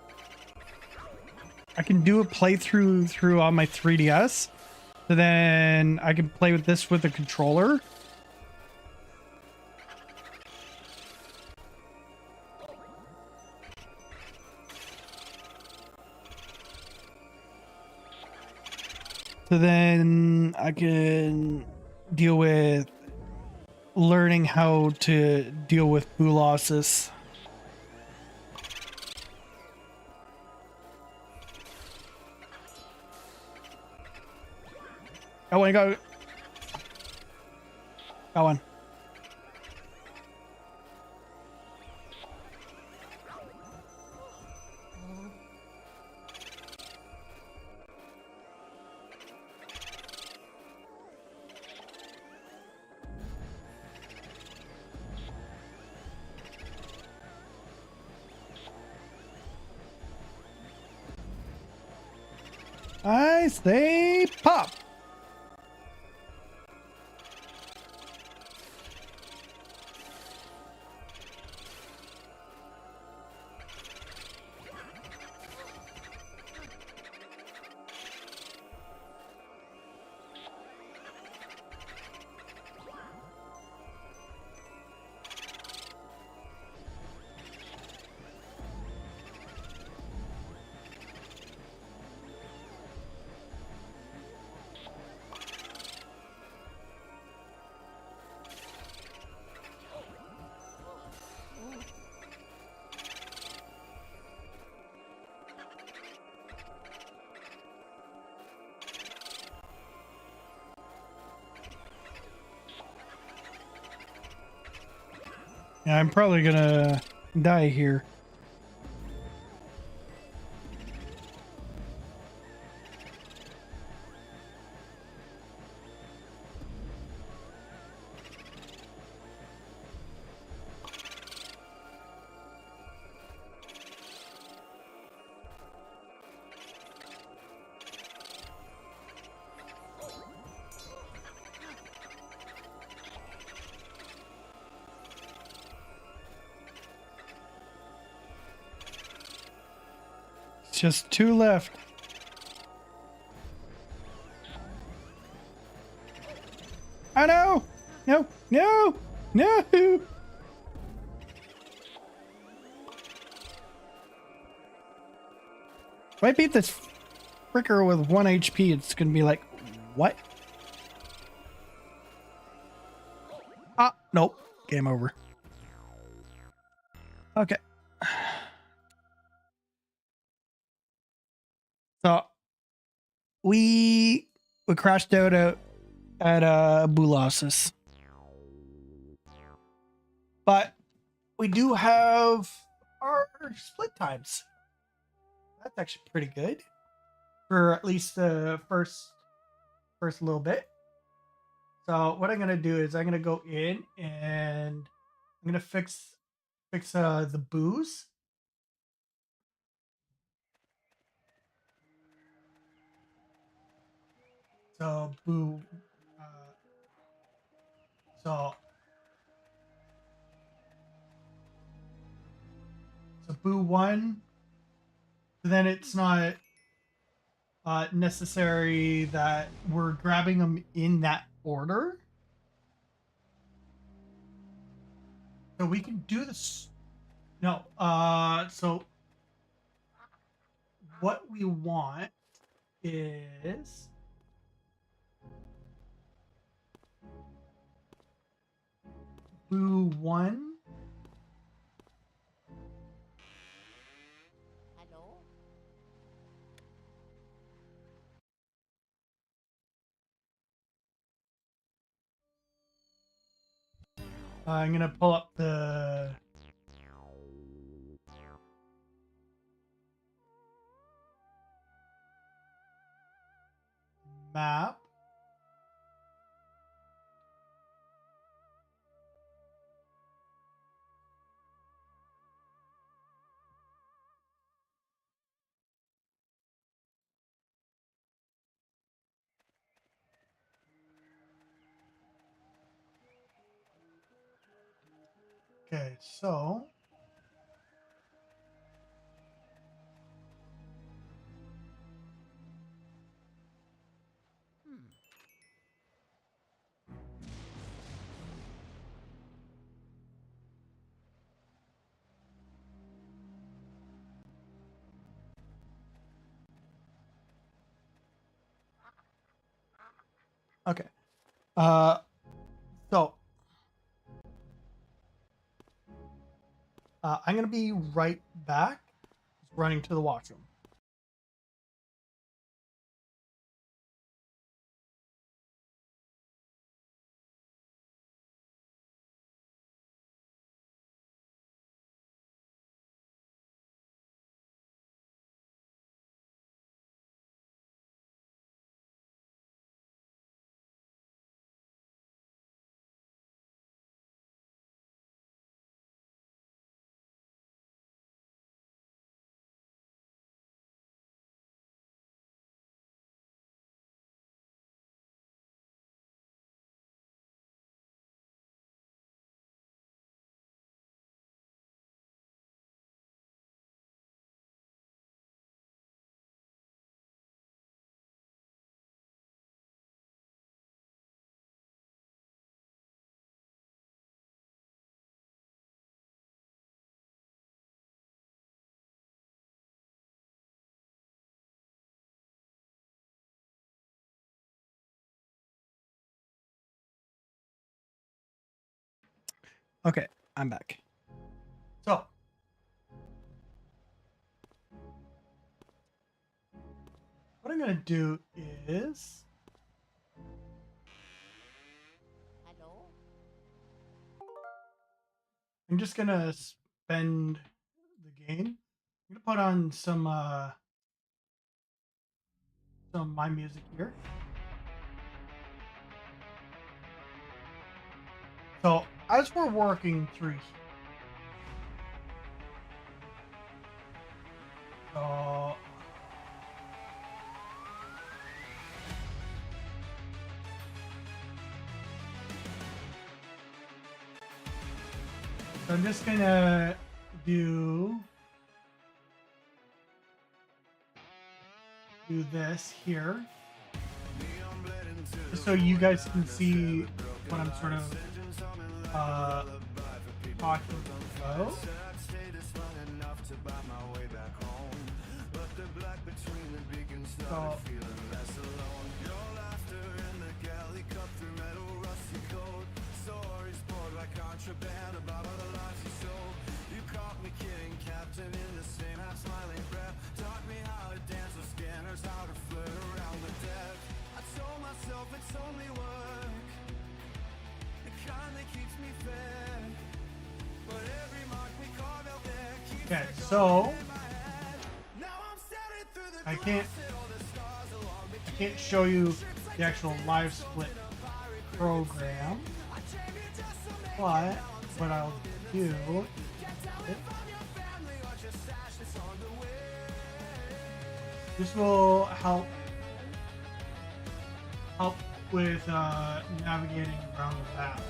Speaker 3: I can do a playthrough on my 3DS, so then I can play with this with a controller. So then I can deal with learning how to deal with boo losses. Oh, I got one. I say pop. Yeah, I'm probably gonna die here. It's just 2 left. Oh no! No! No! No! If I beat this fricker with 1 HP, it's gonna be like, what? Ah, nope. Game over. Okay. So we crashed out at Bulasis. But we do have our split times. That's actually pretty good for at least the first little bit. So what I'm gonna do is I'm gonna go in and I'm gonna fix the booze. So boo, uh, so boo 1. Then it's not necessary that we're grabbing them in that order. So we can do this. No, so what we want is boo 1.
Speaker 2: Hello?
Speaker 3: I'm gonna pull up the map. Okay, so
Speaker 2: Hmm.
Speaker 3: okay. Uh, so I'm gonna be right back. Just running to the washroom. Okay, I'm back. So what I'm gonna do is
Speaker 2: Hello?
Speaker 3: I'm just gonna spend the game. I'm gonna put on some my music here. So as we're working through, so I'm just gonna do this here, just so you guys can see what I'm sort of talking about. So, okay, so I can't show you the actual live split program, but what I'll do this will help with navigating around the map.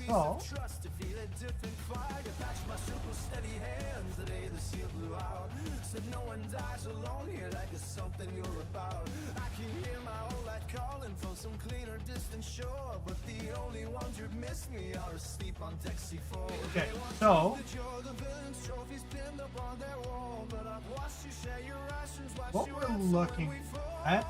Speaker 3: So, okay, so what we're looking at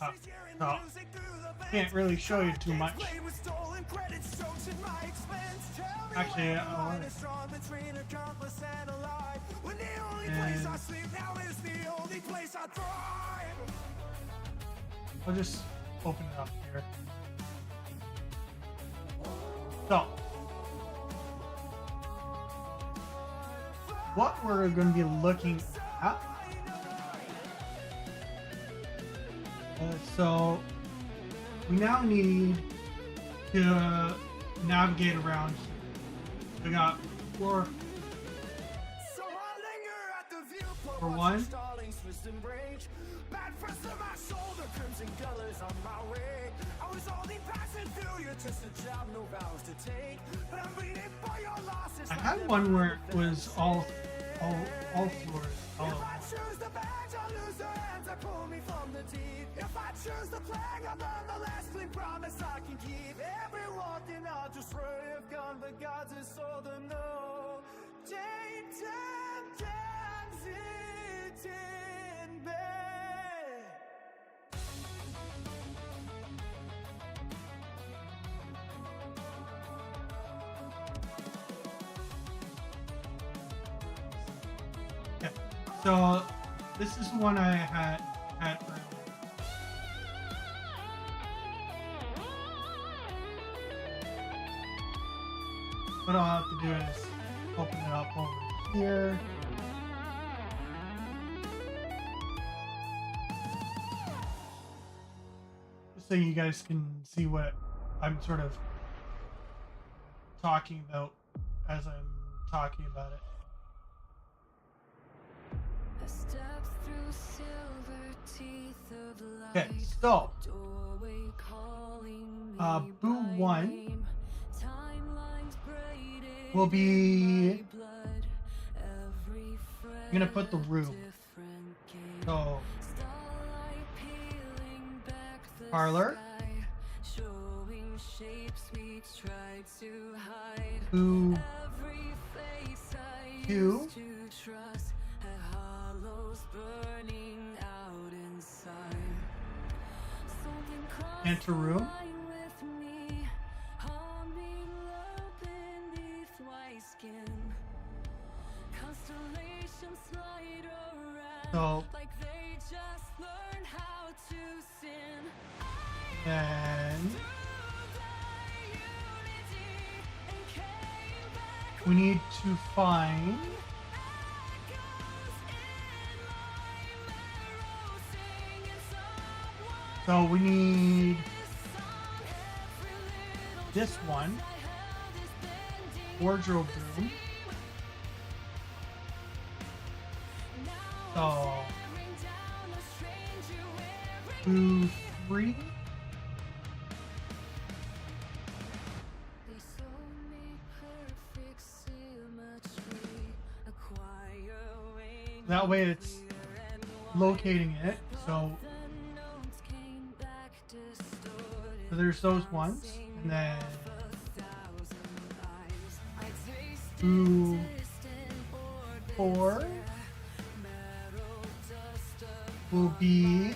Speaker 3: So can't really show you too much. Actually, and I'll just open it up here. So, what we're going to be looking at. So, we now need to navigate around here. We got floor for one. I had one where it was all floors. All of them.
Speaker 1: If I choose the plague, I'm on the lasting promise I can keep. Everyone can I'll just pray if gone, the gods is all the no. It in bed.
Speaker 3: Yeah. So this is the one I had earlier. What I'll have to do is open it up over here. Just so you guys can see what I'm sort of talking about as I'm talking about it. Okay, so Boo 1 will be, I'm gonna put the room. So parlor, Boo 2, enter room, so and we need to find so we need this one, wardrobe room. So Boo 3, that way it's locating it. So there's those ones, and then Boo 4 will be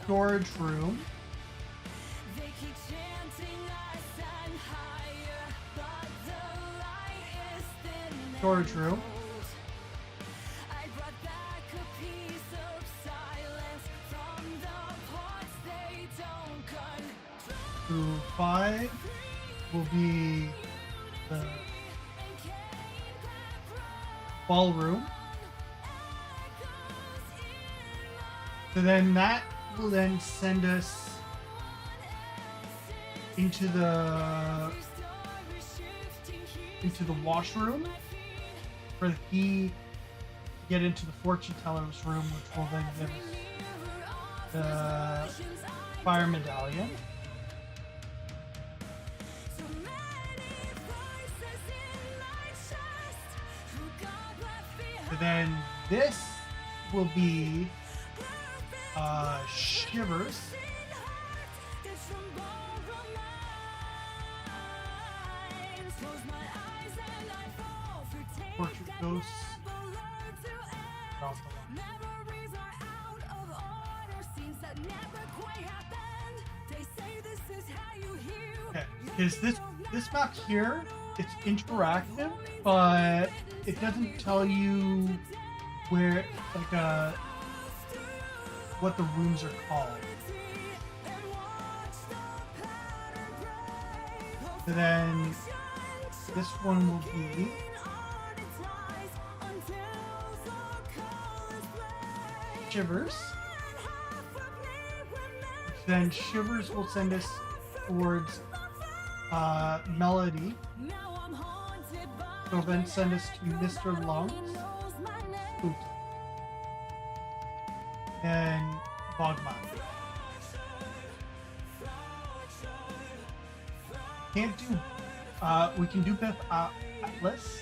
Speaker 3: storage room. Storage room. Boo 5 will be the ballroom. So then that will then send us into the washroom for the key to get into the fortune teller's room, which will then give us the fire medallion. So then this will be Shivers. Ghosts.
Speaker 1: Memories are out of order, scenes that never quite happened. They say this is how you heal.
Speaker 3: Okay, because this map here, it's interactive, but it doesn't tell you where, like, what the rooms are called. So then this one will be Shivers. Then Shivers will send us towards Melody. So then send us to Mr. Lungs. Oops. And Bogma. Can't do. We can do Beth Atlas.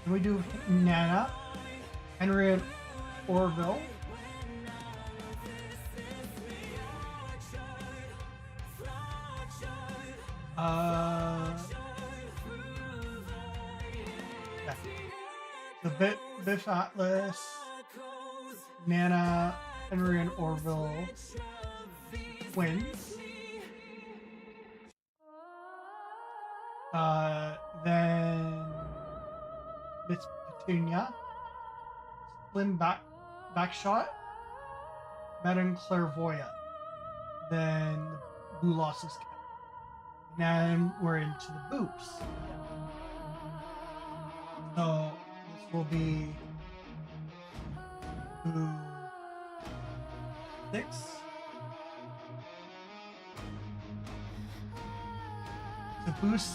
Speaker 3: Then we do Nana, Henry and Orville. Yeah. The Biff Atlas, Nana, Henry and Orville wins. Then Miss Petunia, Slim Backshot, Madame Clairvoyant. Then the Boo lost his cap. Now we're into the boops. So this will be Boo 6. The Boo 6.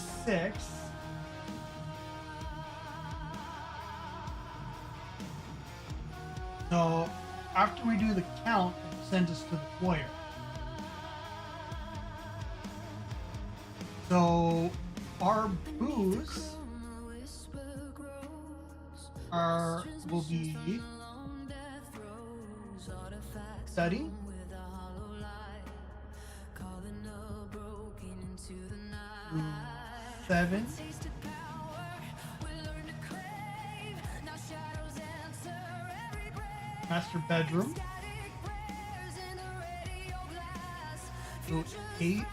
Speaker 3: So after we do the count, it sends us to the foyer. So our boos will be study, boo 7, master bedroom, boo 8,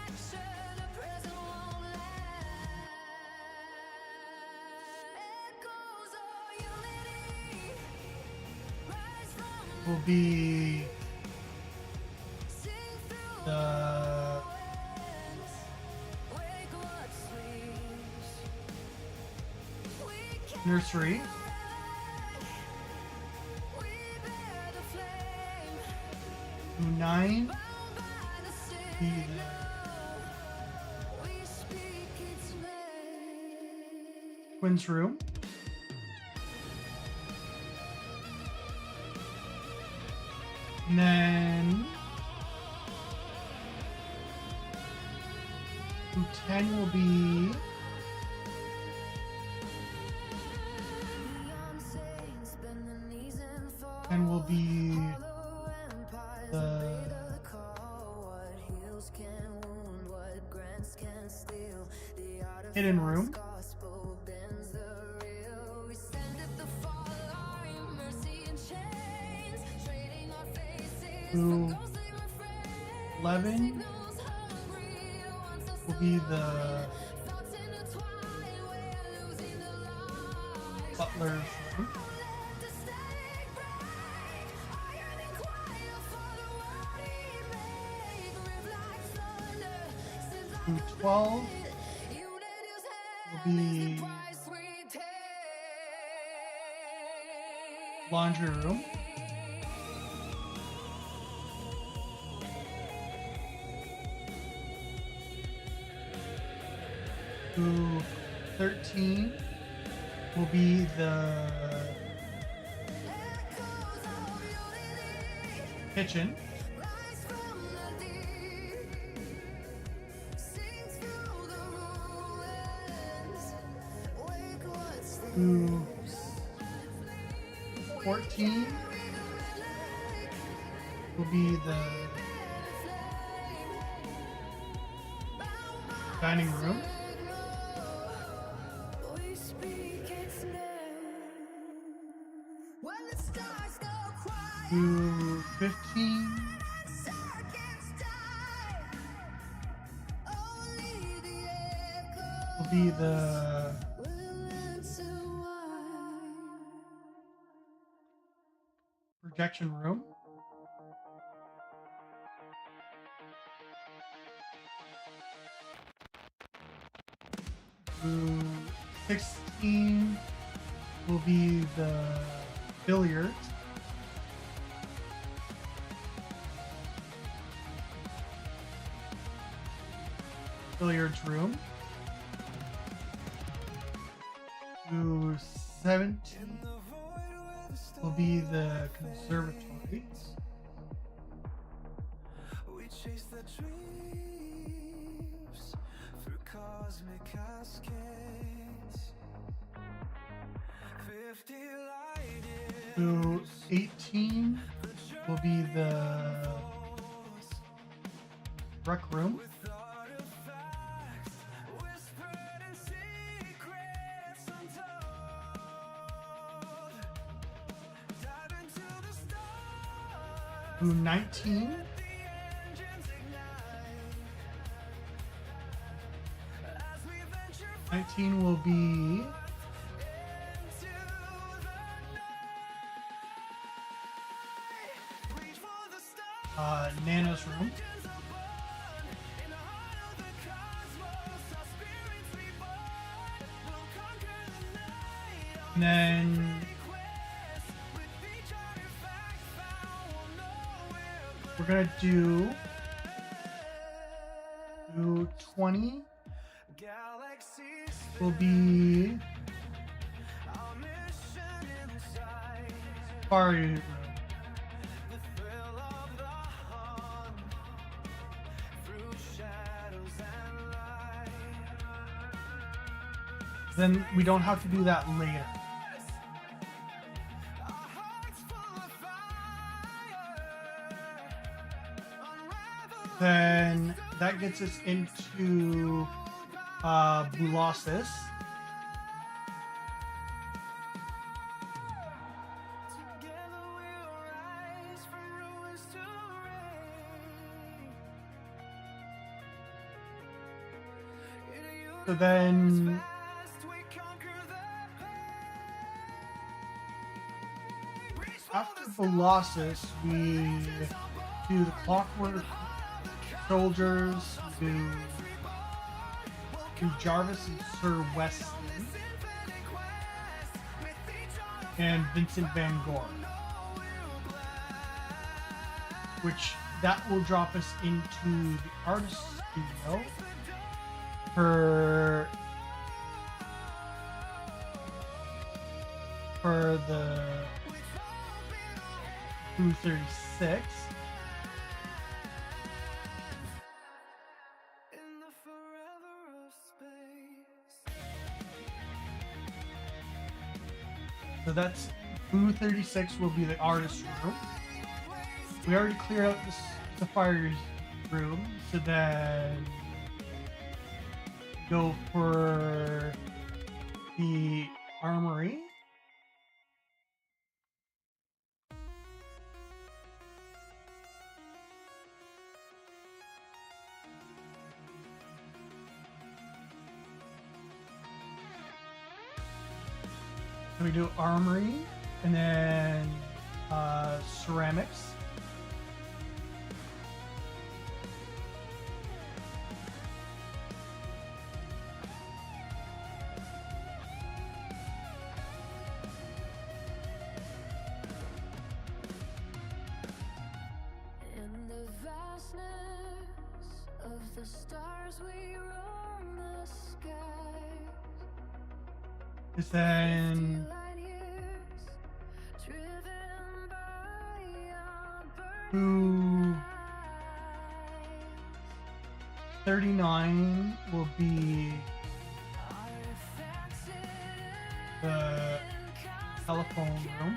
Speaker 3: will be the nursery, boo 9, be the twins room, and then boo 10 will be the hidden room. Boo 11 will be the butler's room. Boo 12 will be laundry room. Boo 13 will be the kitchen. Boo 14 will be the dining room. to 15 will be the projection room. To 16 will be the billiards. Billiards room. To 17 will be the conservatory.
Speaker 1: We chase the dreams through cosmic cascades. 50 light
Speaker 3: To 18 will be the rec room. To 19 will be Nana's room. And then we're gonna do 20 will be Safari room. Then we don't have to do that later. Then that gets us into Bulasis. So then after Bulasis, we do the Clockwork Soldiers, do Jarvis and Sir Wesley, and Vincent Van Gogh, which that will drop us into the artist studio for the 236. So that's booth 36 will be the artist room. We already cleared out the Safari's room, so then go for the armory. So we do armory and then ceramics.
Speaker 1: In the vastness of the stars we roam the skies.
Speaker 3: Is then who 39 will be the telephone room.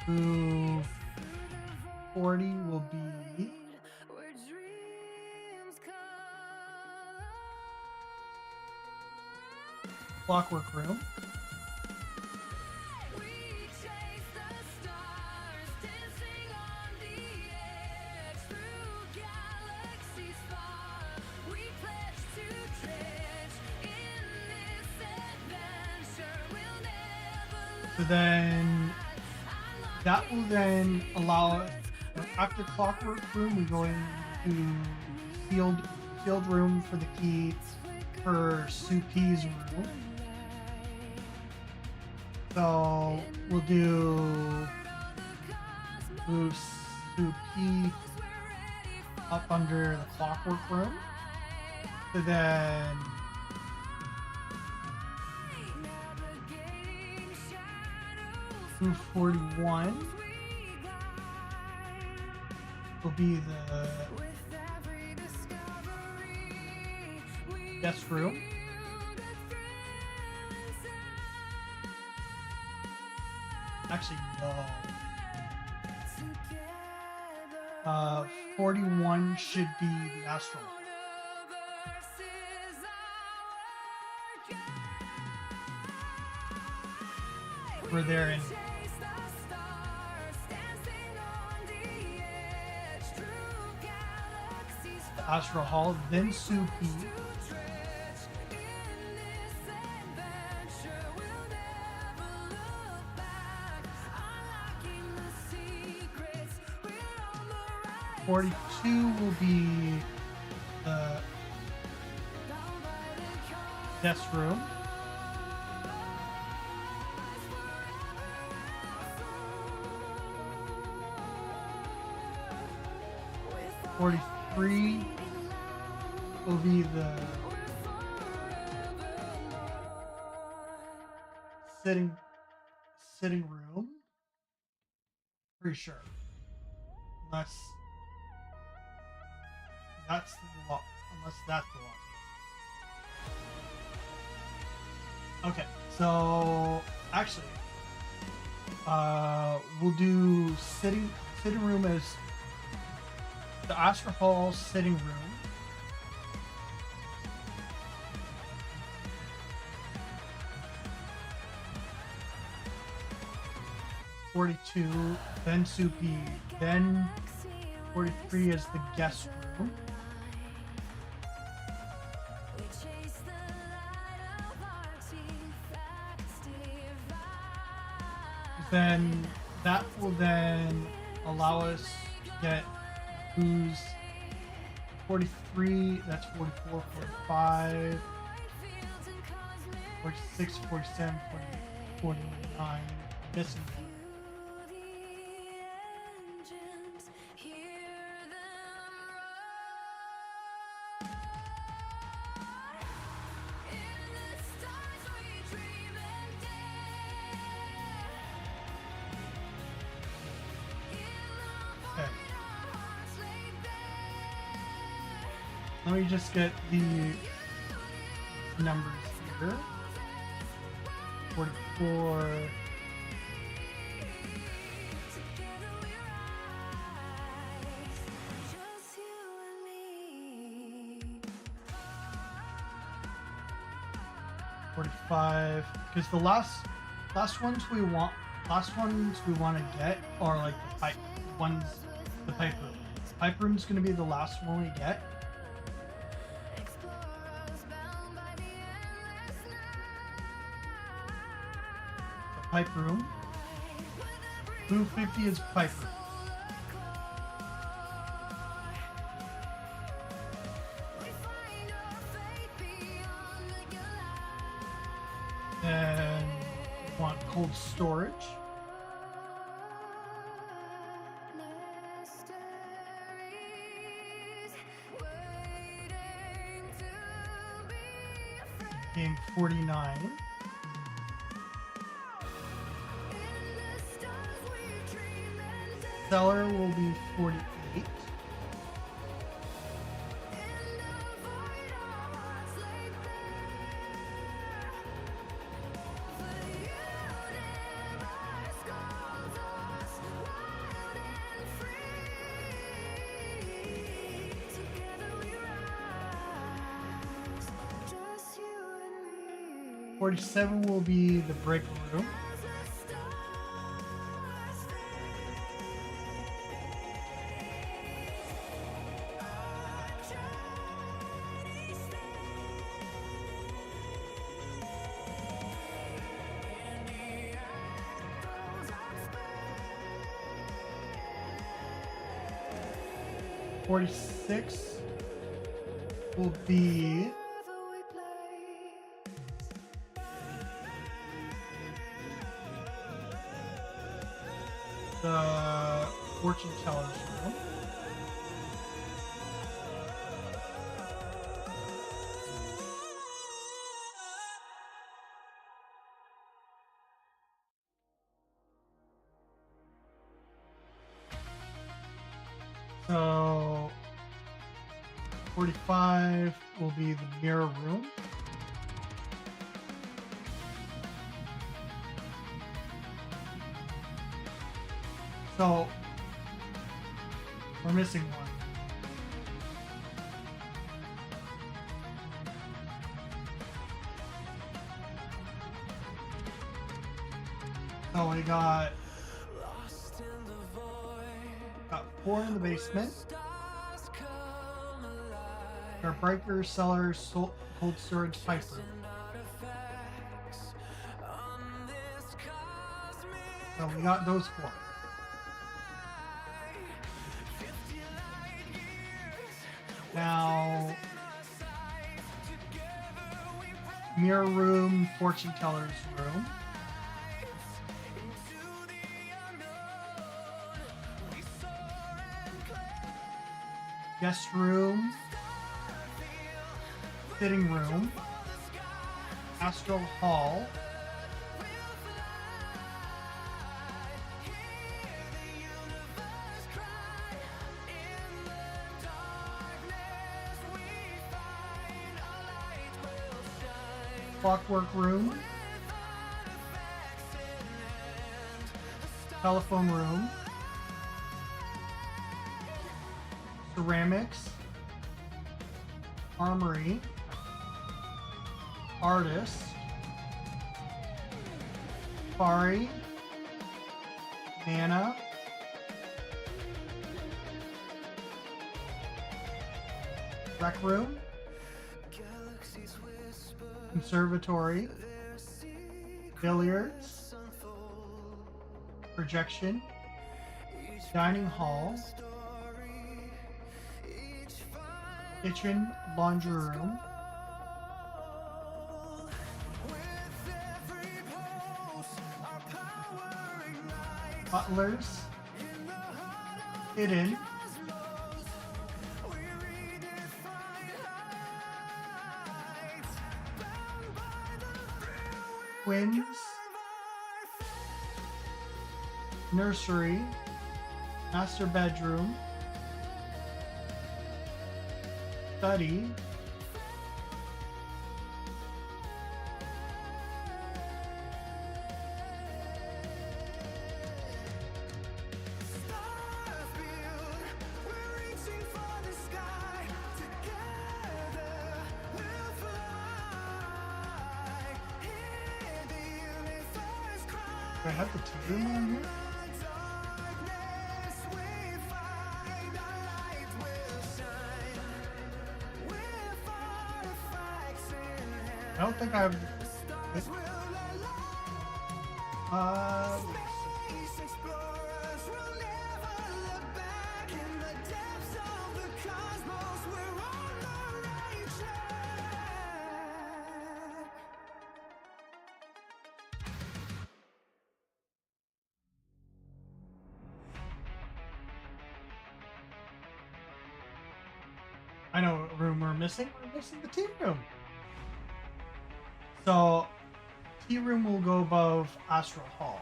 Speaker 3: Who 40 will be
Speaker 1: where dreams come.
Speaker 3: Clockwork Room.
Speaker 1: We chase the stars, dancing on the edge through galaxies far. We pledge to dredge in this adventure. We'll never
Speaker 3: So then that will then allow us, after Clockwork Room, we go into sealed room for the key for Suki's room. So we'll move Suki up under the Clockwork Room. So then move 41 will be the guest room. Actually, no. 41 should be the astral. We're there in the Astral Hall, then Suki.
Speaker 1: Secrets,
Speaker 3: 42 will be the guest room.
Speaker 1: with
Speaker 3: 43 will be the sitting room. Pretty sure. Unless that's the lock. Unless that's the lock. Okay, so actually, we'll do sitting room as the Astral Hall sitting room. (42), then Suki, then 43 is the guest room. Then that will then allow us to get who's 43, that's 44, 45, 46, 47, 48, 49, missing. Okay. Let me just get the numbers here. 44. Because the last ones we want to get are like the pipe room. The pipe room's gonna be the last one we get. The pipe room. Blue 50 is pipe room. And want cold storage. Game 49. Cellar will be 48. 47 will be the break room. .46 will be the fortune teller's room. So 45 will be the mirror room. So we're missing one. So we got 4 in the basement. Our breaker, cellar, cold storage, pipe room. So we got those 4. Now, mirror room, fortune teller's room. Guest room, sitting room, astral hall, clockwork room, telephone room, ceramics, armory, artist, safari, mana, rec room, conservatory, billiards, projection, dining hall, kitchen, laundry room, butlers, hidden, twins, nursery, master bedroom, study, do I have the tea room on here? I don't think I have. I know what room we're missing. We're missing the tea room. So, tea room will go above Astral Hall.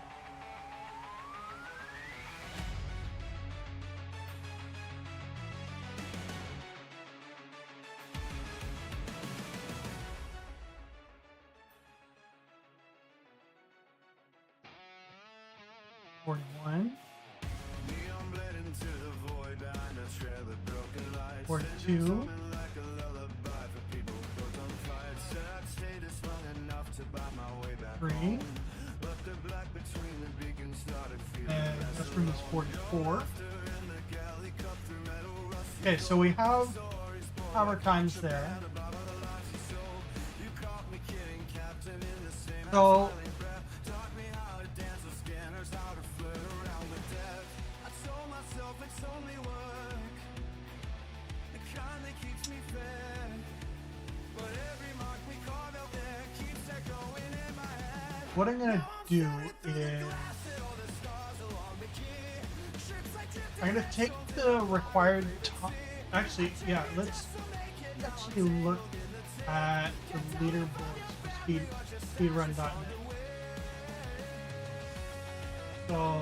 Speaker 3: .41. 42. room is 44. Okay, so we have power times there. So what I'm gonna do is I'm gonna take the required time. Actually, yeah, let's actually look at the leaderboards for speedrun.net. So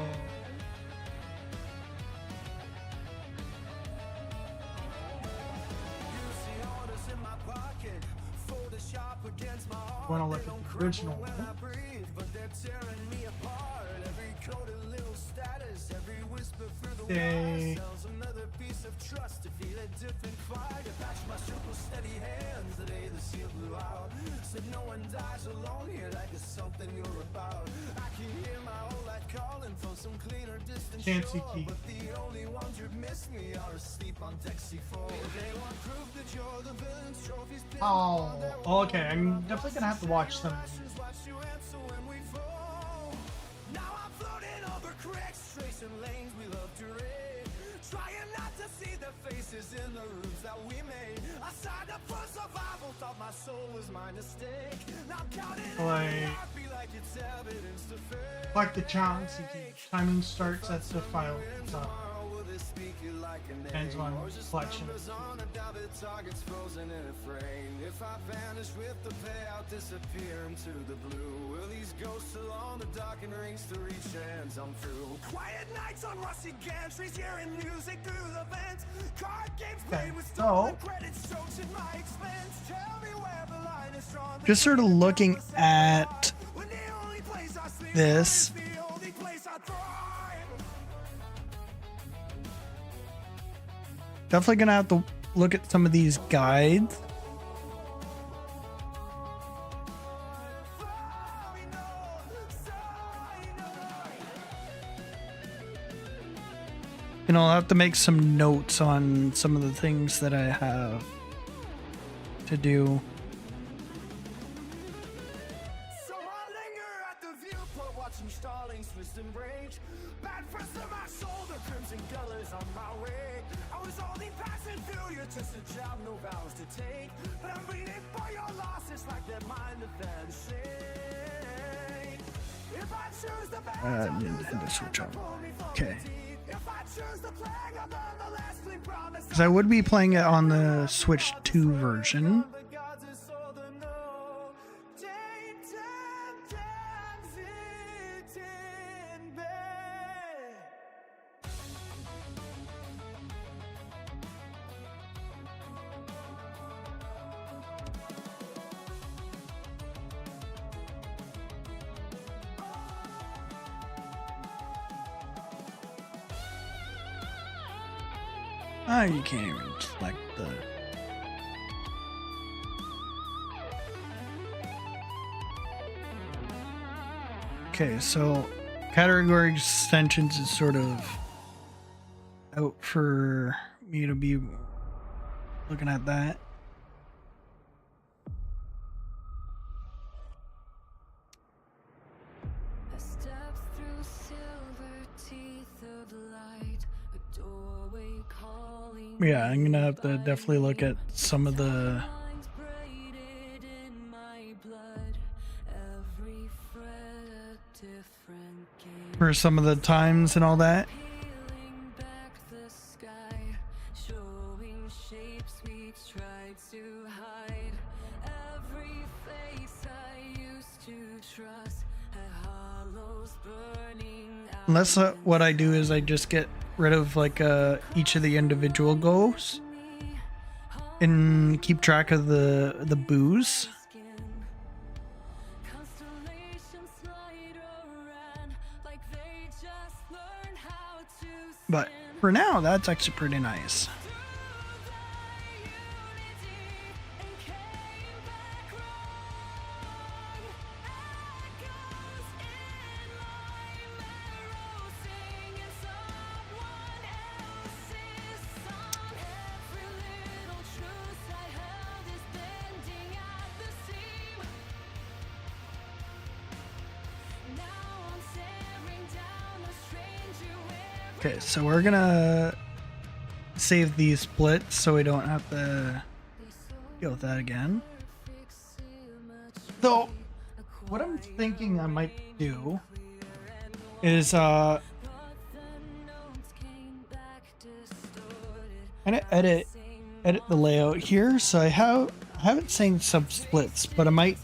Speaker 3: I want to look at the original one. Say Chancy T. Oh, okay. I'm definitely gonna have to watch some of these.
Speaker 1: Trying not to see the faces in the rooms that we made. I signed up for survival, thought my soul was my mistake. Now counting like it's evidence to fake.
Speaker 3: Like the Chancy T. Timing starts at the file. So depends on selection.
Speaker 1: Targets frozen in a frame. If I vanish with the payout, disappear into the blue. Will these ghosts along the darkened rings to reach hands I'm through? Quiet nights on rusty gantries, hearing music through the vents. Card games played with stolen credits, strokes at my expense. Tell me where the line is drawn.
Speaker 3: Just sort of looking at this. Definitely gonna have to look at some of these guides. And I'll have to make some notes on some of the things that I have to do.
Speaker 1: So I linger at the viewport, watching starlings twist and rage. Bad press to my shoulder, crimson colors on my way. I was only passing through, you're just a job, no vows to take. But I'm bleeding for your losses like that mind defense shake. If I choose the bad,
Speaker 3: Nintendo Switch on. Okay.
Speaker 1: if I choose the plague, I'm nonetheless promise.
Speaker 3: Because I would be playing it on the Switch 2 version.
Speaker 1: The gods is so the no. Sometimes it's in bed.
Speaker 3: Ah, you can't even select the... Okay, so category extensions is sort of out for me to be looking at that.
Speaker 1: A step through silver teeth of light, a doorway calling.
Speaker 3: Yeah, I'm gonna have to definitely look at some of the...
Speaker 1: Lines braided in my blood, every fret a different game.
Speaker 3: for some of the times and all that.
Speaker 1: Peeling back the sky, showing shapes we tried to hide. Every face I used to trust had hollows burning out.
Speaker 3: Unless what I do is I just get rid of like each of the individual ghosts and keep track of the booze.
Speaker 1: Constellations slide around like they just learned how to
Speaker 3: But for now, that's actually pretty nice. Okay, so we're gonna save these splits so we don't have to deal with that again. So, what I'm thinking I might do is kind of edit the layout here. So I have it saying sub splits, but I might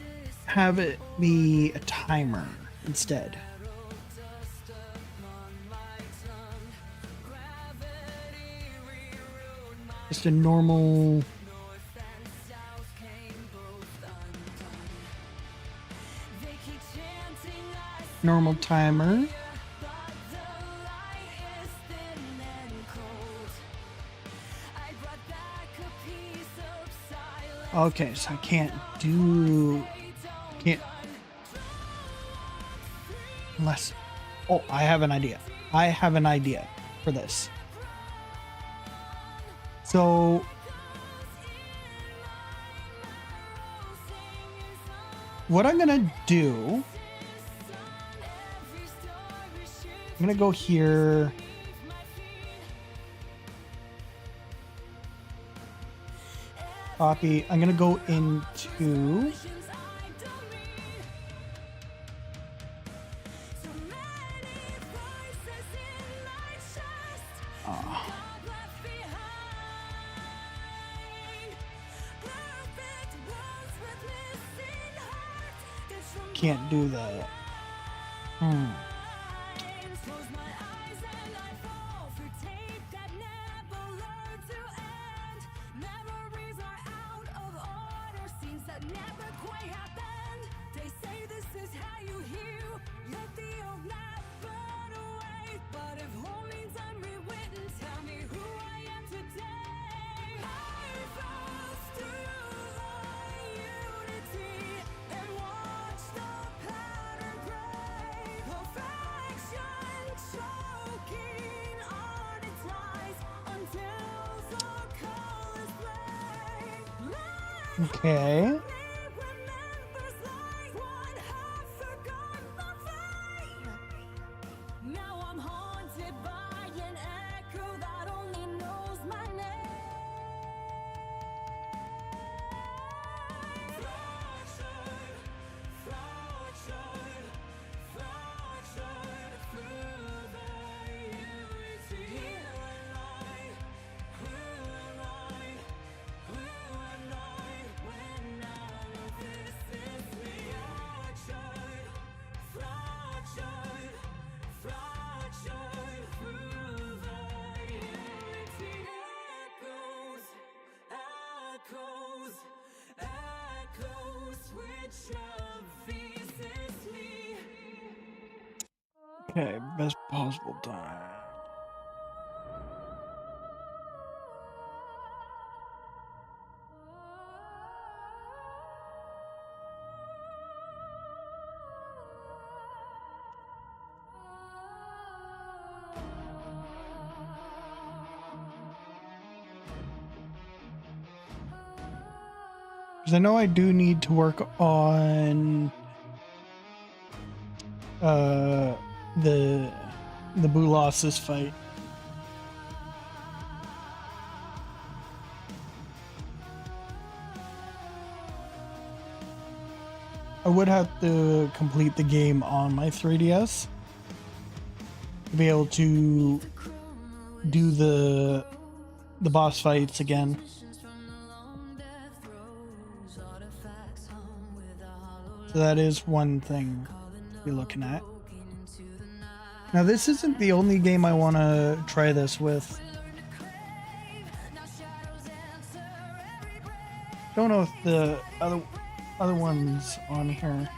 Speaker 3: have it be a timer instead. Just a normal timer. Okay, so I can't unless, oh, I have an idea for this. So what I'm gonna do, I'm gonna go here. Copy. I'm gonna go into can't do that. Okay. Okay, best possible time. Because I know I do need to work on the Boolossus fight. I would have to complete the game on my 3DS to be able to do the boss fights again. So that is one thing to be looking at. Now this isn't the only game I want to try this with. Don't know if the other one's on here.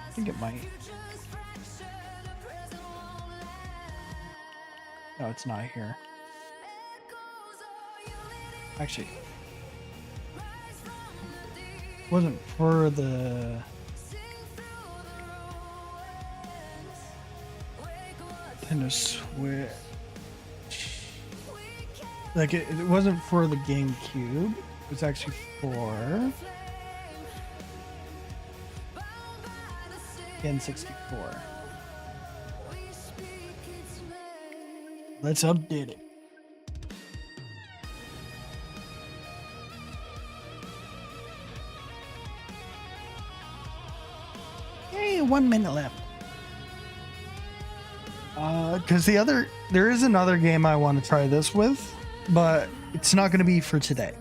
Speaker 3: I think it might. No, it's not here. Actually, it wasn't for the Nintendo Switch. Like it wasn't for the GameCube. It was actually for N64. Let's update it. Hey, 1 minute left. Because there is another game I want to try this with, but it's not going to be for today.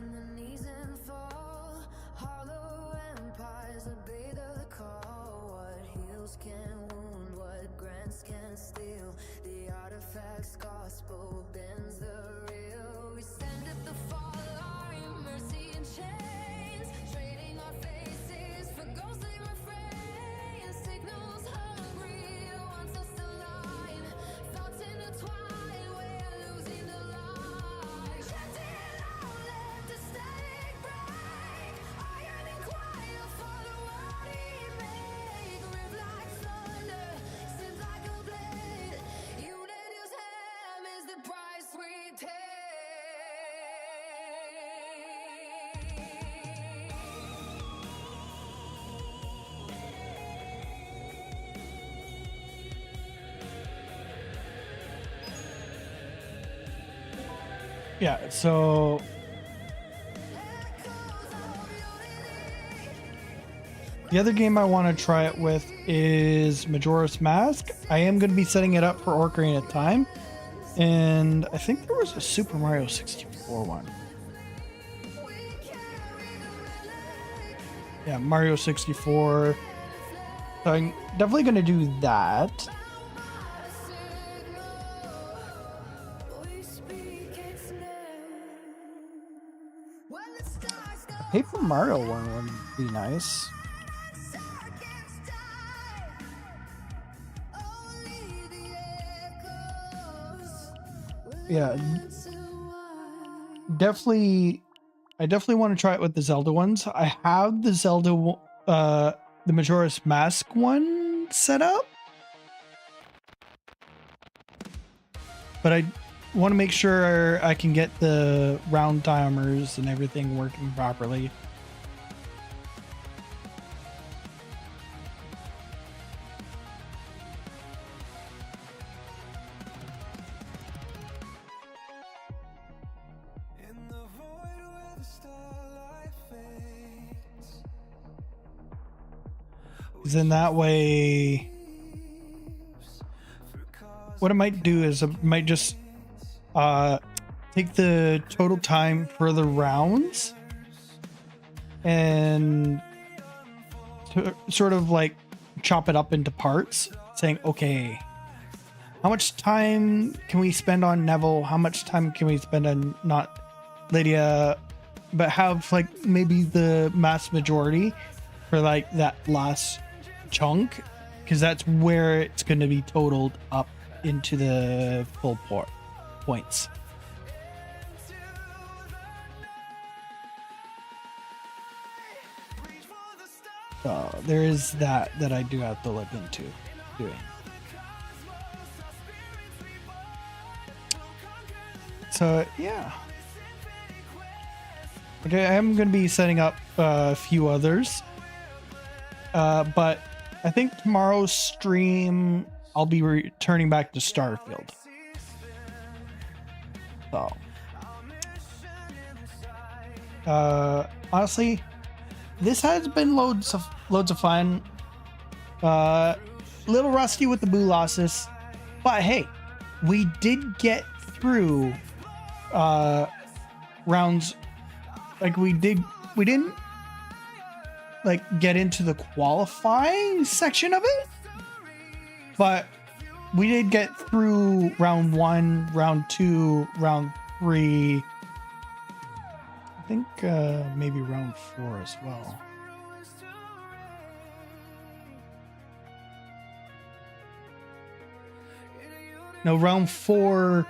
Speaker 3: Yeah, so the other game I want to try it with is Majora's Mask. I am going to be setting it up for Ocarina of Time, and I think there was a Super Mario 64 one. Yeah, Mario 64. So I'm definitely going to do that. Paper Mario one would be nice. Yeah, definitely. I definitely want to try it with the Zelda ones. I have the Zelda, the Majora's Mask one set up, but I want to make sure I can get the round timers and everything working properly. Because in that way, what I might do is I might just take the total time for the rounds and sort of like chop it up into parts, saying, okay, how much time can we spend on Neville? How much time can we spend on not Lydia? But have like maybe the mass majority for like that last chunk, because that's where it's going to be totaled up into the full points. So there is that I do have to look into doing. So yeah, okay, I am going to be setting up a few others, but I think tomorrow's stream I'll be returning back to Starfield. So honestly, this has been loads of fun. Little rusty with the boo losses, but hey, we did get through rounds. Like we didn't like get into the qualifying section of it, but we did get through round 1, round 2, round 3. I think maybe round 4 as well. No, round 4,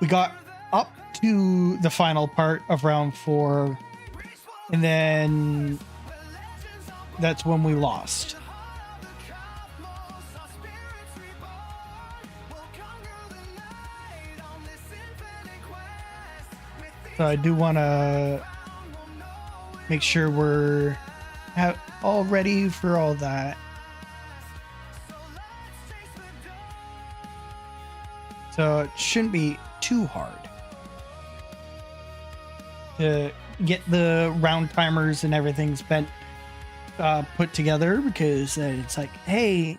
Speaker 3: we got up to the final part of round 4, and then that's when we lost. So I do want to make sure we're all ready for all that. So it shouldn't be too hard to get the round timers and everything spent put together, because it's like, hey,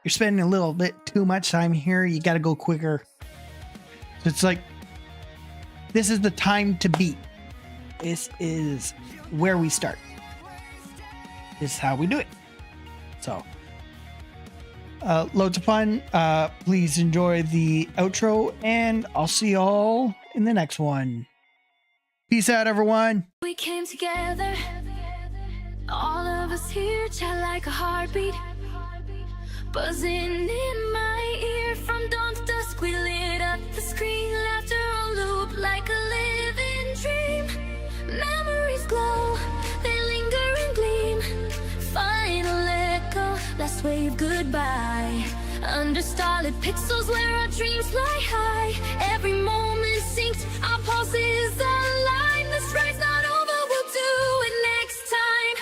Speaker 3: you're spending a little bit too much time here, you got to go quicker. So it's like, this is the time to beat. This is where we start. This is how we do it. So loads of fun. Please enjoy the outro, and I'll see y'all in the next one. Peace out, everyone.
Speaker 1: We came together, all of us here, chat like a heartbeat, buzzing in my ear from dawn to dusk. We lit up the screen, laughter on loop like a living dream. Memories glow, they linger and gleam. Final echo, last wave goodbye. Under starlit pixels where our dreams fly high. Every moment synced, our pulses align. This ride's not over, we'll do it next time.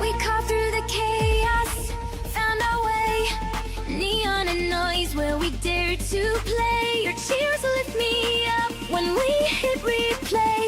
Speaker 1: We carved through the chaos, found our way. Neon and noise where we dare to play. Your cheers lift me up when we hit replay.